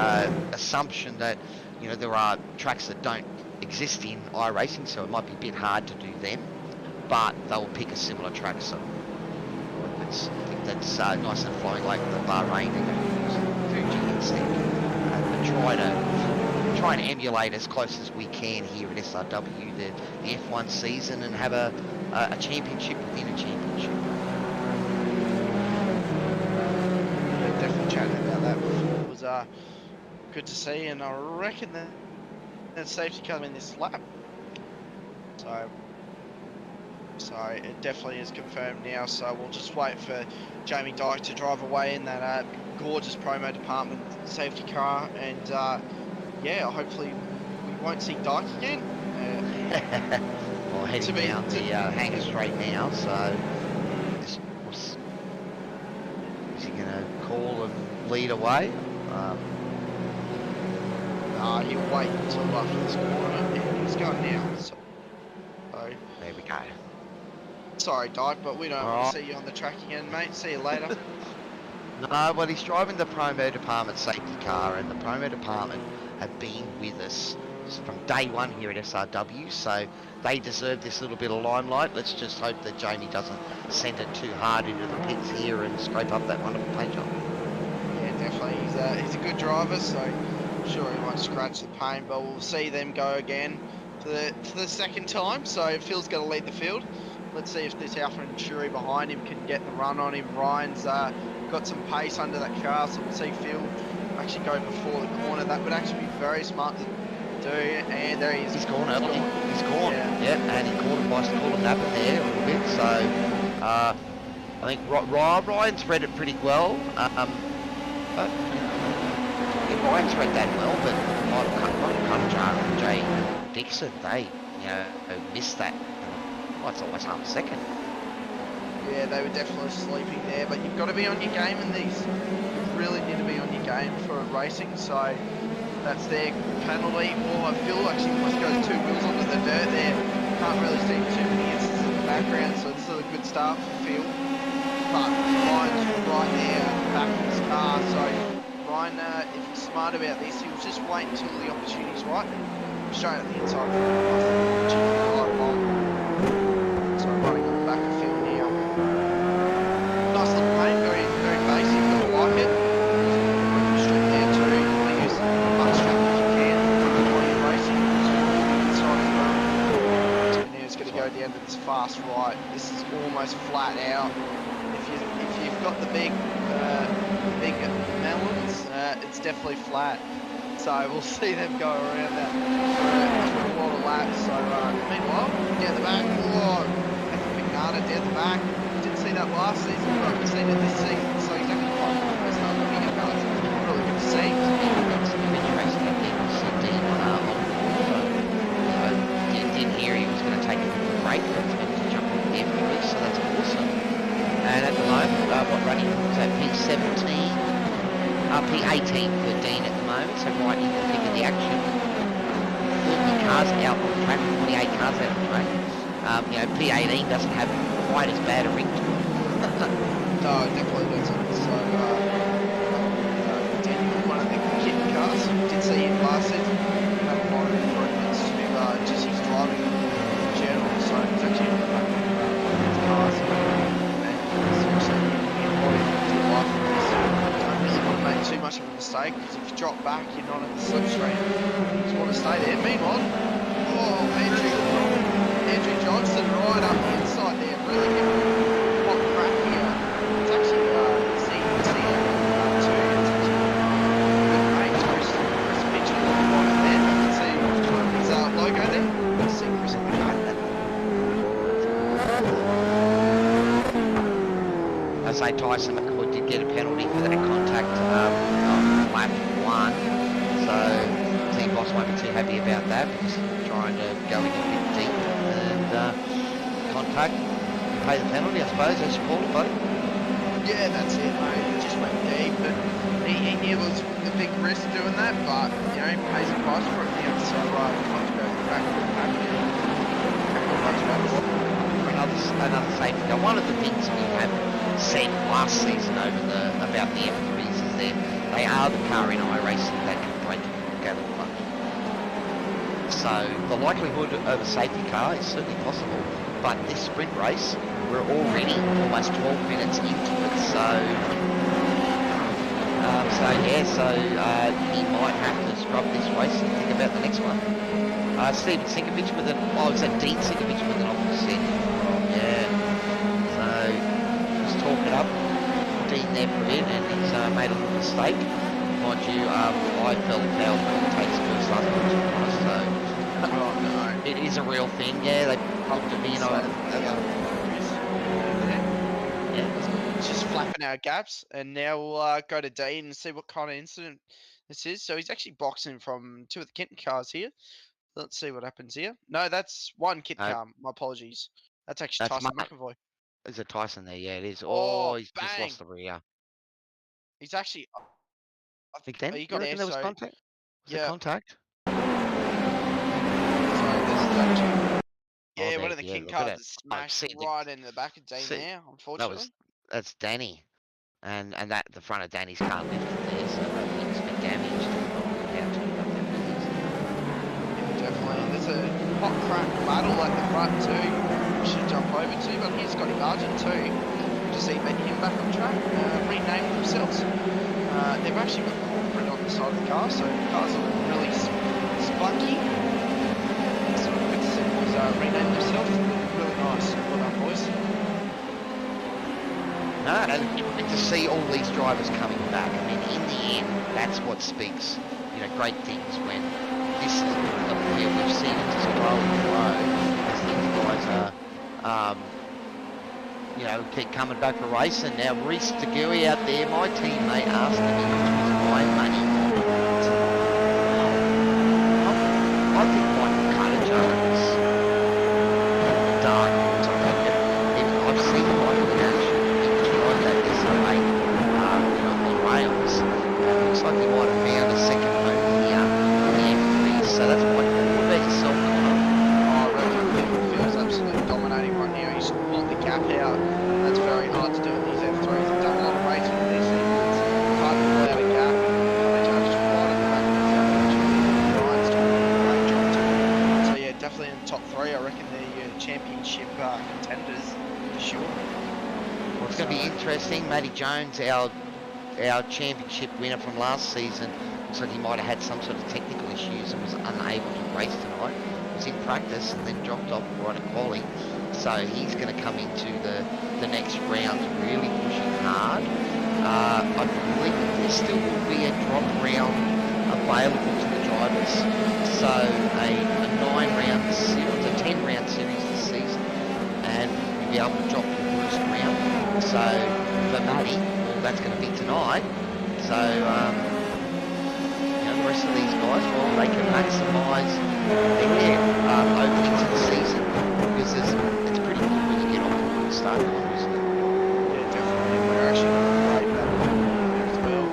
assumption that there are tracks that don't exist in iRacing, so it might be a bit hard to do them, but they'll pick a similar track. So I think that's nice and flowing, like the Bahrain, they're going to use Fuji instead, and try and emulate as close as we can here at SRW the F1 season and have a championship within a championship. Yeah, definitely chatting about that before. It was good to see, and I reckon that safety car in this lap. So it definitely is confirmed now. So we'll just wait for Jamie Dyke to drive away in that gorgeous promo department safety car, and yeah, hopefully we won't see Dyke again. Well, heading down the hangar straight now, so is he going to call and lead away? He'll wait until after this corner, and he's going now. So There we go. sorry, Dyke, but we don't want to see you on the track again, mate. See you later. No, well, he's driving the promo department safety car, and the promo department have been with us from day one here at SRW, so they deserve this little bit of limelight. Let's just hope that Jamie doesn't send it too hard into the pits here and scrape up that wonderful paint job. Yeah, definitely. He's a good driver, so I'm sure he won't scratch the paint, but we'll see them go again for the second time. So Phil's going to lead the field. Let's see if this Alpha Inturi behind him can get the run on him. Ryan's got some pace under that car, so we'll see Phil actually go before the corner. That would actually be very smart to do, and there he is. He's gone early. He's gone. Yeah, and he caught him by calling Napper there a little bit. So I think Ryan's read it pretty well. But Ryan's read that well, but Michael Cunningham and Jay Dixon, they missed that. Well, it's almost half a second. Yeah, they were definitely sleeping there, but you've got to be on your game in these. You really need to be on your game for racing, so that's their penalty. Oh, Phil actually must go 2 wheels onto the dirt there. Can't really see too many instances in the background, so this is a good start for Phil. But Ryan's right there at the back of his car, so Ryan, if he's smart about this, he'll just wait until the opportunity's right. Straight at the inside of the so running on the back of Phil here. Nice little paint, very, very basic, but I like it. Straight there too, you want to use as much track as you can while you're racing. Inside as well. So now he's going to go down to this fast right. This is almost flat out. If you've got the big melons, it's definitely flat. So we'll see them go around that for a lot of laps. So meanwhile, down the back, down the back. Didn't see that last season, but we've seen it this season. So he's actually quite close to the bigger cars. Really good to see. Didn't hear he was going to take a break. He was going to jump on the F3, so that's awesome. And at the moment, what running is that P17? P18 for Dean at the moment, so right in the thick of the action. 40 cars out on the track, 48 cars out on the track. P18 doesn't have quite as bad a ring to it. No, it definitely doesn't. So, Dean, one of the kitten cars, did see him last season. Had a lot of improvements to just his driving in general, so it's actually a back of cars. And seriously, in life, don't really want to make too much of a mistake, because if you drop back, you're not in the slipstream. You just want to stay there. Meanwhile, Andrew Johnson right up the inside there, really getting hot crack here. It's actually CM2. It's actually good mate, Chris Mitchell right there. I can see his logo there. You see Chris on the card. I say Tyson McCoy did get a penalty for that contact on lap 1, so team boss won't be too happy about that because he's trying to go in a bit deep and contact, pay the penalty, I suppose, as you call it, buddy. Yeah, that's it, mate. He just went deep, and he knew it was a big risk doing that, but you know, he pays a price for it now. So once we go back to the pack, Another safety car. One of the things we have said last season about the F3s is they are the car in iRacing that can break together front. So the likelihood of a safety car is certainly possible, but this sprint race, we're already almost 12 minutes into it, so he might have to scrub this race and think about the next one. Steven Sinkovich with Dean Sinkovich with an offset. Yeah, so just talk it up. Dean there put in, and he's made a little mistake. Mind you, I felt foul takes first last so it is a real thing. Yeah, they popped him in on. Yeah, it's just flapping our gaps, and now we'll go to Dean and see what kind of incident this is. So he's actually boxing from 2 of the Kenton cars here. Let's see what happens here. No, that's one kit car. My apologies. That's actually Tyson McAvoy. Is it Tyson there? Yeah, it is. Oh, He's just lost the rear. He's actually. I think then he got there, there was contact. Was it contact? Sorry, this is actually. Yeah, one of the kit cars is smashed right into the back of Dean there. Unfortunately. That's Danny, and that the front of Danny's car lifted there, so that thing's been damaged. Definitely. There's a hot crack battle at the front too. We should jump over to, but here's Scotty Bargent too. To see him back on track, renamed themselves. They've actually got corporate on the side of the car, so the cars are really spunky. It's good to see them rename themselves. Really nice. Well done, boys. No, and to see all these drivers coming back. I mean, in the end, that's what speaks, great things when this is where we've seen it just grow and grow as these guys are, keep coming back for racing. Now, Reese DeGuy out there, my teammate asked me to use my money. I think Michael Carter Jones, dark, I've seen Michael in action. He tried that SO8 on rails. It looks like he might have found a second home here in the F3. So that's what about yourself, Connor? I reckon he feels absolutely dominating right now. He's pulled the gap out. That's very hard to do in these F3s. He's done a lot of racing with these things. It's hard to pull out a gap. Just right at the back of the Ryan's doing a great job too. So yeah, definitely in the top 3. I reckon they're championship contenders for sure. Well, it's going to be interesting. Matty Jones, our championship winner from last season, looks like he might have had some sort of technical issues and was unable to race tonight. Was in practice and then dropped off right at quali. So he's going to come into the next round really pushing hard. I believe there still will be a drop round available to the drivers. So a 9-round series, a 10-round series this season, and you'll be able to drop your worst round. So for Matty, well, that's going to be tonight. So the rest of these guys, well, they can maximise their over the season because it's pretty good when you get off to a good start, isn't it? Yeah, definitely. We're actually going to play that as well.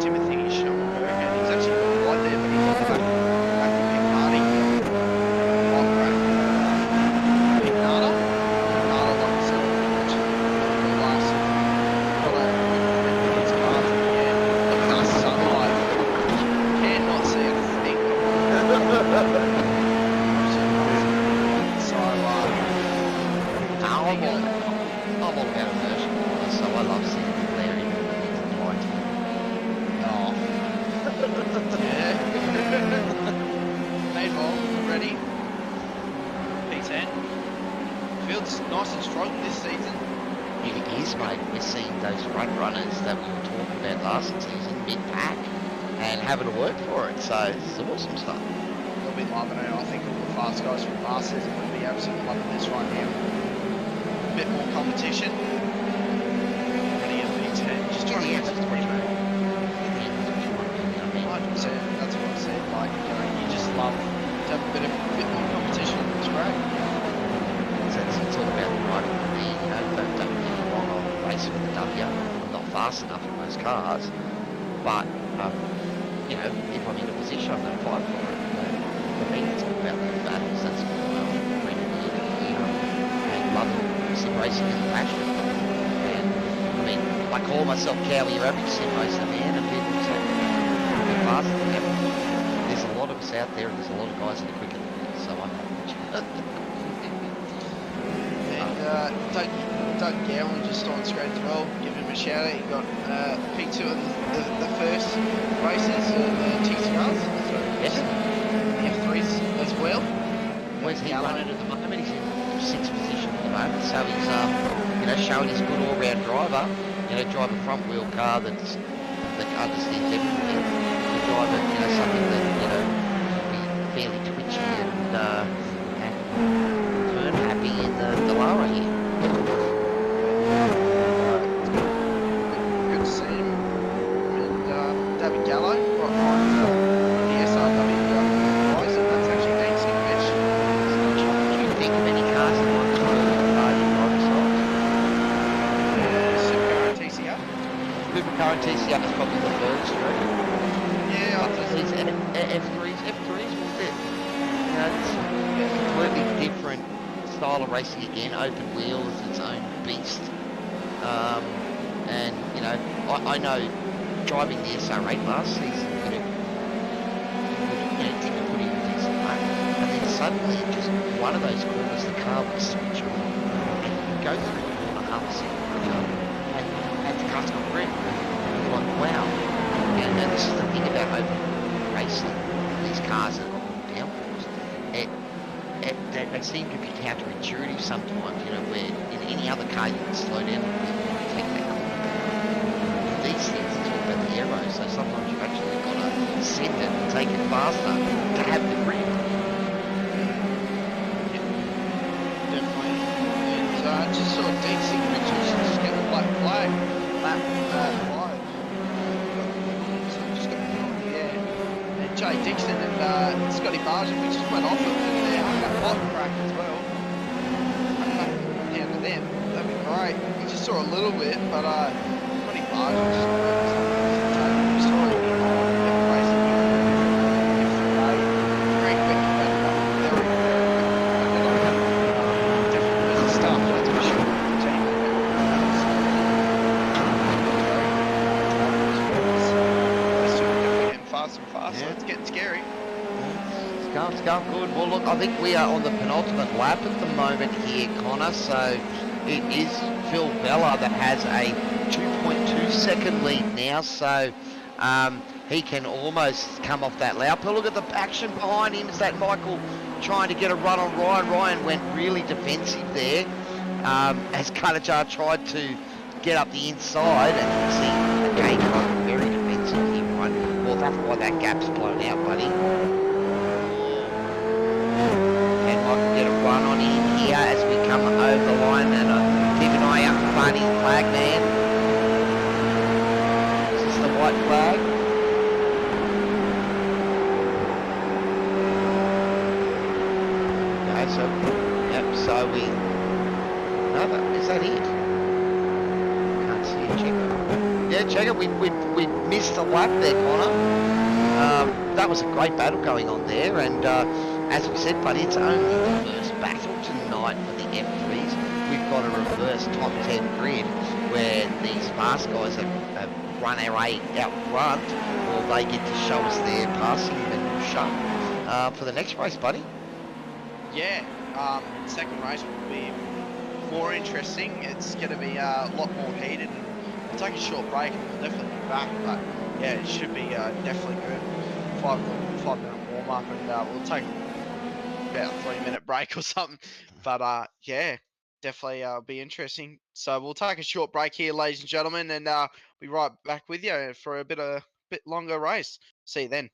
Timothy Schellenberg, and he's actually got right there, but he's on the back of Pete Marty. One crack. Pete Nada. Nada like himself. Actually, last got a his cars in the air. Look at that sunlight. Cannot see a thing. I'm all about immersion, so I love seeing people there in the light. Meanwhile, ready. P10. Field's nice and strong this season. It is, mate. We're seeing those front runners that we were talking about last season, mid-pack, and having to work for it. So it's awesome stuff. They'll be loving it. I think all the fast guys from last season will be absolutely loving this right now. A bit more competition. Ready at P10. Just trying to get to the 3, mate. 100%. That's what I said. Like, you just love to have a bit more competition. It's great. It's all about the riding for me. Don't get me wrong. I'll race with the W. I'm not fast enough in most cars, but if I'm in a position, I'm going to fight for it. For me, it's all about the battles. That's what I'm bringing here. And loving sim racing is a passion. And I call myself Cowy, your average sim racer, man, and people say I'm faster than ever. There's a lot of us out there, and there's a lot of guys that are quicker than me, so I'm Doug Gowan just on screen as well. Give him a shout out. He got P2 in the first races of the TCRs. So Yes. the F3s as well. Where's he running at the moment? He's in 6th position at the moment, so he's showing his good all-round driver. Drive a front wheel car that understands everything. To drive something that will be fairly twitchy and turn happy in the lower here. Good to see him. And David Gallo, right behind the SRW Rising. That's actually decent fish. Do you think of any cars that might come over the party driver side? Supercar and TCR. Supercar and TCR is probably the first, right? Yeah, I think These F3s will fit. It's a completely different style of racing again. Open wheel is its own beast. And I know driving the SR8 last season, didn't put in a decent run. And then suddenly, just one of those corners, the car would switch on and you'd go through the corner half a second quicker, and the car's got grip. You're like, wow. And this is the thing about open racing. These cars that got more downforce, they seem to be counterintuitive sometimes. Where in any other car you can slow down and take that corner. In these things, it's all about the aero, so sometimes you've actually got to set it and take it faster to have the grip. definitely. And just sort of decent pictures, just get a black flag, lap 5. So just got it on the air. And Jay Dixon and Scotty Bargent, we just went off it, and they hung that bottom crack as well. Back down to them. That'd be great. We just saw a little bit, but Scotty Bargent just very quick competitor. Very definitely was a star, that's for sure. Team. Getting faster and faster. Yeah. It's getting scary. It's going good. Well, look, I think we are on the penultimate lap at the moment here, Connor. So it is Phil Bella that has a 2.2 second lead now. So he can almost come off that lap. But look at the action behind him. Is that Michael trying to get a run on Ryan? Ryan went really defensive there as Kanajar tried to get up the inside. And you can see again, very defensive here, right? Well, that's why that gap's blown out, buddy. And Michael get a run on him here as we come over the line, and keep an eye out for Barney's flag man. Is this the white flag? Okay, so so we. No, is that it? Can't see it. Check it. Yeah, check it. We missed a lap there, Connor. That was a great battle going on there, and as we said, buddy, it's only the first battle tonight for the F3s. We've got a reverse top 10 grid where these fast guys have run our way out front, or they get to show us their passing and shut for the next race, buddy. Yeah, second race will be more interesting. It's going to be a lot more heated. We'll take a short break and we'll definitely be back, but yeah, it should be definitely good. 5 5-minute warm up, and we'll take about a 3-minute break or something. But yeah, definitely be interesting. So we'll take a short break here, ladies and gentlemen, and be right back with you for a bit longer race. See you then.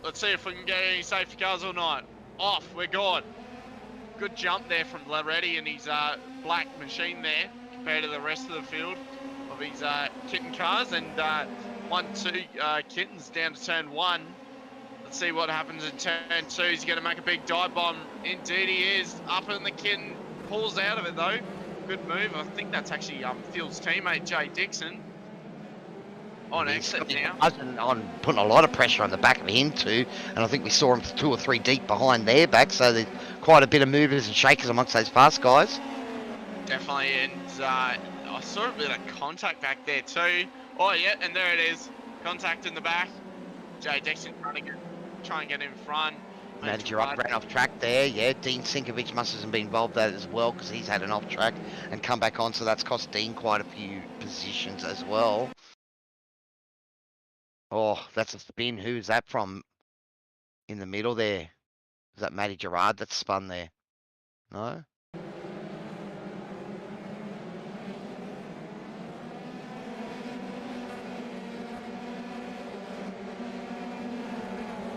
Let's see if we can get any safety cars or not. Off, we're gone. Good jump there from Loretti and his black machine there compared to the rest of the field of his kitten cars. And 1-2 kittens down to turn 1. Let's see what happens in turn 2. He's going to make a big dive bomb. Indeed he is. Up in the kitten. Pulls out of it though. Good move. I think that's actually Phil's teammate, Jay Dixon. On exit now. On putting a lot of pressure on the back of him too, and I think we saw him 2 or 3 deep behind their back, so there's quite a bit of movers and shakers amongst those fast guys. Definitely, and I saw a bit of contact back there too. Oh yeah, and there it is. Contact in the back. Jay Dixon trying to get in front. Manager up, ran off track there. Yeah, Dean Sinkovich must have been involved with that as well because he's had an off track and come back on, so that's cost Dean quite a few positions as well. Oh, that's a spin. Who's that from in the middle there? Is that Matty Gerard that's spun there? No?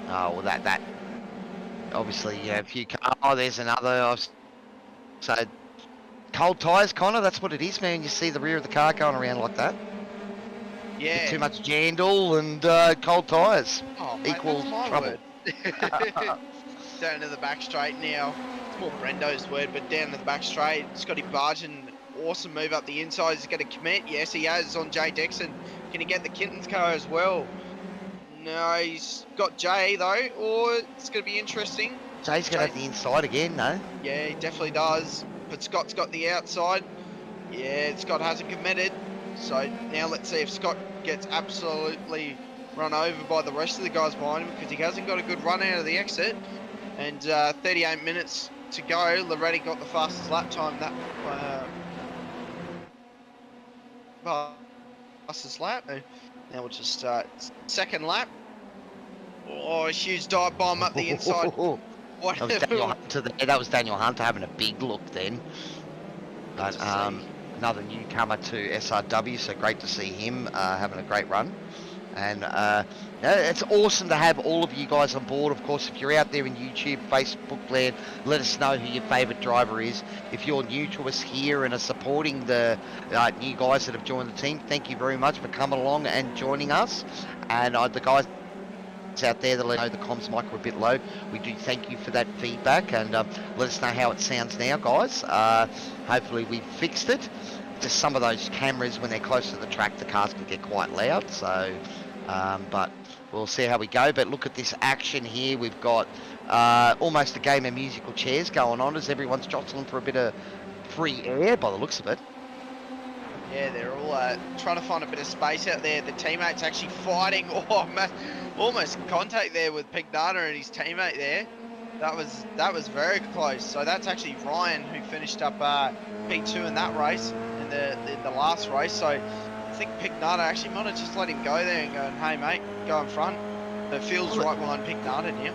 Oh, well, that obviously, yeah, a few. Oh, there's another. So, cold tyres, Connor. That's what it is, man. You see the rear of the car going around like that. Yeah. Too much jandal and cold tyres. Oh, mate, equals that's my trouble. word. Down to the back straight now. It's more Brendo's word, but down to the back straight. Scotty Barton, awesome move up the inside. He's going to commit. Yes, he has on Jay Dixon. Can he get the Kittens car as well? No, he's got Jay though. Or it's going to be interesting. Jay's going to have the inside again, no? Yeah, he definitely does. But Scott's got the outside. Yeah, Scott hasn't committed. So now let's see if Scott gets absolutely run over by the rest of the guys behind him because he hasn't got a good run out of the exit. And 38 minutes to go. Loretti got the fastest lap time that fastest lap. Now we'll just start second lap. Oh, a huge dive bomb up the inside. What? That was Daniel Hunter. That was Daniel Hunter having a big look then. But another newcomer to SRW, so great to see him having a great run. And it's awesome to have all of you guys on board. Of course, if you're out there in YouTube, Facebook land, let us know who your favourite driver is. If you're new to us here and are supporting the new guys that have joined the team, thank you very much for coming along and joining us. And the guys out there that let know the comms mic were a bit low, we do thank you for that feedback, and let us know how it sounds now, guys. Hopefully we've fixed it. Just some of those cameras, when they're close to the track, the cars can get quite loud, so but we'll see how we go. But look at this action here. We've got almost a game of musical chairs going on as everyone's jostling for a bit of free air by the looks of it. Yeah, they're all trying to find a bit of space out there. The teammate's actually fighting. Oh, almost contact there with Pignata and his teammate there. That was very close. So that's actually Ryan who finished up P2 in that race, in the last race. So I think Pignata actually might have just let him go there and going, hey mate, go in front. But Phil's right behind Pignata now.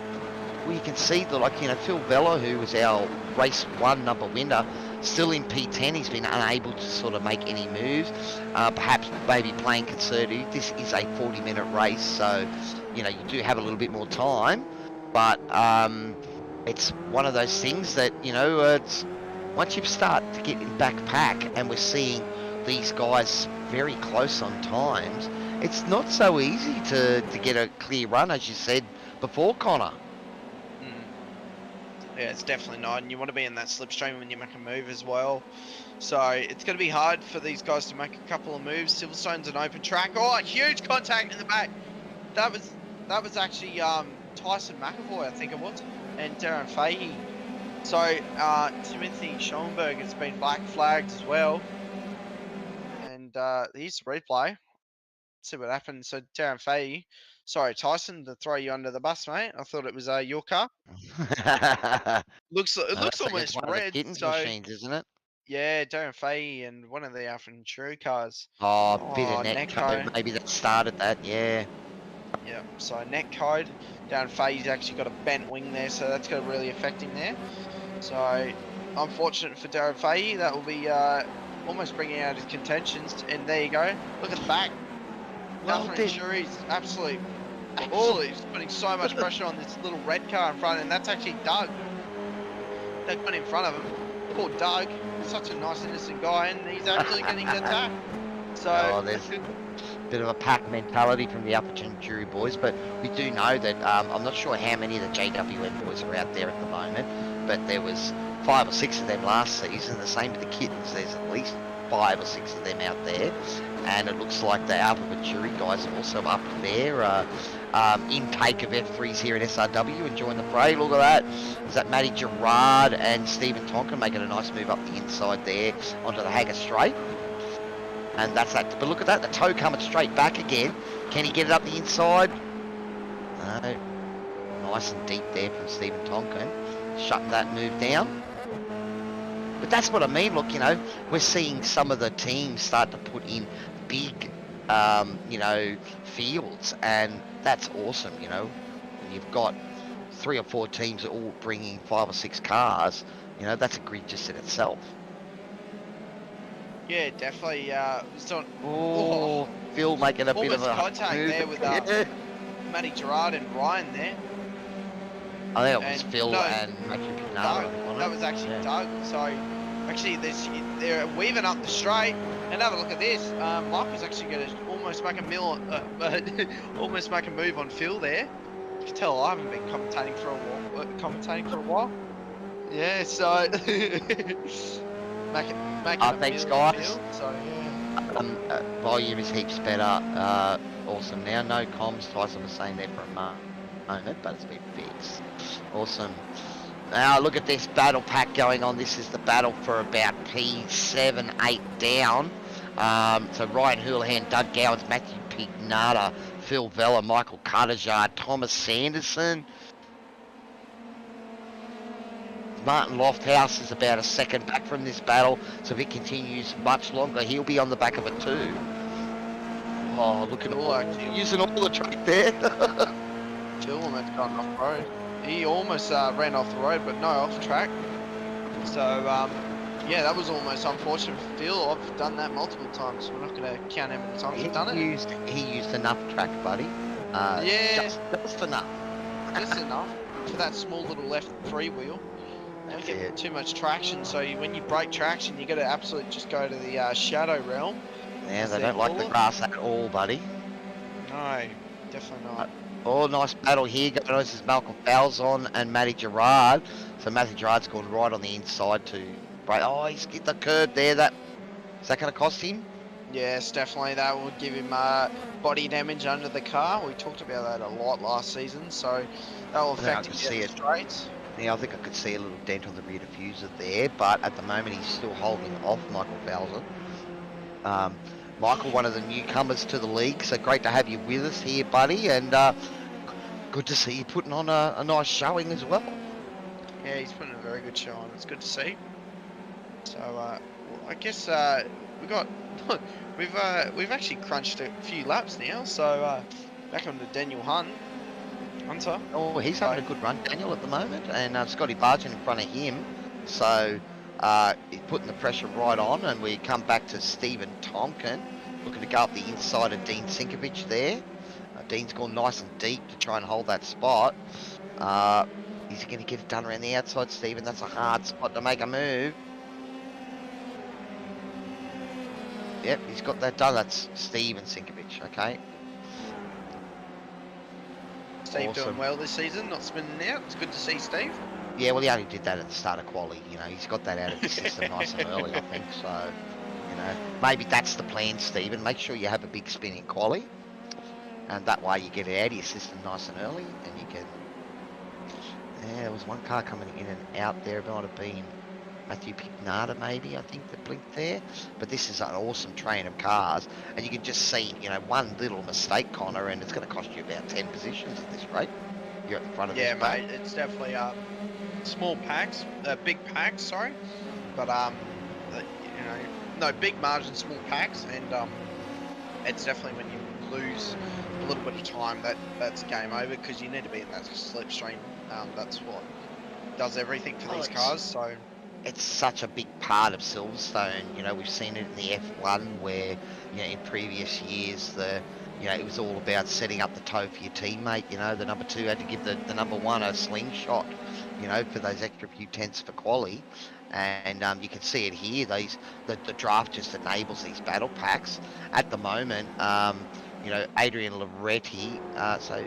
Well, you can see that, Phil Vella, who was our race 1 number winner, still in P10. He's been unable to sort of make any moves. Perhaps maybe playing conservative. This is a 40-minute race, so you do have a little bit more time. But it's one of those things that it's once you start to get in backpack, and we're seeing these guys very close on times. It's not so easy to get a clear run, as you said before, Connor. Yeah, it's definitely not, and you want to be in that slipstream when you make a move as well. So it's going to be hard for these guys to make a couple of moves. Silverstone's an open track. Oh, a huge contact in the back. That was actually Tyson McAvoy, I think it was, and Darren Fahey. So Timothy Schoenberg has been black flagged as well. And here's the replay. Let's see what happened. So Darren Fahey. Sorry, Tyson, to throw you under the bus, mate. I thought it was your car. Looks almost red. So machines, isn't it? yeah, Darren Fahey and one of the Ventura cars. Oh, bit of net code. Maybe that started that. Yeah. Yeah. So net code. Darren Fahey's actually got a bent wing there, so that's going to really affect him there. So unfortunate for Darren Fahey. That will be almost bringing out his contentions. And there you go. Look at the back. Well, Ventura's absolute absolutely putting so much pressure on this little red car in front, and that's actually Doug. Doug went in front of him. Poor Doug, such a nice innocent guy, and he's actually getting attacked. So there's a bit of a pack mentality from the Upper Jury boys, but we do know that I'm not sure how many of the JWM boys are out there at the moment, but there was 5 or 6 of them last season. The same with the Kittens. There's at least 5 or 6 of them out there, and it looks like the Alpha Venturi guys are also up there. Intake of F3s here at SRW, enjoying the fray. Look at that. Is that Matty Gerard and Stephen Tonkin making a nice move up the inside there onto the Hagger straight. And that's that. But look at that, the toe coming straight back again. Can he get it up the inside? No. Nice and deep there from Stephen Tonkin. Shutting that move down. But that's what I mean. Look, you know, we're seeing some of the teams start to put in big, you know, fields. And that's awesome, you know. When you've got 3 or 4 teams all bringing 5 or 6 cars, you know, that's egregious in itself. yeah, definitely. Phil making a bit of almost a contact move. there with Matty Gerard and Ryan there. I think it was And Phil no, and Matthew Doug. Pignata. That was actually Yeah. Doug. So actually, they're weaving up the straight. And have a look at this. Michael's actually going to almost make almost make a move on Phil there. You can tell I haven't been commentating for a while. Yeah, so making a thanks, move on guys. Phil, so yeah. Volume is heaps better. Awesome. Now, no comms. Tyson was saying there for a moment, but it's been fixed. Awesome. Now, look at this battle pack going on. This is the battle for about P7, 8 down. So Ryan Houlihan, Doug Gowans, Matthew Pignata, Phil Vella, Michael Cartajar, Thomas Sanderson. Martin Lofthouse is about a second back from this battle, so if it continues much longer, he'll be on the back of it too. Oh, look at all, using all the track there. Gilliman's gone off road. He almost ran off the road, but no, off track. So, yeah, that was almost unfortunate for Phil. I've done that multiple times. We're not going to count how many times I've done it. He used enough track, buddy. Yeah. Just enough. Just enough for that small little left freewheel. Don't That's get it. too much traction, so when you break traction, you got to absolutely just go to the shadow realm. Yeah, As they they don't like call the it. grass at all, buddy. No, definitely not. Oh, nice battle here. Going on, this is Malcolm Falzon and Matty Gerard. So Matty Gerard's gone right on the inside to break. Oh, he's hit the curb there. Is that going to cost him? Yes, definitely. That will give him body damage under the car. We talked about that a lot last season, so that will Yeah, I affect can his see it. straights. Yeah, I think I could see a little dent on the rear diffuser there, but at the moment he's still holding off Michael Falzon. Michael, one of the newcomers to the league, so great to have you with us here, buddy, and good to see you putting on a nice showing as well. Yeah, he's putting a very good show on. It's good to see. So I guess we've actually crunched a few laps now. So back on to Daniel Hunter. Oh, he's having a good run, Daniel, at the moment, and Scotty Bargin in front of him. So he's putting the pressure right on, and we come back to Stephen Tonkin, looking to go up the inside of Dean Sinkovich there. Dean's gone nice and deep to try and hold that spot. Is he going to get it done around the outside, Stephen? That's a hard spot to make a move. Yep, he's got that done. That's Stephen Sinkovich, okay. Steve Awesome. doing well this season, not spinning out. It's good to see Steve. Yeah, well, he only did that at the start of quali. You know, he's got that out of the system nice and early, I think. So, you know, maybe that's the plan, Stephen. Make sure you have a big spin in quali, and that way you get it out of your system nice and early, and you can. Yeah, there was one car coming in and out there. It might have been Matthew Pignata, maybe, I think, that blinked there. But this is an awesome train of cars, and you can just see, you know, one little mistake, Connor, and it's going to cost you about 10 positions at this rate. You're at the front of Yeah, this pack. mate. It's definitely small packs, big packs. Sorry, but you know, no big margin, small packs, and it's definitely when you lose a little bit of time that's game over because you need to be in that slipstream. That's what does everything for these cars. So. It's such a big part of Silverstone. You know, we've seen it in the F1 where, you know, in previous years the you know, it was all about setting up the toe for your teammate. You know, the number 2 had to give the number 1 a slingshot, you know, for those extra few tenths for quali. And you can see it here. The draft just enables these battle packs. At the moment, you know, Adrian Loretti, so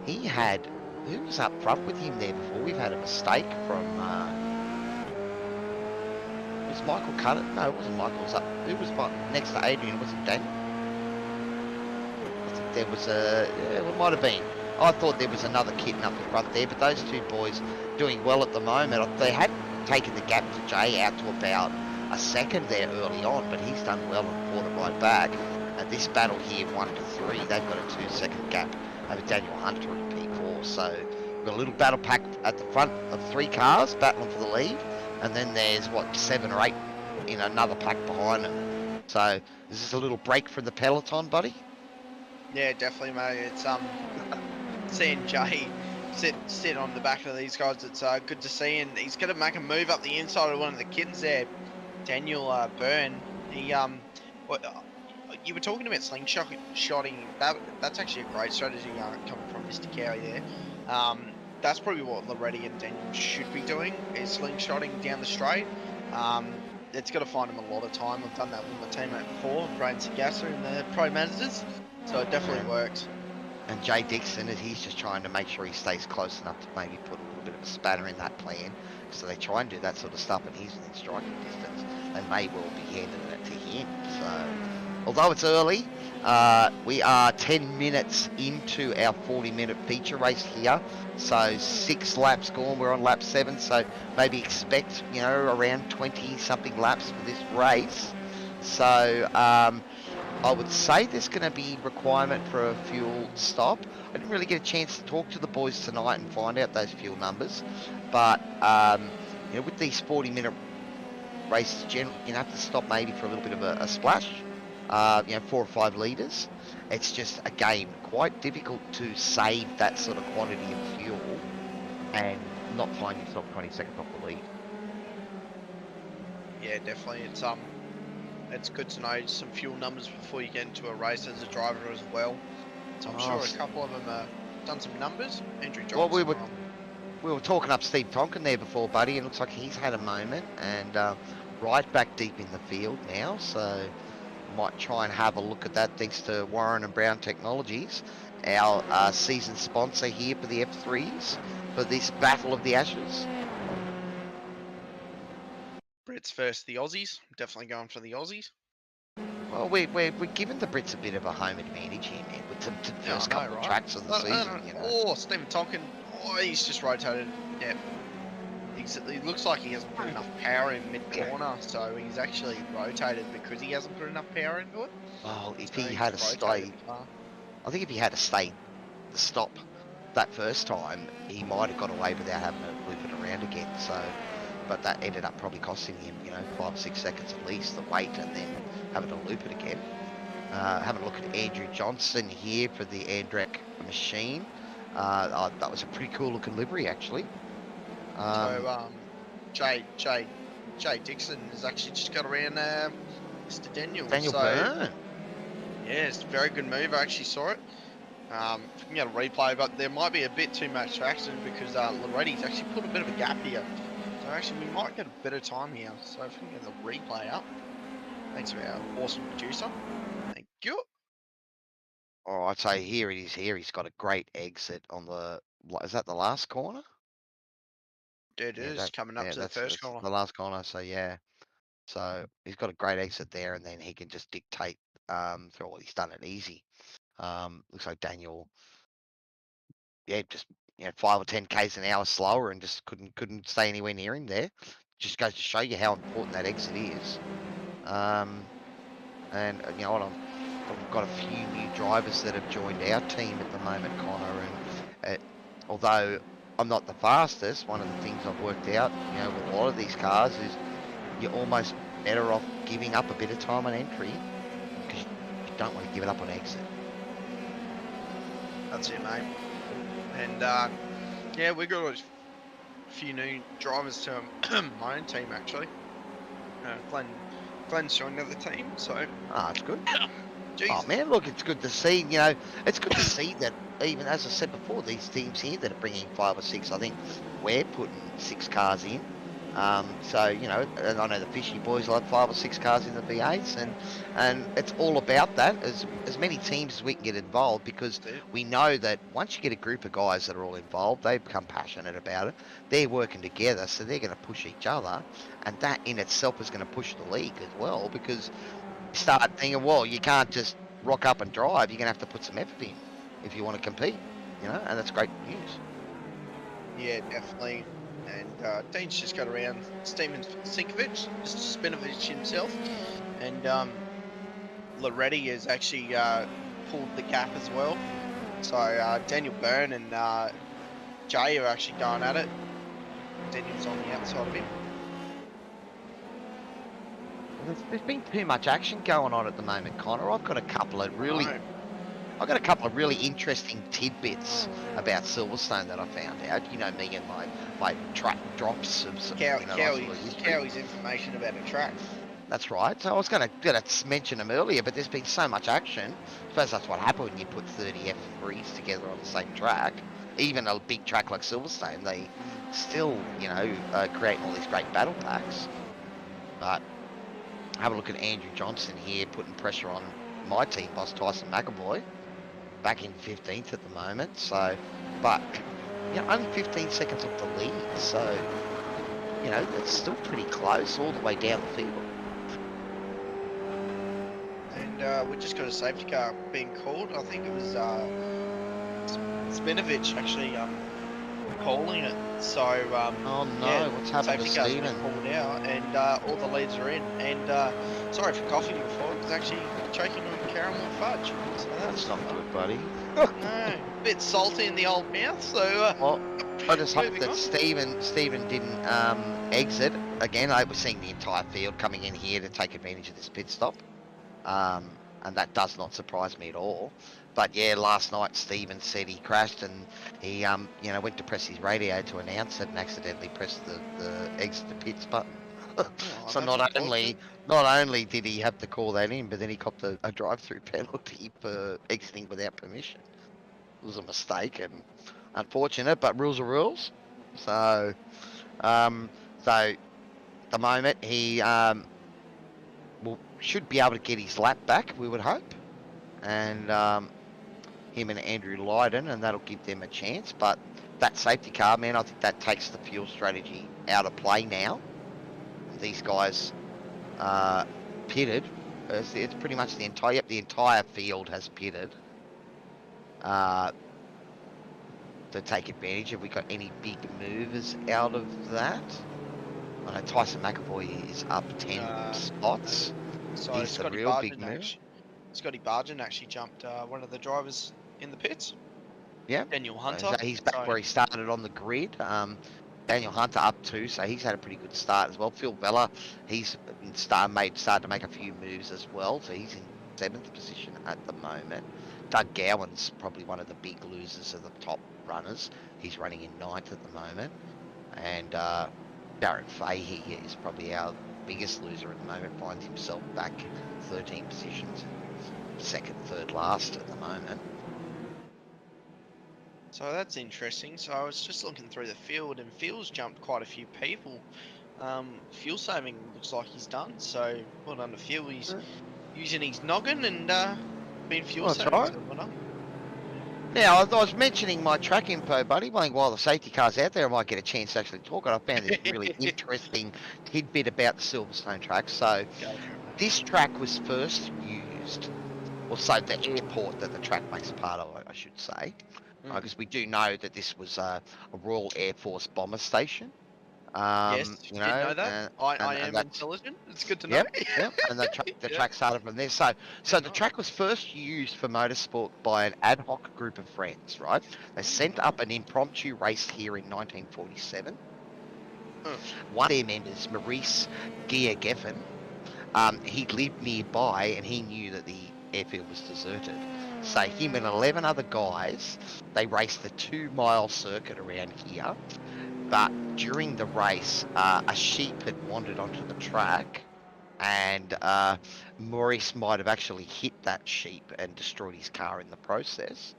he had, who was up front with him there before? We've had a mistake from, was Michael Cutter? No, it wasn't Michael. It was up, who was next to Adrian? Was it Daniel? I think there was yeah, it might have been. I thought there was another kitten up the front there, but those two boys doing well at the moment. They had taken the gap to Jay out to about a second there early on, but he's done well and fought it right back. And this battle here, 1 to 3, they've got a 2-second gap over Daniel Hunter in P4. So we've got a little battle pack at the front of 3 cars battling for the lead, and then there's what, 7 or 8 in another pack behind them. So is this a little break from the peloton, buddy? Yeah, definitely, mate. It's seeing Jay sit on the back of these guys. It's good to see, and he's going to make a move up the inside of one of the kittens there, Daniel Byrne. He you were talking about slingshotting. That's actually a great strategy coming from Mr. Cowy there. That's probably what Loretti and Daniel should be doing, is slingshotting down the straight. It's got to find him a lot of time. I've done that with my teammate before, Braden Sagassa in the Pro Managers, so it definitely works. And Jay Dixon, he's just trying to make sure he stays close enough to maybe put a little bit of a spanner in that plan. So they try and do that sort of stuff, and he's within striking distance. They may well be handing it to him. So, although it's early, we are 10 minutes into our 40-minute feature race here. So 6 laps gone. We're on lap 7. So maybe expect, you know, around 20-something laps for this race. So I would say there's going to be requirement for a fuel stop. I didn't really get a chance to talk to the boys tonight and find out those fuel numbers. But, you know, with these 40-minute races, generally, you have to stop maybe for a little bit of a splash. You know, 4 or 5 litres. It's just, again, quite difficult to save that sort of quantity of fuel and not find yourself 20 seconds off the lead. Yeah, definitely. It's good to know some fuel numbers before you get into a race as a driver as well. So I'm sure a couple of them have done some numbers. Andrew Johnson. Well, we were talking up Steve Tonkin there before, buddy, and it looks like he's had a moment and right back deep in the field now. So might try and have a look at that thanks to Warren and Brown Technologies, our season sponsor here for the F3s for this Battle of the Ashes. Brits versus the Aussies. Definitely going for the Aussies. Well, we're giving the Brits a bit of a home advantage here, man, with the first couple of tracks of the season. You know? Oh, Stephen Tonkin. Oh, he's just rotated. Yeah. It looks like he hasn't put enough power in mid-corner, so he's actually rotated because he hasn't put enough power into it. Well, if he had to stay, I think if he had to stay the stop that first time, he might have got away without having to loop it around again. So, but that ended up probably costing him, you know, 5 or 6 seconds at least, the wait, and then having to loop it again. Having a look at Andrew Johnson here for the Andrek machine. That was a pretty cool looking livery, actually. So Jay Dixon has actually just got around Mr. Daniel Byrne. Yeah, it's a very good move. I actually saw it. If we can get a replay, but there might be a bit too much traction because Loretti's actually put a bit of a gap here. So actually we might get a bit of time here. So if we can get the replay up. Thanks to our awesome producer. Thank you. Oh, I'd say here it is. Here he's got a great exit on the. Is that the last corner? It is coming up to the first corner. The last corner. So yeah. So he's got a great exit there, and then he can just dictate through what he's done it easy. Looks like Daniel. Yeah, just 5 or 10 k's an hour slower, and just couldn't stay anywhere near him there. Just goes to show you how important that exit is. And you know what, I've got a few new drivers that have joined our team at the moment, Connor, and although I'm not the fastest, one of the things I've worked out, with a lot of these cars is you're almost better off giving up a bit of time on entry because you don't want to give it up on exit. That's it, mate. And yeah, we got a few new drivers to my own team actually. Glenn's joined the team, so it's good. Jesus. Oh man, look, it's good to see. You know, it's good to see that. Even as I said before, these teams here that are bringing 5 or 6. I think we're putting 6 cars in. So you know, and I know the Fishy boys like 5 or 6 cars in the V8s, and it's all about that. As many teams as we can get involved, because we know that once you get a group of guys that are all involved, they become passionate about it. They're working together, so they're going to push each other, and that in itself is going to push the league as well, because you start thinking, well, you can't just rock up and drive. You're going to have to put some effort in if you want to compete, you know, and that's great news. Yeah, definitely. And Dean's just got around Steven Sinkovic, Spinovich himself, and Loretti has actually pulled the gap as well. So Daniel Byrne and Jay are actually going at it. Daniel's on the outside of him. There's been too much action going on at the moment, Connor. I've got a couple of really interesting tidbits about Silverstone that I found out. You know me and my track drops of some, Cowie's information about a track. That's right. So I was going to mention them earlier, but there's been so much action. I suppose that's what happens when you put 30 F3s together on the same track. Even a big track like Silverstone, they still, you know, creating all these great battle packs. But have a look at Andrew Johnson here, putting pressure on my team boss, Tyson McAvoy, back in 15th at the moment. So, but, you know, only 15 seconds off the lead. So, you know, it's still pretty close all the way down the field. And we just got a safety car being called. I think it was Spinovich actually calling it. So oh no, yeah, what's happened to safety car's been Stephen? called out, and all the leads are in. And sorry for coughing before, it was actually choking on caramel fudge. So That's not good, buddy. no, a bit salty in the old mouth. So Well, I just hope moving that on. Stephen didn't exit. Again, I was seeing the entire field coming in here to take advantage of this pit stop. And that does not surprise me at all. But yeah, last night Stephen said he crashed and he you know, went to press his radio to announce it and accidentally pressed the exit the pits button. So that's not only did he have to call that in, but then he copped a drive-through penalty for exiting without permission. It was a mistake and unfortunate, but rules are rules. So at the moment he should be able to get his lap back, we would hope, and him and Andrew Lydon, and that'll give them a chance. But that safety car, man, I think that takes the fuel strategy out of play now. These guys pitted. It's pretty much the entire field has pitted to take advantage. Have we got any big movers out of that? I know Tyson McAvoy is up 10 spots. So He's the real big move. Scotty Bargin actually jumped one of the drivers in the pits. Yeah. Daniel Hunter. So he's back where he started on the grid. Daniel Hunter up 2, so he's had a pretty good start as well. Phil Vella, he's started to make a few moves as well, so he's in 7th position at the moment. Doug Gowan's probably one of the big losers of the top runners. He's running in 9th at the moment. And Darren Fahey is probably our biggest loser at the moment, finds himself back 13 positions, 2nd, 3rd last at the moment. So that's interesting. So I was just looking through the field, and Phil's jumped quite a few people. Fuel saving looks like he's done. So well done to Phil. He's using his noggin and been fuel saving. Right. So well done. Now, I was mentioning my track info, buddy. While the safety car's out there, I might get a chance to actually talk. And I found this really interesting tidbit about the Silverstone track. So this track was first used, or so the airport that the track makes a part of, I should say. Because we do know that this was a Royal Air Force bomber station. Yes, you didn't know and that. I am intelligent. It's good to know. Yep. And the track started from there. So the track was first used for motorsport by an ad hoc group of friends, right? They sent up an impromptu race here in 1947. One of their members, Maurice Gia-Geffen, he lived nearby and he knew that the airfield was deserted. So him and 11 other guys, they raced the 2-mile circuit around here. But during the race, a sheep had wandered onto the track and Maurice might have actually hit that sheep and destroyed his car in the process.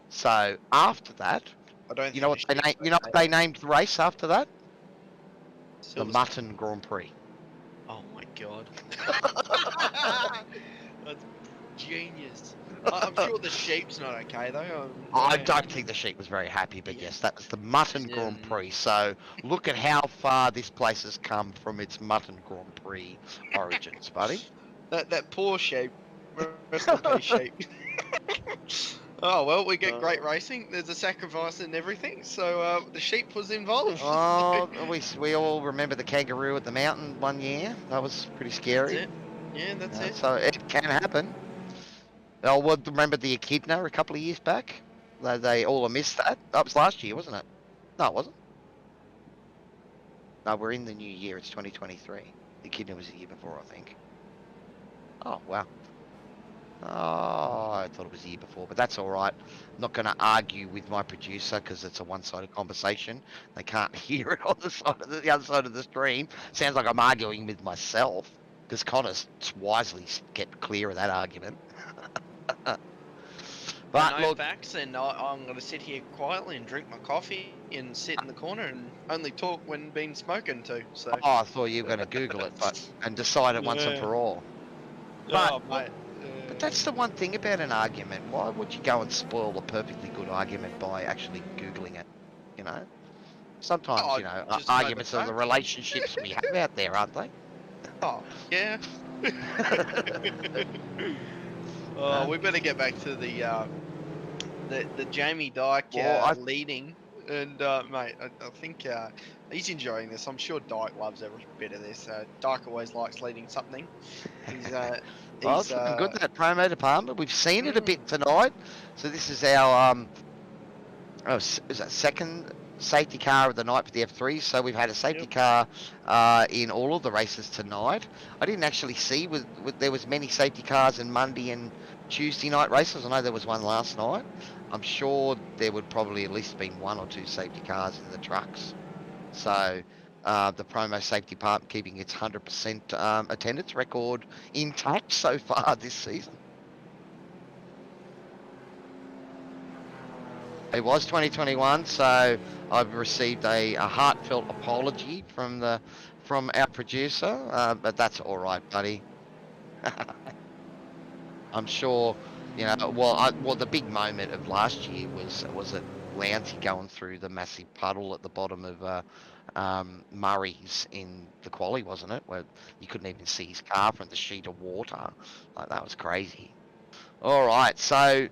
So after that, I don't you know what think they you know what they named the race after that? The Silverstone. Mutton Grand Prix. Oh my god. That's genius. I'm sure the sheep's not okay though. I don't think the sheep was very happy, but yes, that was the Mutton Grand Mm. Prix. So look at how far this place has come from its Mutton Grand Prix origins, buddy. That poor sheep. Rest in peace, sheep. Oh well, we get great racing. There's a sacrifice and everything, so the sheep was involved. Oh, we all remember the kangaroo at the mountain one year. That was pretty scary. That's it. Yeah, that's it. So it can happen. Oh, well, remember the echidna a couple of years back? They all missed that. That was last year, wasn't it? No, it wasn't. No, we're in the new year. It's 2023. The echidna was the year before, I think. Oh, wow. Oh, I thought it was the year before, but that's all right. I'm not going to argue with my producer because it's a one-sided conversation. They can't hear it on the other side of the stream. Sounds like I'm arguing with myself because Connor's wisely kept clear of that argument. But no look, facts, and I'm going to sit here quietly and drink my coffee and sit in the corner and only talk when being spoken to. So. oh, I thought you were going to Google it, and decide it once and Yeah. for all. But, Oh, mate. but that's the one thing about an argument. Why would you go and spoil a perfectly good argument by actually Googling it? You know, sometimes Oh, you know just know the arguments are the facts. relationships we have out there, aren't they? Oh, yeah. Oh, we better get back to the Jamie Dyke Well, leading, and mate, I think he's enjoying this. I'm sure Dyke loves every bit of this. Dyke always likes leading something. He's Well, it's looking good, that promo department. We've seen it a bit tonight. So this is our is that second safety car of the night for the F3. So we've had a safety car in all of the races tonight. I didn't actually see there was many safety cars in Monday and Tuesday night races. I know there was one last night. I'm sure there would probably at least been one or two safety cars in the trucks. So the promo safety department keeping its 100% attendance record intact so far this season. It was 2021, so I've received a heartfelt apology from our producer, but that's all right, buddy. I'm sure, you know. Well, the big moment of last year was it Lowney going through the massive puddle at the bottom of Murray's in the quali, wasn't it? Where you couldn't even see his car from the sheet of water. Like, that was crazy. All right, so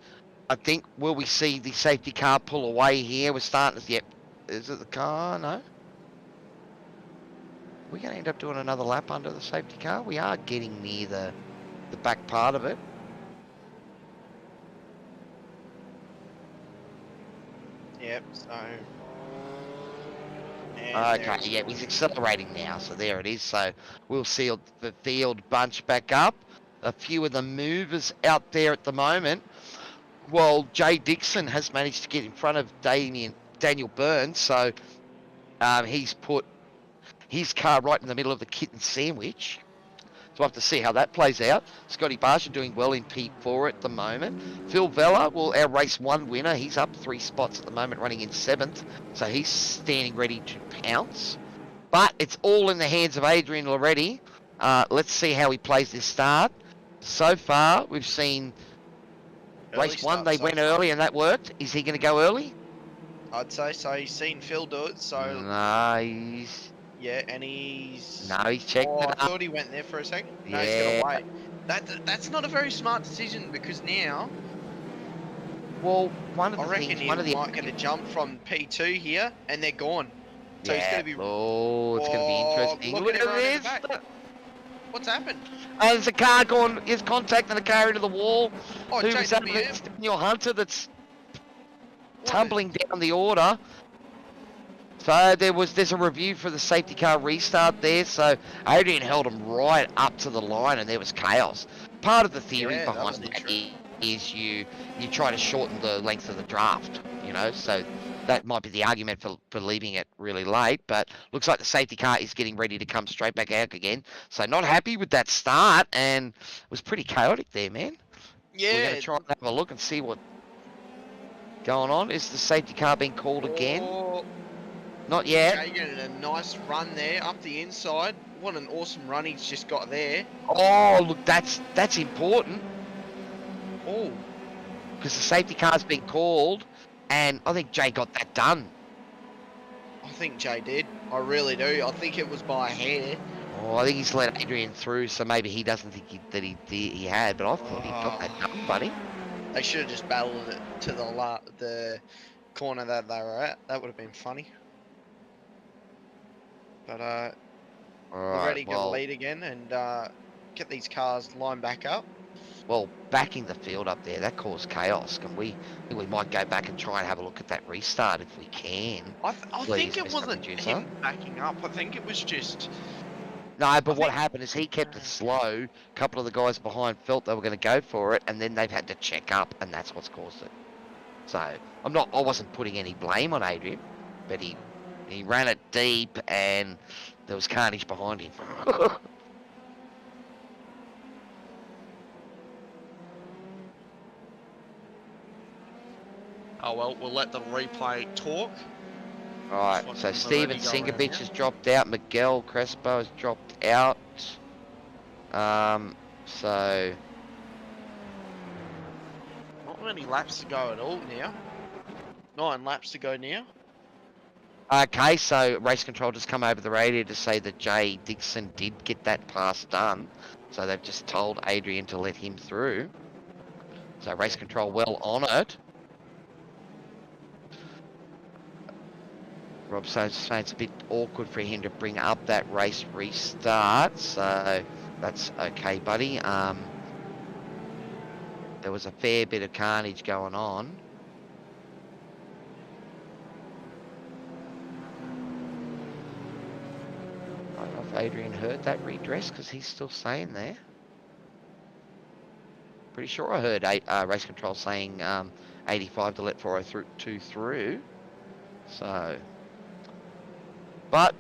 I think, will we see the safety car pull away here? We're starting to, yep. Is it the car? No. We're going to end up doing another lap under the safety car. We are getting near the back part of it. Yep. So. Okay, yeah, he's accelerating now, so there it is. So we'll see the field bunch back up. A few of the movers out there at the moment. Well, Jay Dixon has managed to get in front of Daniel Burns, so he's put his car right in the middle of the kitten sandwich. So we'll have to see how that plays out. Scotty Barsha doing well in P4 at the moment. Phil Vella, well, our race 1 winner, he's up 3 spots at the moment, running in 7th. So he's standing ready to pounce. But it's all in the hands of Adrian Loretti. Let's see how he plays this start. So far, we've seen race 1, they went early and that worked. Is he going to go early? I'd say so. He's seen Phil do it, so No, he's... yeah, and he's. No, he's checked Oh, it I up. thought he went there for a second. No, he's Yeah. gonna wait. That's not a very smart decision because now Well, one of I the reckon things, he one of the... might get a jump from P2 here, and they're gone. So he's gonna be. Oh, it's going to be interesting. Look at everyone in the this. back. What's happened? There's a car going, is contacting the car into the wall. Oh, Who was that? JWM. It's Daniel Hunter that's What tumbling down the order. So there's a review for the safety car restart there. So Adrian held him right up to the line, and there was chaos. Part of the theory Yeah, that was behind that interesting. is you try to shorten the length of the draft. You know, so that might be the argument for leaving it really late, but looks like the safety car is getting ready to come straight back out again. So not happy with that start, and it was pretty chaotic there, man. We're going Yeah. to try and have a look and see what's going on. Is the safety car being called again? Oh, Not yet. Jay getting a nice run there up the inside. What an awesome run he's just got there. Oh, look, that's important Oh, because the safety car's been called, and I think Jay got that done. I think Jay did. I really do. I think it was by a hair. Oh, I think he's let Adrian through, so maybe he doesn't think he had, but I thought he got that done, buddy. They should have just battled it to the corner that they were at. That would have been funny. But All we're right, ready to lead again and get these cars lined back up. Well, backing the field up there, that caused chaos. Can we? I think we might go back and try and have a look at that restart if we can. I Please, think it Mr. wasn't Producer. him backing up. I think it was just. No, but what think- happened is he kept it slow. A couple of the guys behind felt they were going to go for it, and then they've had to check up, and that's what's caused it. So I wasn't putting any blame on Adrian, but he ran it deep, and there was carnage behind him. Oh well, we'll let the replay talk. Right, Looks so like we're Steven ready to go around Singovich now. has dropped out. Miguel Crespo has dropped out. So Not many laps to go at all now. 9 laps to go now. okay, so race control just come over the radio to say that Jay Dixon did get that pass done. So they've just told Adrian to let him through. So race control well on it. Rob saying it's a bit awkward for him to bring up that race restart, so that's okay, buddy. There was a fair bit of carnage going on. I don't know if Adrian heard that redress because he's still staying there. Pretty sure I heard race control saying 85 to let 402 through. So, but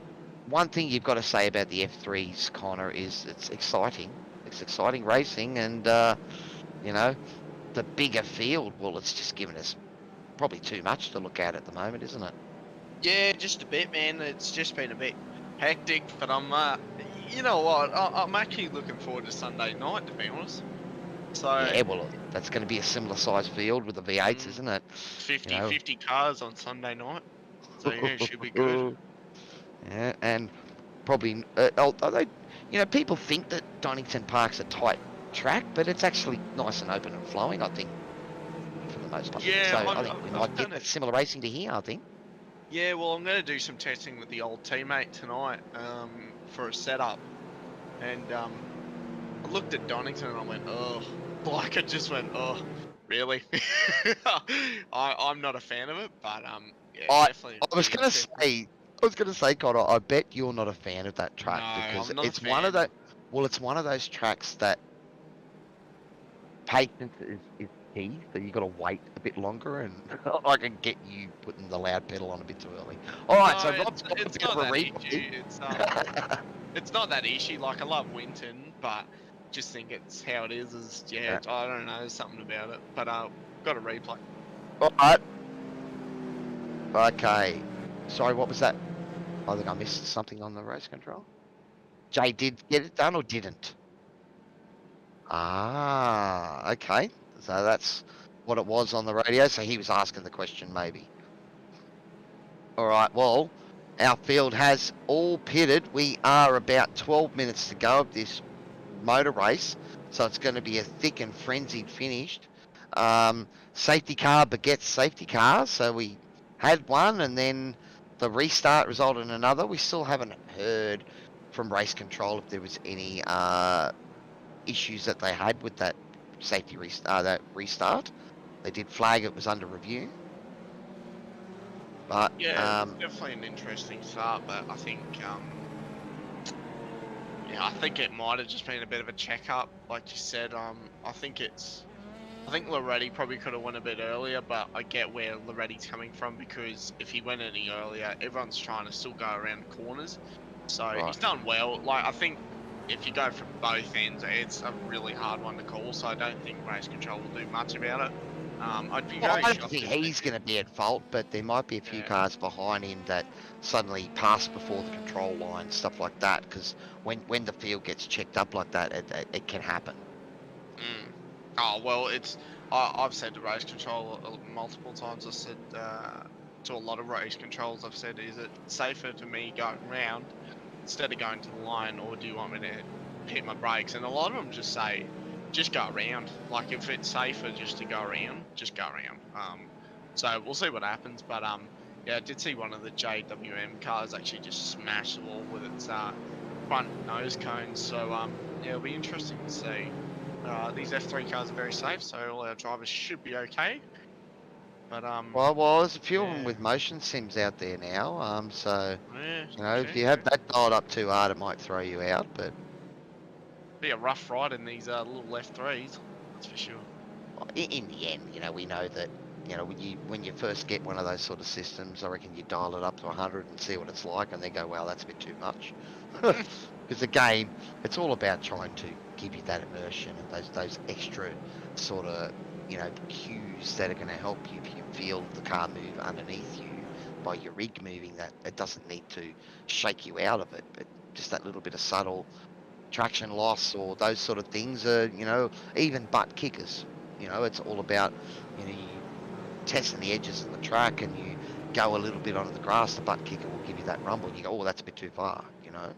one thing you've got to say about the F3s, Connor, is it's exciting. It's exciting racing, and you know, the bigger field. Well, it's just given us probably too much to look at the moment, isn't it? Yeah, just a bit, man. It's just been a bit hectic, but I'm, you know what? I'm actually looking forward to Sunday night, to be honest. So Yeah, well, that's going to be a similar size field with the V8s, isn't it? 50 cars on Sunday night. So yeah, it should be good. Yeah, and probably, although, you know, people think that Donington Park's a tight track, but it's actually nice and open and flowing, I think, for the most part. Yeah, so I'm- I think we I'm might get gonna- similar racing to here, I think. Yeah, well, I'm going to do some testing with the old teammate tonight for a setup. And I looked at Donington and I went, oh. Like, it just went, oh, really? I'm not a fan of it, but yeah, definitely. I was going to say, Connor, I bet you're not a fan of that track No, because I'm not a it's one of fan. it's one of those tracks that patience is key, so you got to wait a bit longer, and I can get you putting the loud pedal on a bit too early. All right, so Rob's it's going not for a that replay. issue. It's not that issue. Like, I love Winton, but just think it's how it is. Yeah, I don't know, there's something about it. But got a replay. All right. Okay. Sorry, what was that? I think I missed something on the race control. Jay did get it done or didn't? Ah, okay. So that's what it was on the radio. So he was asking the question, maybe. All right. Well, our field has all pitted. We are about 12 minutes to go of this motor race, so it's going to be a thick and frenzied finish. Safety car begets safety car, so we had one, and then the restart resulted in another. We still haven't heard from race control if there was any issues that they had with that safety restart. They did flag it was under review, but Yeah, definitely an interesting start, but I think yeah, I think it might have just been a bit of a checkup, like you said. I think it's I think Loretti probably could have won a bit earlier, but I get where Loretti's coming from because if he went any earlier, everyone's trying to still go around corners. So Right. he's done well. Like I think if you go from both ends, it's a really hard one to call. So I don't think race control will do much about it. I'd be Well, very I don't shocked think if they he's did. going to be at fault, but there might be a few Yeah. cars behind him that suddenly pass before the control line, stuff like that. Because when the field gets checked up like that, it can happen. Mm. Oh well, I've said to race control multiple times. I said to a lot of race controls, I've said, is it safer for me going round instead of going to the line, or do you want me to hit my brakes? And a lot of them just say, just go around. Like if it's safer just to go around, just go around. So we'll see what happens. But yeah, I did see one of the JWM cars actually just smash the wall with its front nose cones. So yeah, it'll be interesting to see. These F3 cars are very safe, so all our drivers should be okay. But Well, there's a few of them yeah. with motion sims out there now. So Yeah, you know, if true, you have true. that dialed up too hard, it might throw you out. But Be a rough ride in these little F3s, that's for sure. in the end, you know, we know that, you know, when you first get one of those sort of systems, I reckon you dial it up to 100 and see what it's like, and then go, well, that's a bit too much. Because the game, it's all about trying to give you that immersion and those extra sort of, you know, cues that are going to help you if you feel the car move underneath you by your rig moving, that it doesn't need to shake you out of it, but just that little bit of subtle traction loss or those sort of things are, you know, even butt kickers. You know, it's all about, you know, you testing the edges of the track and you go a little bit onto the grass, the butt kicker will give you that rumble and you go, oh, that's a bit too far, you know.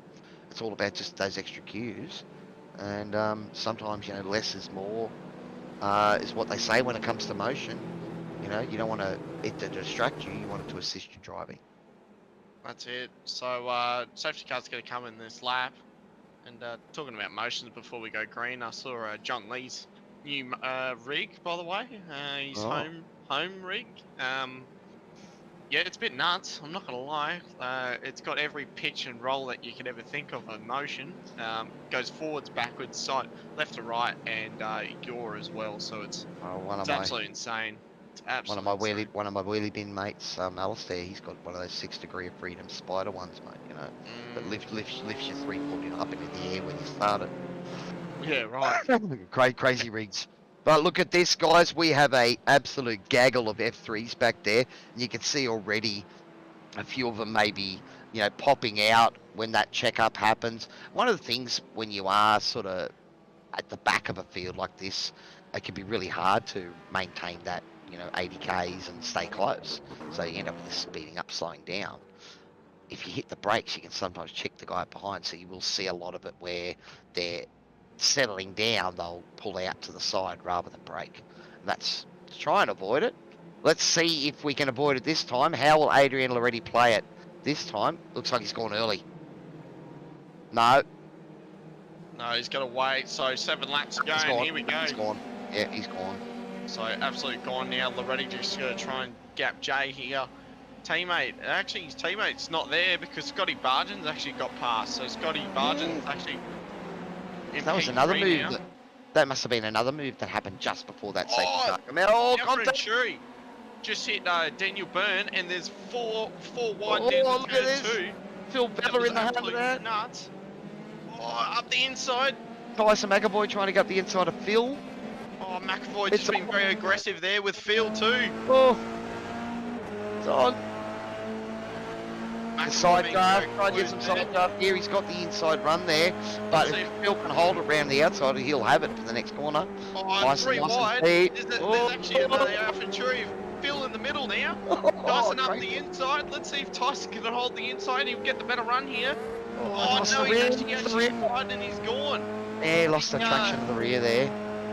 It's all about just those extra cues. And sometimes, you know, less is more, is what they say when it comes to motion. You know, you don't want it to distract you, you want it to assist you driving. That's it. So safety car's going to come in this lap. And talking about motions before we go green, I saw John Lee's new rig, by the way. His Oh. home rig. Yeah, it's a bit nuts. I'm not gonna lie. It's got every pitch and roll that you could ever think of in motion. Goes forwards, backwards, side, left to right, and yaw as well. So it's absolutely insane. It's absolutely insane. One of my wheelie bin mates, Alistair, he's got one of those 6 degree of freedom spider ones, mate. You know, that lifts your 340 up into the air when you start it. Yeah, right. Crazy rigs. But look at this, guys. We have a absolute gaggle of F3s back there. And you can see already a few of them maybe, you know, popping out when that checkup happens. One of the things when you are sort of at the back of a field like this, it can be really hard to maintain that, you know, 80 Ks and stay close. So you end up with speeding up, slowing down. If you hit the brakes, you can sometimes check the guy behind. So you will see a lot of it where they're settling down, they'll pull out to the side rather than brake. And that's to try and avoid it. Let's see if we can avoid it this time. How will Adrian Loretti play it this time? Looks like he's gone early. No. No, he's got to wait. So 7 laps to go, and here we go. He's gone. Yeah, he's gone. So absolutely gone now. Loretti just going to try and gap Jay here. Teammate, actually his teammate's not there because Scotty Bargen's actually got past. So Scotty Bargen's actually in That was P3 another move. now. That must have been another move that happened just before that safety car. Contact. Just hit Daniel Byrne, and there's four wide down look the at turn this. 2. Phil Beller in the hand of that. Nuts. Oh, up the inside. Tyson McAvoy trying to get up the inside of Phil. Oh, McAvoy It's just been very aggressive there with Phil too. Oh, it's on. The McAvoy side being draft, very try and get some close side there. draft here. He's got the inside run there, but See if if- Phil can hold it around the outside, he'll have it for the next corner. Oh, Nice and 3 nice and wide. deep. There's actually another Alpha Phil in the middle now. Tyson up the inside. Let's see if Tyson can hold the inside. He'll get the better run here. Oh, no, he's actually wide and he's gone. Yeah, he lost the traction of the rear there.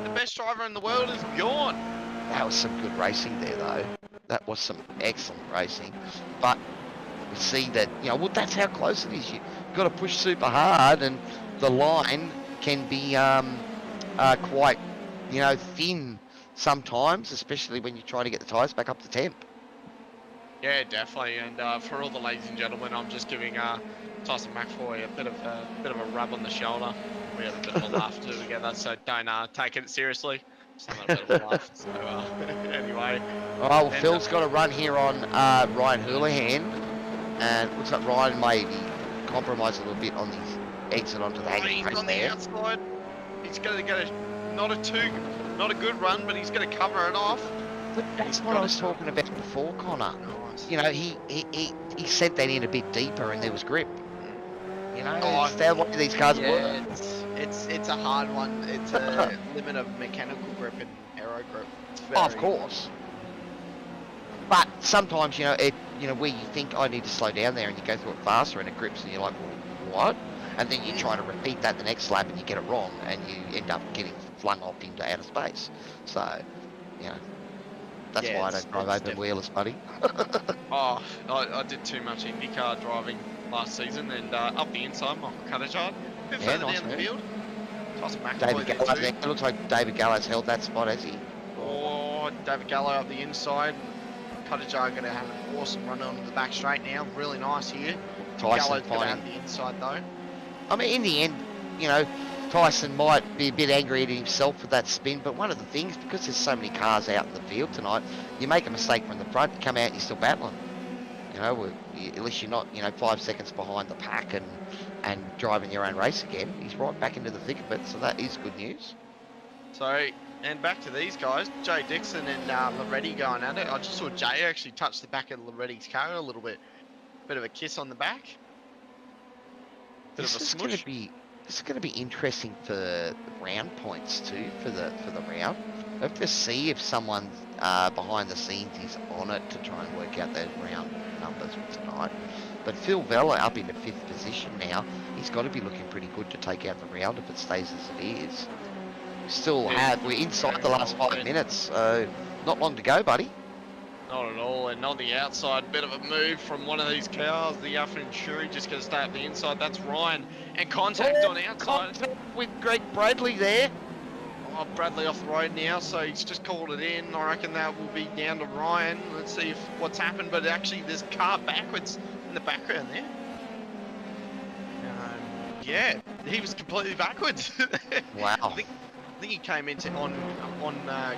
The best driver in the world is gone. That was some good racing there, though. That was some excellent racing. But we see that, you know, well, that's how close it is. You've got to push super hard, and the line can be quite, you know, thin sometimes, especially when you're trying to get the tyres back up to temp. Yeah, definitely. And for all the ladies and gentlemen, I'm just giving Tyson McAvoy a bit of a rub on the shoulder. We had a bit of a laugh together, so don't take it seriously. Just having a bit of a laugh. So anyway, Oh, well, And, Phil's got a run here on Ryan Houlihan, and looks like Ryan maybe compromised a little bit on his exit onto the hanging he's plate on the there. outside. He's going to get not a good run, but he's going to cover it off. But that's what I was talking about before, Connor. Nice. You know, he sent that in a bit deeper, and there was grip. You know, Oh, it's the way these cars work. Yeah, it's a hard one. It's a limit of mechanical grip and aero grip. It's Oh, of very- course. But sometimes, you know, where you think I need to slow down there, and you go through it faster, and it grips, and you're like, well, what? And then you try to repeat that the next lap, and you get it wrong, and you end up getting flung off into outer space. So, you know, that's Yeah, why I it's- don't drive it's open definitely- wheelers, buddy. Oh, I did too much IndyCar driving last season, and up the inside, Michael Cuttijard. Bit Yeah, further nice down the move. field. Tyson McAvoy David there Gallo, too. it looks like David Gallo's held that spot, has he? Oh, David Gallo up the inside. Cuttijard going to have an awesome run onto the back straight now. Really nice here. Tyson Gallo's going to finding. have the inside though. I mean, in the end, you know, Tyson might be a bit angry at himself for that spin, but one of the things, because there's so many cars out in the field tonight, you make a mistake from the front, you come out, you're still battling. You know, at least you're not, 5 seconds behind the pack and driving your own race again. He's right back into the thick of it, so that is good news. So, and back to these guys, Jay Dixon and Loretti going at it. I just saw Jay actually touch the back of Loretti's car a little bit. Bit of a kiss on the back. Bit This of a is going smush. to be interesting for round points too for the round. We have to see if someone behind the scenes is on it to try and work out those round numbers for tonight. But Phil Vella up into 5th position now. He's got to be looking pretty good to take out the round if it stays as it is. We're inside the last 5 minutes, so not long to go, buddy. Not at all, and on the outside, bit of a move from one of these cars. The Alpha Insurance just going to stay up the inside. That's Ryan, and contact on outside. Contact with Greg Bradley there. Oh, Bradley off the road now, so he's just called it in. I reckon that will be down to Ryan. Let's see what's happened, but actually there's a car backwards in the background there. Yeah, he was completely backwards. Wow. I think he came into on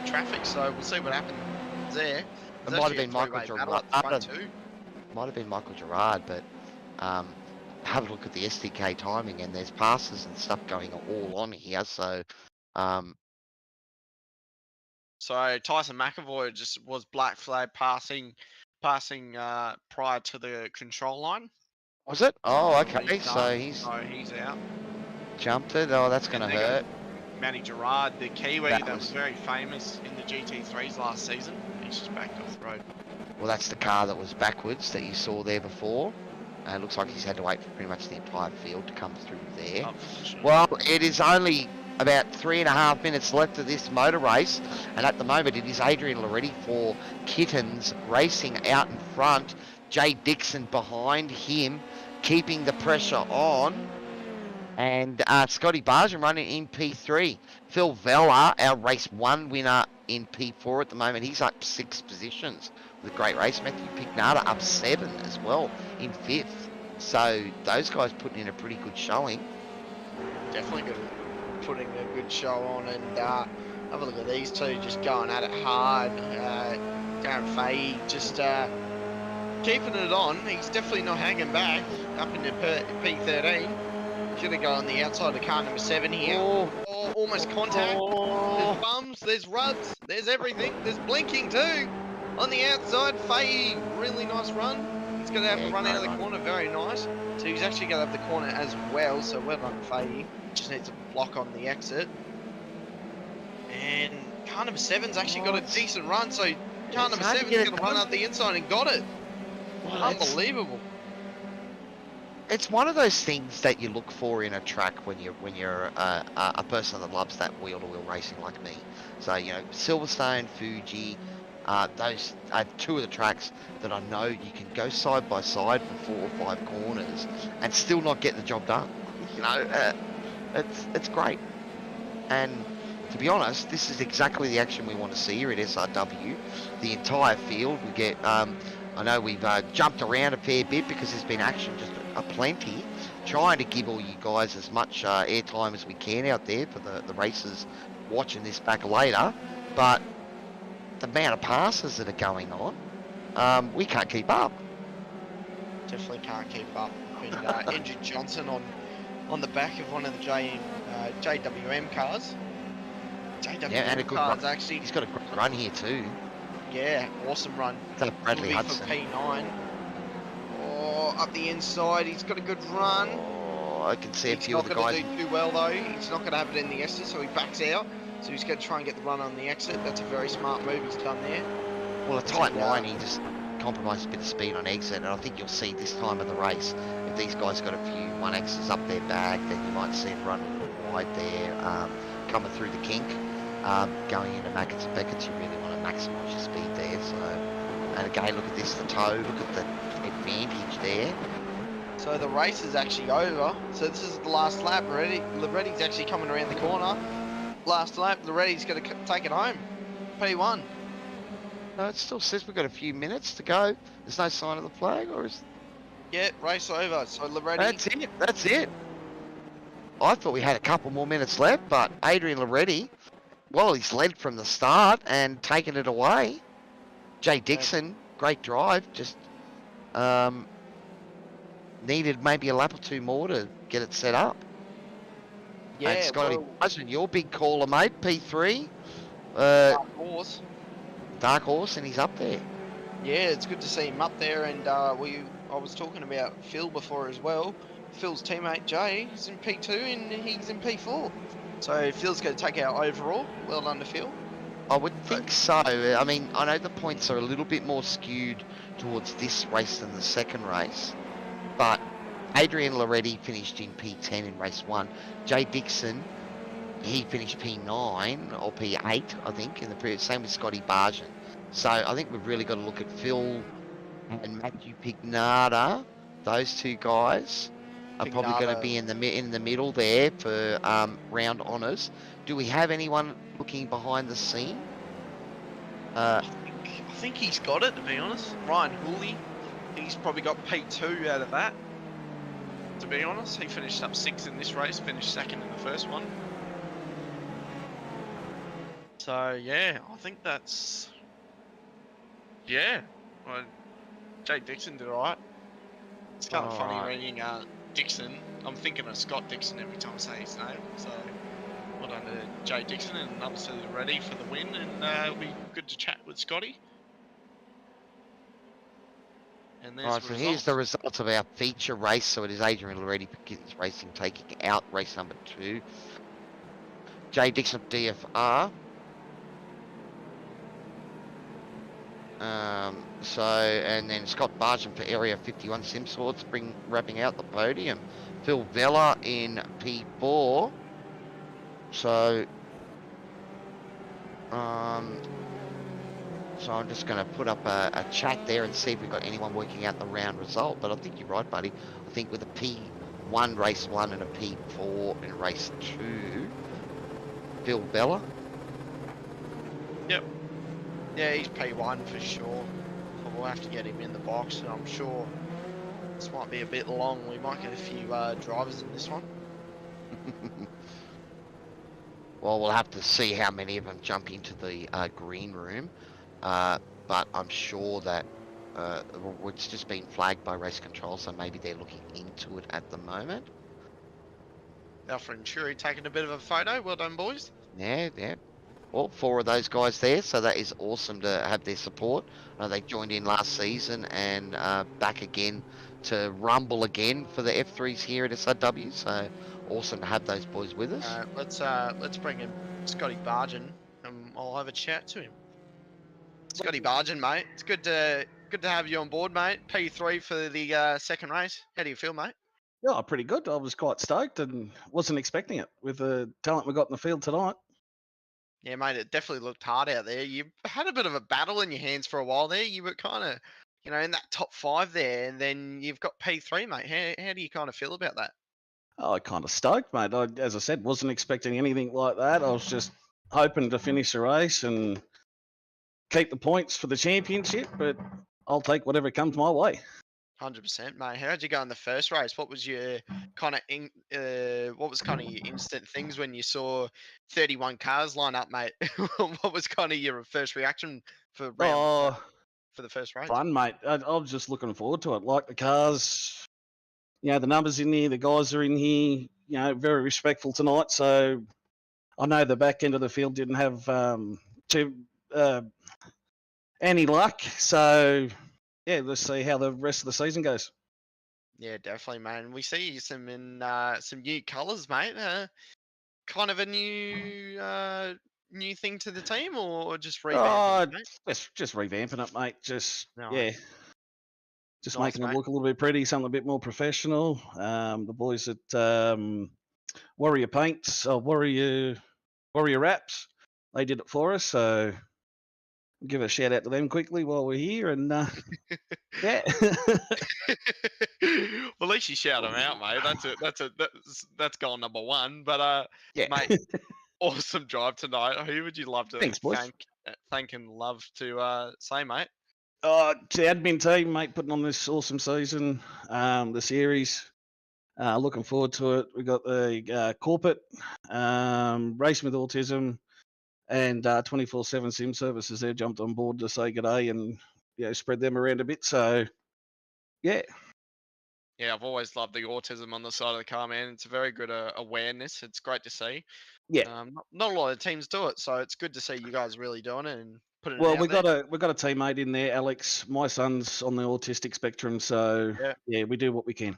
traffic, so we'll see what happens there. It might have been Michael Gerard. Too. Might have been Michael Gerard, but have a look at the SDK timing, and there's passes and stuff going all on here. So, So Tyson McAvoy just was black flag passing prior to the control line. was it? Oh, okay. He's So done. he's So he's out. jumped it. Oh, that's going to And they hurt. Manny Gerard, the Kiwi That that was- was very famous in the GT3s last season. He's just backed off the road. Well, that's the car that was backwards that you saw there before. It looks like he's had to wait for pretty much the entire field to come through there. Unfortunately. Well, it is only about 3.5 minutes left of this motor race, and at the moment it is Adrian Loretti for Kittens racing out in front. Jay Dixon behind him, keeping the pressure on. And Scotty Barjan running in P3. Phil Vella, our race 1 winner in P4 at the moment, he's up 6 positions with a great race. Matthew Pignata up 7 as well in 5th. So those guys putting in a pretty good showing. Definitely good, putting a good show on, and have a look at these two just going at it hard. Darren Fahey just keeping it on. He's definitely not hanging back up into P13. Should have gone on the outside of car number 7 here. Oh, almost contact. There's bums, there's rubs, there's everything. There's blinking too. On the outside, Fahey, really nice run. He's going to have to run out of the corner, very nice. So he's actually going to have the corner as well, so well done Fahey. Just needs a block on the exit. And car number 7's actually got a decent run, so car number 7's going to run up the inside and got it. Well, Unbelievable. It's one of those things that you look for in a track when you're a person that loves that wheel-to-wheel racing like me. So, Silverstone, Fuji, those are 2 of the tracks that I know you can go side by side for 4 or 5 corners and still not get the job done. It's great. And to be honest, this is exactly the action we want to see here at SRW. The entire field, we get. I know we've jumped around a fair bit because there's been action just aplenty, trying to give all you guys as much airtime as we can out there for the races watching this back later, but the amount of passes that are going on, we can't keep up. Definitely can't keep up. And Andrew Johnson on the back of one of the JWM cars. JWM Yeah, and a good cars run. actually. He's got a great run here too. Yeah, awesome run. That Bradley Will be Hudson. for P9. Oh, up the inside, he's got a good run. Oh, I can see a He's few not of the going guys. to do too well though. He's not going to have it in the exit, so he backs out. So he's going to try and get the run on the exit. That's a very smart move he's done there. Well, a tight line, he just compromised a bit of speed on exit, and I think you'll see this time of the race, if these guys got a few 1Xs up their bag, then you might see him run a little wide there, coming through the kink, going into Mackett's and Beckett's. You really want to maximise your speed there. So, and again, look at this, the toe, look at the advantage there. So the race is actually over. So this is the last lap. Loretti's actually coming around the corner. Last lap, Loretti's going to take it home. P1. No, it still says we've got a few minutes to go. There's no sign of the flag, or is... Yeah, race over. So Loretti. That's it, that's it. I thought we had a couple more minutes left, but Adrian Loretti, well, he's led from the start and taken it away. Jay Dixon, great drive, just needed maybe a lap or two more to get it set up. Yeah, and Scotty, well, your big caller, mate, P3, dark horse. Dark Horse, and he's up there. Yeah, it's good to see him up there. And I was talking about Phil before as well. Phil's teammate Jay is in P2 and he's in P4. So Phil's going to take our overall. Well done to Phil. I would think so. I mean, I know the points are a little bit more skewed towards this race than the second race, but Adrian Loretti finished in P10 in race 1. Jay Dixon, he finished P9 or P8, I think, in the previous. Same with Scotty Barjan. So I think we've really got to look at Phil and Matthew Pignata. Those two guys are probably going to be in the middle there for round honours. Do we have anyone looking behind the scene? I think he's got it, to be honest. Ryan Hooley, he's probably got P2 out of that. To be honest, he finished up 6th in this race, finished 2nd in the first one. So yeah, I think that's Well, Jay Dixon did alright. It's kind of funny reading Dixon. I'm thinking of Scott Dixon every time I say his name. So well done to Jay Dixon, and obviously ready for the win, and it'll be good to chat with Scotty. And there's Right, so here's the results of our feature race. So it is Adrian Loretti Racing taking out race number 2. Jay Dixon of DFR. And then Scott Barjan for Area 51 Sim Swords, wrapping out the podium. Phil Vella in P4. So I'm just going to put up a chat there and see if we've got anyone working out the round result. But I think you're right, buddy. I think with a P1 race 1 and a P4 in race 2, Phil Vella. Yep. Yeah, he's P1 for sure. So we'll have to get him in the box, and I'm sure this might be a bit long. We might get a few drivers in this one. Well, we'll have to see how many of them jump into the green room. But I'm sure that it's just been flagged by race control, so maybe they're looking into it at the moment. Alfred and Shuri taking a bit of a photo. Well done, boys. Yeah. Well, 4 of those guys there, so that is awesome to have their support. They joined in last season and back again to rumble again for the F3s here at SRW, so awesome to have those boys with us. Let's bring in Scotty Barjan, and I'll have a chat to him. Scotty Barjan, mate. It's good to have you on board, mate. P3 for the second race. How do you feel, mate? Yeah, pretty good. I was quite stoked and wasn't expecting it with the talent we got in the field tonight. Yeah, mate, it definitely looked hard out there. You had a bit of a battle in your hands for a while there. You were kind of, in that top 5 there, and then you've got P3, mate. How do you kind of feel about that? Oh, I kind of stoked, mate. As I said, wasn't expecting anything like that. I was just hoping to finish the race and keep the points for the championship, but I'll take whatever comes my way. 100%, mate. How'd you go in the first race? What was your kind of what was kind of your instant things when you saw 31 cars line up, mate? What was kind of your first reaction for Oh, for the first race? fun, mate. I was just looking forward to it. Like the cars, the numbers in here, the guys are in here, very respectful tonight. So I know the back end of the field didn't have too any luck. So, yeah, let's see how the rest of the season goes. Yeah, definitely, man. We see some in some new colours, mate. Kind of a new thing to the team, or just revamping it, mate? Just revamping it, mate. Just Nice. just Nice, making it mate. look a little bit pretty, something a bit more professional. The boys at Warrior Paints, Warrior Wraps, they did it for us. So give a shout out to them quickly while we're here, and yeah. Well, at least you shout them out, mate. That's goal number one. But Yeah. mate, awesome drive tonight. Who would you love to Thanks, boys. thank and love to say, mate? To the admin team, mate, putting on this awesome season, the series. Looking forward to it. We got the corporate, Racing with Autism, and 24/7 Sim Services. They jumped on board to say good day and spread them around a bit. So, yeah. Yeah, I've always loved the autism on the side of the car, man. It's a very good awareness. It's great to see. Yeah. Not a lot of teams do it, so it's good to see you guys really doing it and putting it Well, out we there. got a teammate in there, Alex. My son's on the autistic spectrum, so yeah, we do what we can.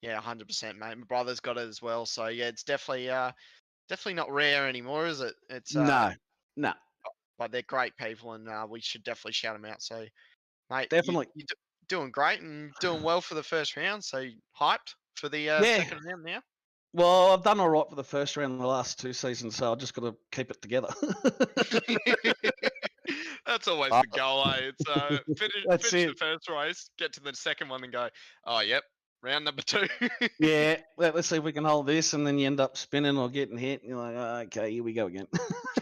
Yeah, 100%, mate. My brother's got it as well, so yeah, it's definitely not rare anymore, is it? It's No. but they're great people, and we should definitely shout them out. So, mate, Definitely. you're doing great and doing well for the first round. So hyped for the second round now. Well, I've done all right for the first round in the last 2 seasons, so I've just got to keep it together. That's always the goal, eh? It's finish the it. first race, get to the second one, and go, oh, yep, round number 2. Yeah, let's see if we can hold this, and then you end up spinning or getting hit, and you're like, oh, okay, here we go again.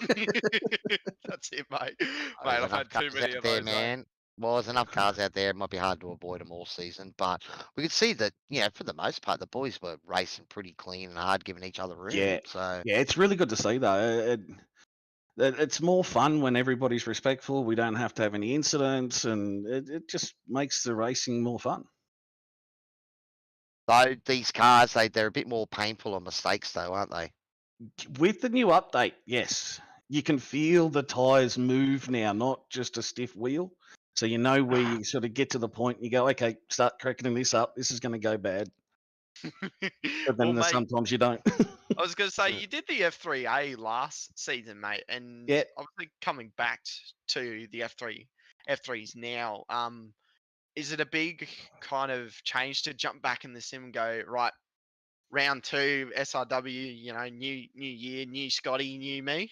That's it, mate. Mate, There's I've had enough too cars many out of there, those, mate. man. Well, there's enough cars out there. It might be hard to avoid them all season, but we could see that, for the most part, the boys were racing pretty clean and hard, giving each other room. Yeah. So Yeah, it's really good to see, though. It's more fun when everybody's respectful. We don't have to have any incidents, and it just makes the racing more fun. though these cars, they're a bit more painful on mistakes, though, aren't they? With the new update, yes. You can feel the tyres move now, not just a stiff wheel. So you know where you sort of get to the point and you go, okay, start cracking this up. This is going to go bad. But then Well, mate, sometimes you don't. I was going to say, you did the F3A last season, mate, and Yeah. obviously coming back to the F3s now, is it a big kind of change to jump back in the sim and go, right, round 2, SRW, new year, new Scotty, new me?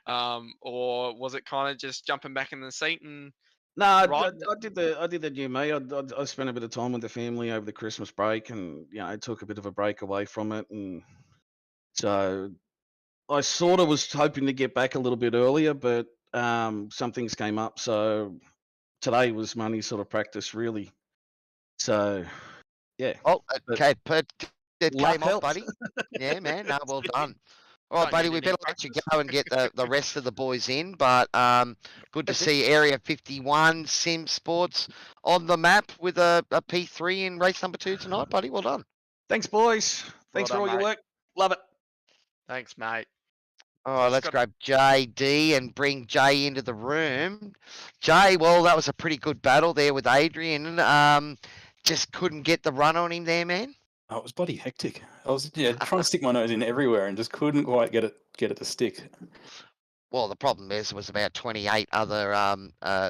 Or was it kind of just jumping back in the seat and No, I riding did the new me. I spent a bit of time with the family over the Christmas break, and I took a bit of a break away from it, and so I sort of was hoping to get back a little bit earlier, but some things came up. So today was my only sort of practice, really. So yeah. Oh, But okay, it luck came off, helps. buddy. Yeah, man. No, well done. All Don't right, buddy, need we any better let you practice. go and get the rest of the boys in. But good to That's it. see Area 51 Sim Sports on the map with a P3 in race number 2 tonight, buddy. Well done. Thanks, boys. Thanks Well for all done, your mate. work. Love it. Thanks, mate. All right, let's grab JD and bring Jay into the room. Jay, well, that was a pretty good battle there with Adrian. Just couldn't get the run on him there, man. Oh, it was bloody hectic. I was trying to stick my nose in everywhere and just couldn't quite get it to stick. Well, the problem is there was about 28 other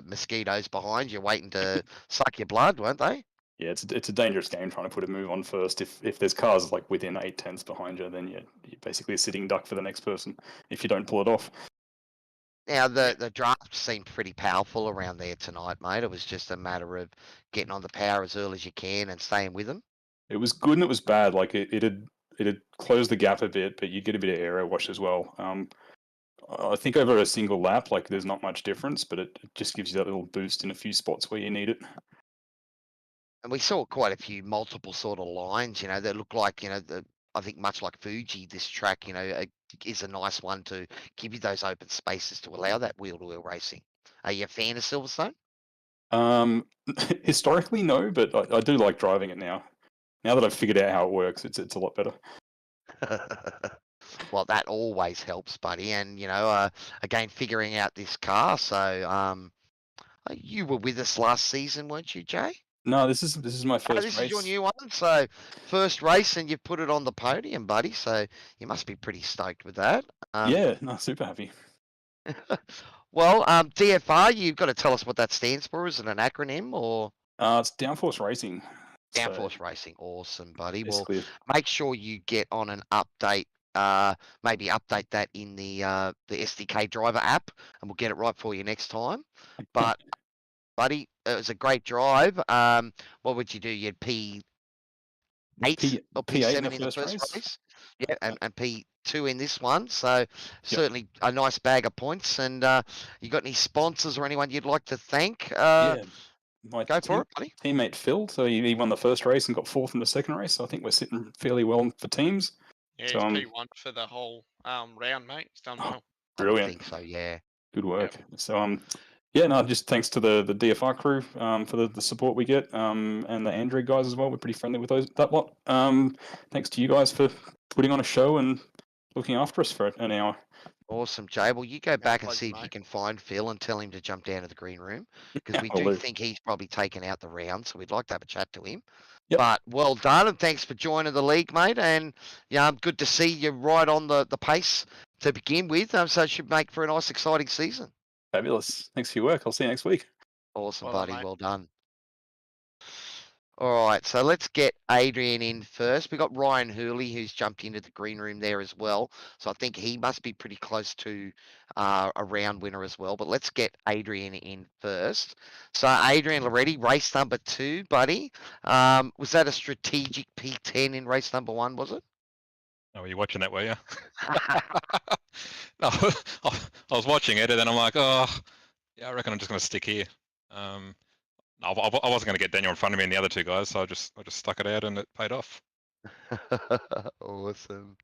mosquitoes behind you waiting to suck your blood, weren't they? Yeah, it's a dangerous game trying to put a move on first. If there's cars like within 8/10 behind you, then you're basically a sitting duck for the next person if you don't pull it off. Now, the draft seemed pretty powerful around there tonight, mate. It was just a matter of getting on the power as early as you can and staying with them. It was good and it was bad. Like it had closed the gap a bit, but you get a bit of aero wash as well. I think over a single lap, like there's not much difference, but it just gives you that little boost in a few spots where you need it. And we saw quite a few multiple sort of lines, that look like, I think much like Fuji, this track, is a nice one to give you those open spaces to allow that wheel-to-wheel racing. Are you a fan of Silverstone? Historically, no, but I do like driving it now. Now that I've figured out how it works, it's a lot better. Well, that always helps, buddy. And, again, figuring out this car. So, you were with us last season, weren't you, Jay? No, this is my Oh, first this race. is your new one. So, first race, and you've put it on the podium, buddy. So, you must be pretty stoked with that. Yeah, no, super happy. Well, DFR, you've got to tell us what that stands for. Is it an acronym or? It's Downforce Racing. Downforce Racing. Awesome, buddy. Well, Basically, make sure you get on an update. Maybe update that in the SDK driver app, and we'll get it right for you next time. But, buddy, it was a great drive. What would you do? You'd P8 or P8 P7 in the first race. Yeah, and P2 in this one. So certainly a nice bag of points. And you got any sponsors or anyone you'd like to thank? yeah. My Go for it, buddy. teammate Phil, so he won the first race and got fourth in the second race. So I think we're sitting fairly well for teams. Yeah, So, he's P1 for the whole round, mate. He's done well. Brilliant. I think so, yeah. Good work. So yeah, no, just thanks to the DFR crew for the support we get, and the Android guys as well. We're pretty friendly with that lot. Thanks to you guys for putting on a show and looking after us for an hour. Awesome, Jay. Well, you go back and pleasure, see if you mate. can find Phil and tell him to jump down to the green room, because we Will do do. think he's probably taken out the round, so we'd like to have a chat to him. Yep. But well done, and thanks for joining the league, mate. And good to see you right on the pace to begin with. So it should make for a nice, exciting season. Fabulous. Thanks for your work. I'll see you next week. Awesome, Well done, buddy. mate. Well done. All right, so let's get Adrian in first. We've got Ryan Hurley, who's jumped into the green room there as well. So I think he must be pretty close to a round winner as well. But let's get Adrian in first. So Adrian Loretti, race number 2, buddy. Was that a strategic P10 in race number 1, was it? Oh, were you watching that, were you? No, I was watching it, and then I'm like, oh, yeah, I reckon I'm just going to stick here. I wasn't going to get Daniel in front of me and the other two guys, so I just stuck it out, and it paid off. Awesome.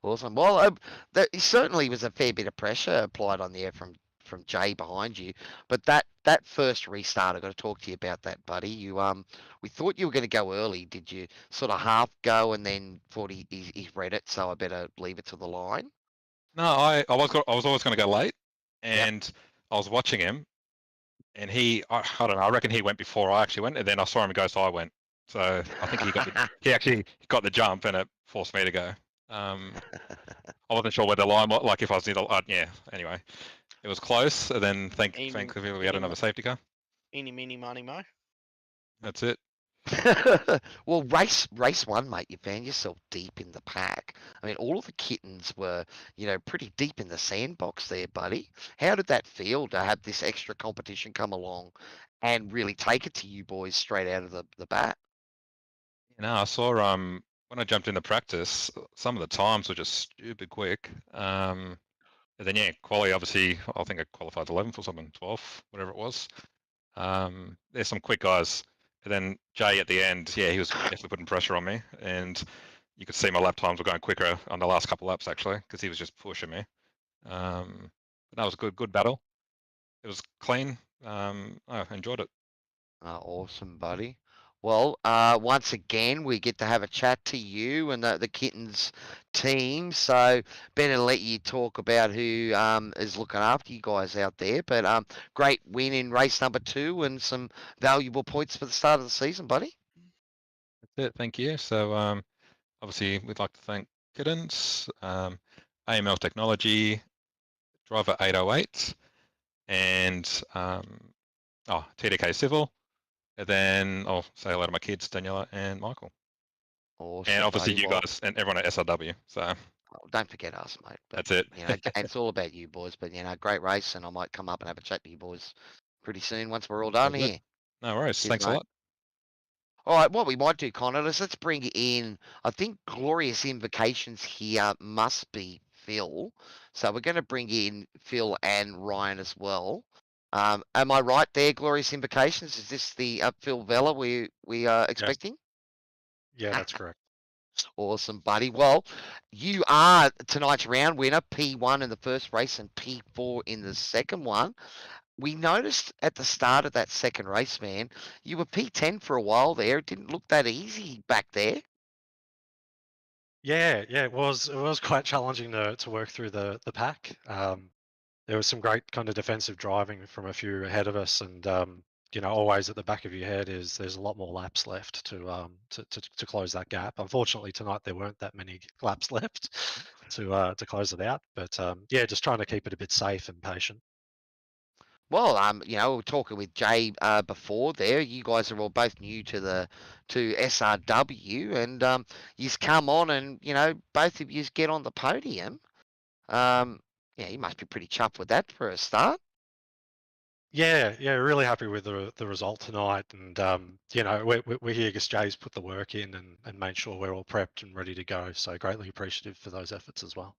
Well, there certainly was a fair bit of pressure applied on there from Jay behind you, but that first restart, I've got to talk to you about that, buddy. We thought you were going to go early. Did you sort of half go and then thought he's read it, so I better leave it to the line? No, I was always going to go late, and I was watching him, and I don't know, I reckon he went before I actually went, and then I saw him go, so I went. So I think he actually got the jump, and it forced me to go. I wasn't sure where the line was, like if I was near the yeah. Anyway, it was close, and then thankfully we had another safety car. Eeny, meeny, miny, mo. That's it. Well, race 1, mate, you found yourself deep in the pack. I mean, all of the kittens were, pretty deep in the sandbox there, buddy. How did that feel to have this extra competition come along and really take it to you boys straight out of the bat? I saw when I jumped into practice, some of the times were just stupid quick. And then quali, obviously, I think I qualified 11th or something, 12th, whatever it was. There's some quick guys. And then Jay at the end, he was definitely putting pressure on me, and you could see my lap times were going quicker on the last couple laps actually, because he was just pushing me. But that was a good battle. It was clean. I enjoyed it. Awesome, buddy. Well, once again, we get to have a chat to you and the Kittens team. So better let you talk about who is looking after you guys out there. But great win in race number 2 and some valuable points for the start of the season, buddy. That's it. Thank you. So obviously, we'd like to thank Kittens, AML Technology, Driver 808, and TDK Civil. And then I'll say hello to my kids, Daniela and Michael. Awesome, and obviously buddy. you guys and everyone at SRW. So don't forget us, mate. But, that's it. It's all about you boys. But great race, and I might come up and have a chat to you boys pretty soon once we're all done here. No worries. Cheers, Thanks a mate. lot. All right, what we might do, Connor, is let's bring in, I think Glorious Invocations here must be Phil. So we're going to bring in Phil and Ryan as well. Am I right there, Glorious Invocations? Is this the Phil Vella we are expecting? Yeah, that's correct. Awesome, buddy. Well, you are tonight's round winner, P1 in the first race and P4 in the second one. We noticed at the start of that second race, man, you were P10 for a while there. It didn't look that easy back there. Yeah, it was quite challenging to work through the pack. There was some great kind of defensive driving from a few ahead of us, and always at the back of your head is there's a lot more laps left to close that gap. Unfortunately, tonight there weren't that many laps left to close it out, but just trying to keep it a bit safe and patient. Well, we were talking with Jay before there. You guys are all both new to SRW, and you've come on, and both of you get on the podium. You must be pretty chuffed with that for a start. Yeah, really happy with the result tonight, and we're here because Jay's put the work in and made sure we're all prepped and ready to go. So greatly appreciative for those efforts as well.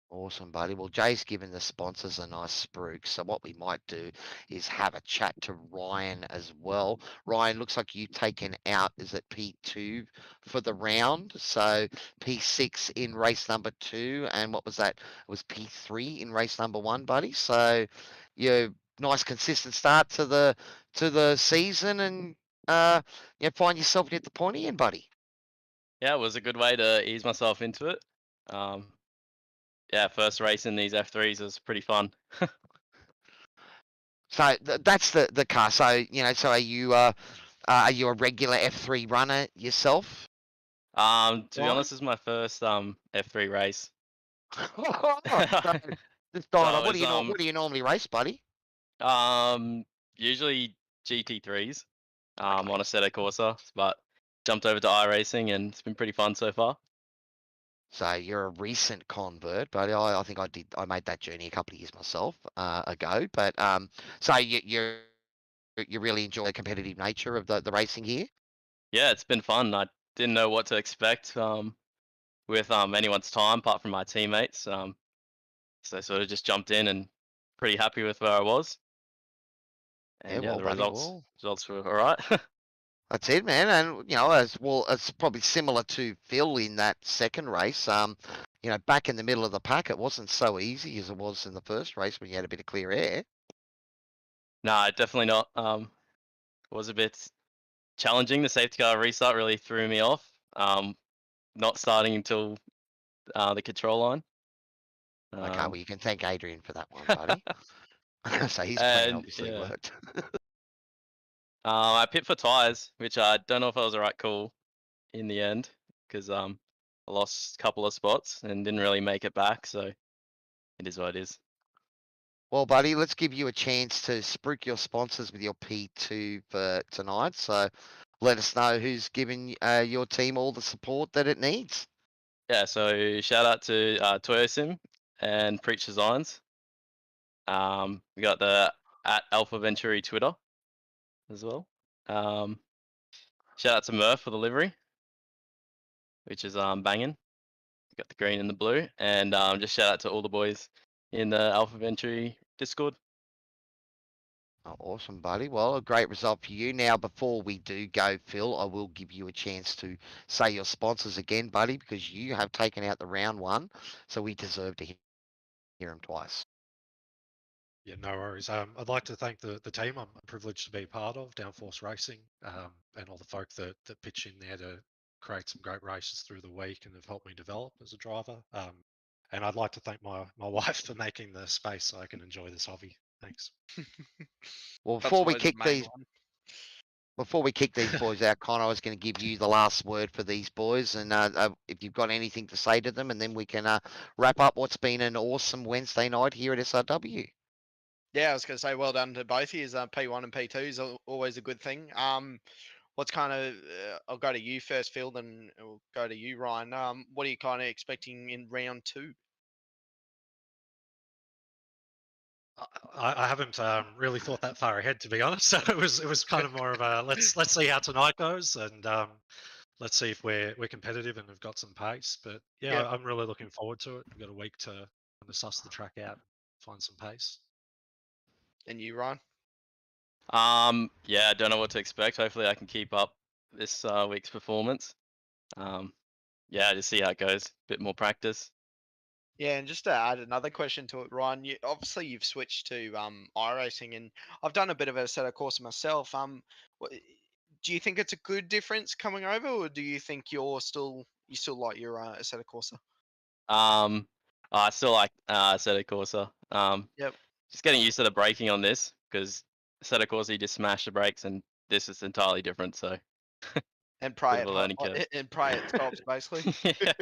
Awesome, buddy. Well, Jay's given the sponsors a nice spruik, so what we might do is have a chat to Ryan as well. Ryan, looks like you've taken out, is it P2 for the round? So P6 in race number 2, and what was that? It was P3 in race number 1, buddy. So, nice consistent start to the season, and find yourself at the pointy end, buddy. Yeah, it was a good way to ease myself into it. First race in these F3s was pretty fun. So that's the car. So so are you a regular F3 runner yourself? To be honest, this is my first F3 race. What do you normally race, buddy? Usually GT3s. On a Assetto Corsa, but jumped over to iRacing and it's been pretty fun so far. So you're a recent convert, but I think I made that journey a couple of years myself ago. But so you really enjoy the competitive nature of the racing here? Yeah, it's been fun. I didn't know what to expect with anyone's time apart from my teammates. So I sort of just jumped in and pretty happy with where I was. And the results were all right. That's it, man. And as well, it's probably similar to Phil in that second race. Back in the middle of the pack, it wasn't so easy as it was in the first race when you had a bit of clear air. No, definitely not. It was a bit challenging. The safety car restart really threw me off. Not starting until the control line. Okay, well, you can thank Adrian for that one, buddy. So his plan obviously worked. I pit for tyres, which I don't know if I was the right call in the end, because I lost a couple of spots and didn't really make it back, so it is what it is. Well, buddy, let's give you a chance to spruik your sponsors with your P2 for tonight. So let us know who's giving your team all the support that it needs. Yeah, so shout out to Toyosim and Preach Designs. We got the @Alpha Venturi Twitter as well. Shout out to Murph for the livery, which is banging. Got the green and the blue, and just shout out to all the boys in the Alpha Venturi Discord. Oh, awesome, buddy. Well, a great result for you. Now, before we do go, Phil, I will give you a chance to say your sponsors again, buddy, because you have taken out the round 1, so we deserve to hear them twice. Yeah, no worries. I'd like to thank the team I'm privileged to be part of, Downforce Racing, and all the folk that pitch in there to create some great races through the week and have helped me develop as a driver. And I'd like to thank my wife for making the space so I can enjoy this hobby. Thanks. Well, before we kick these boys out, Connor, I was going to give you the last word for these boys, and if you've got anything to say to them, and then we can wrap up what's been an awesome Wednesday night here at SRW. Yeah, I was going to say well done to both of you. P1 and P2 is always a good thing. What's kind of, I'll go to you first, Phil, then we'll go to you, Ryan. What are you kind of expecting in round 2? I haven't really thought that far ahead, to be honest. So it was kind of more of a let's see how tonight goes, and let's see if we're competitive and have got some pace. But yeah, I'm really looking forward to it. We've got a week to suss the track out, find some pace. And you, Ryan? Yeah, I don't know what to expect. Hopefully, I can keep up this week's performance. Yeah, just see how it goes. Bit more practice. Yeah, and just to add another question to it, Ryan, obviously you've switched to iRacing, and I've done a bit of a set of course myself. Do you think it's a good difference coming over, or do you think you still like your Assetto Corsa? I still like Assetto Corsa. Yep. Just getting used to the braking on this, because Assetto Corsa you just smash the brakes, and this is entirely different. So. And pray Bit of a learning curve. it stops, basically. Yeah.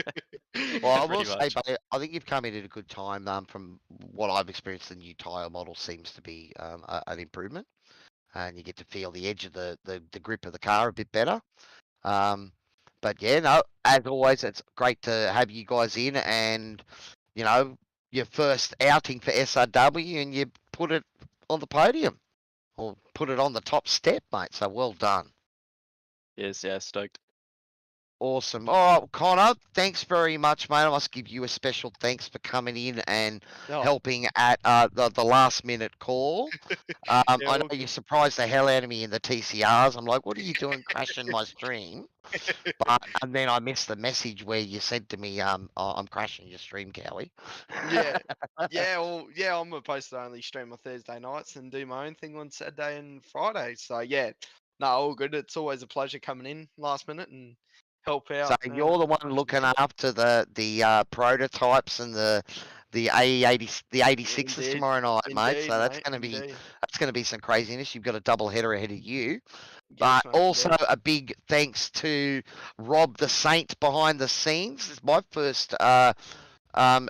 Well, I Pretty will say, much. but I think you've come in at a good time. From what I've experienced, the new tyre model seems to be an improvement, and you get to feel the edge of the grip of the car a bit better. But yeah, no, as always, it's great to have you guys in, and your first outing for SRW, and you put it on the podium, or put it on the top step, mate. So well done. Yes, yeah, stoked. Awesome. All right, Connor, thanks very much, mate. I must give you a special thanks for coming in and helping at the last minute call. I know you surprised the hell out of me in the TCRs. I'm like, what are you doing crashing my stream? And then I missed the message where you said to me, I'm crashing your stream, Cowy. Yeah, I'm supposed to only stream on Thursday nights and do my own thing on Saturday and Friday. So yeah, no, all good. It's always a pleasure coming in last minute and help out. So you're the one looking after the prototypes and the AE80 the 86s Indeed. tomorrow night, mate. Indeed, So that's mate, going to be indeed. some craziness. You've got a double header ahead of you. Yes, But mate, also yes. a big thanks to Rob the Saint behind the scenes. It's my first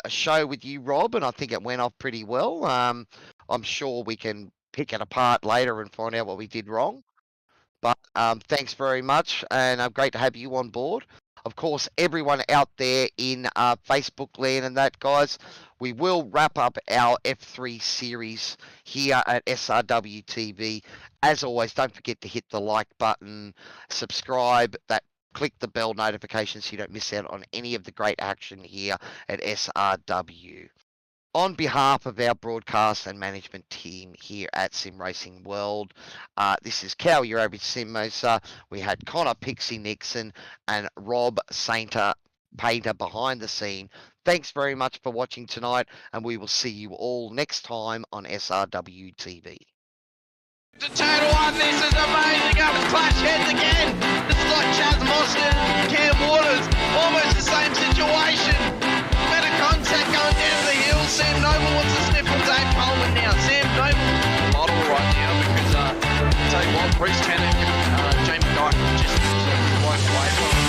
show with you, Rob, and I think it went off pretty well. I'm sure we can pick it apart later and find out what we did wrong. But thanks very much, and great to have you on board. Of course, everyone out there in Facebook land and that, guys, we will wrap up our F3 series here at SRW TV. As always, don't forget to hit the like button, subscribe, click the bell notification so you don't miss out on any of the great action here at SRW. On behalf of our broadcast and management team here at Sim Racing World, this is Cow, your average sim racer. We had Connor Pixie Nixon and Rob Painter behind the scene. Thanks very much for watching tonight, and we will see you all next time on SRW TV. To turn one, this is amazing. Up to clash heads again. This is like Chaz Mostert and Cam Waters. Almost the same situation. Better contact going down to the hill. Sam Noble wants to sniff on Dave Coleman now. Sam Noble model right now because tell you what, Bruce Tanner and Jamie Dyke just sort of away from him.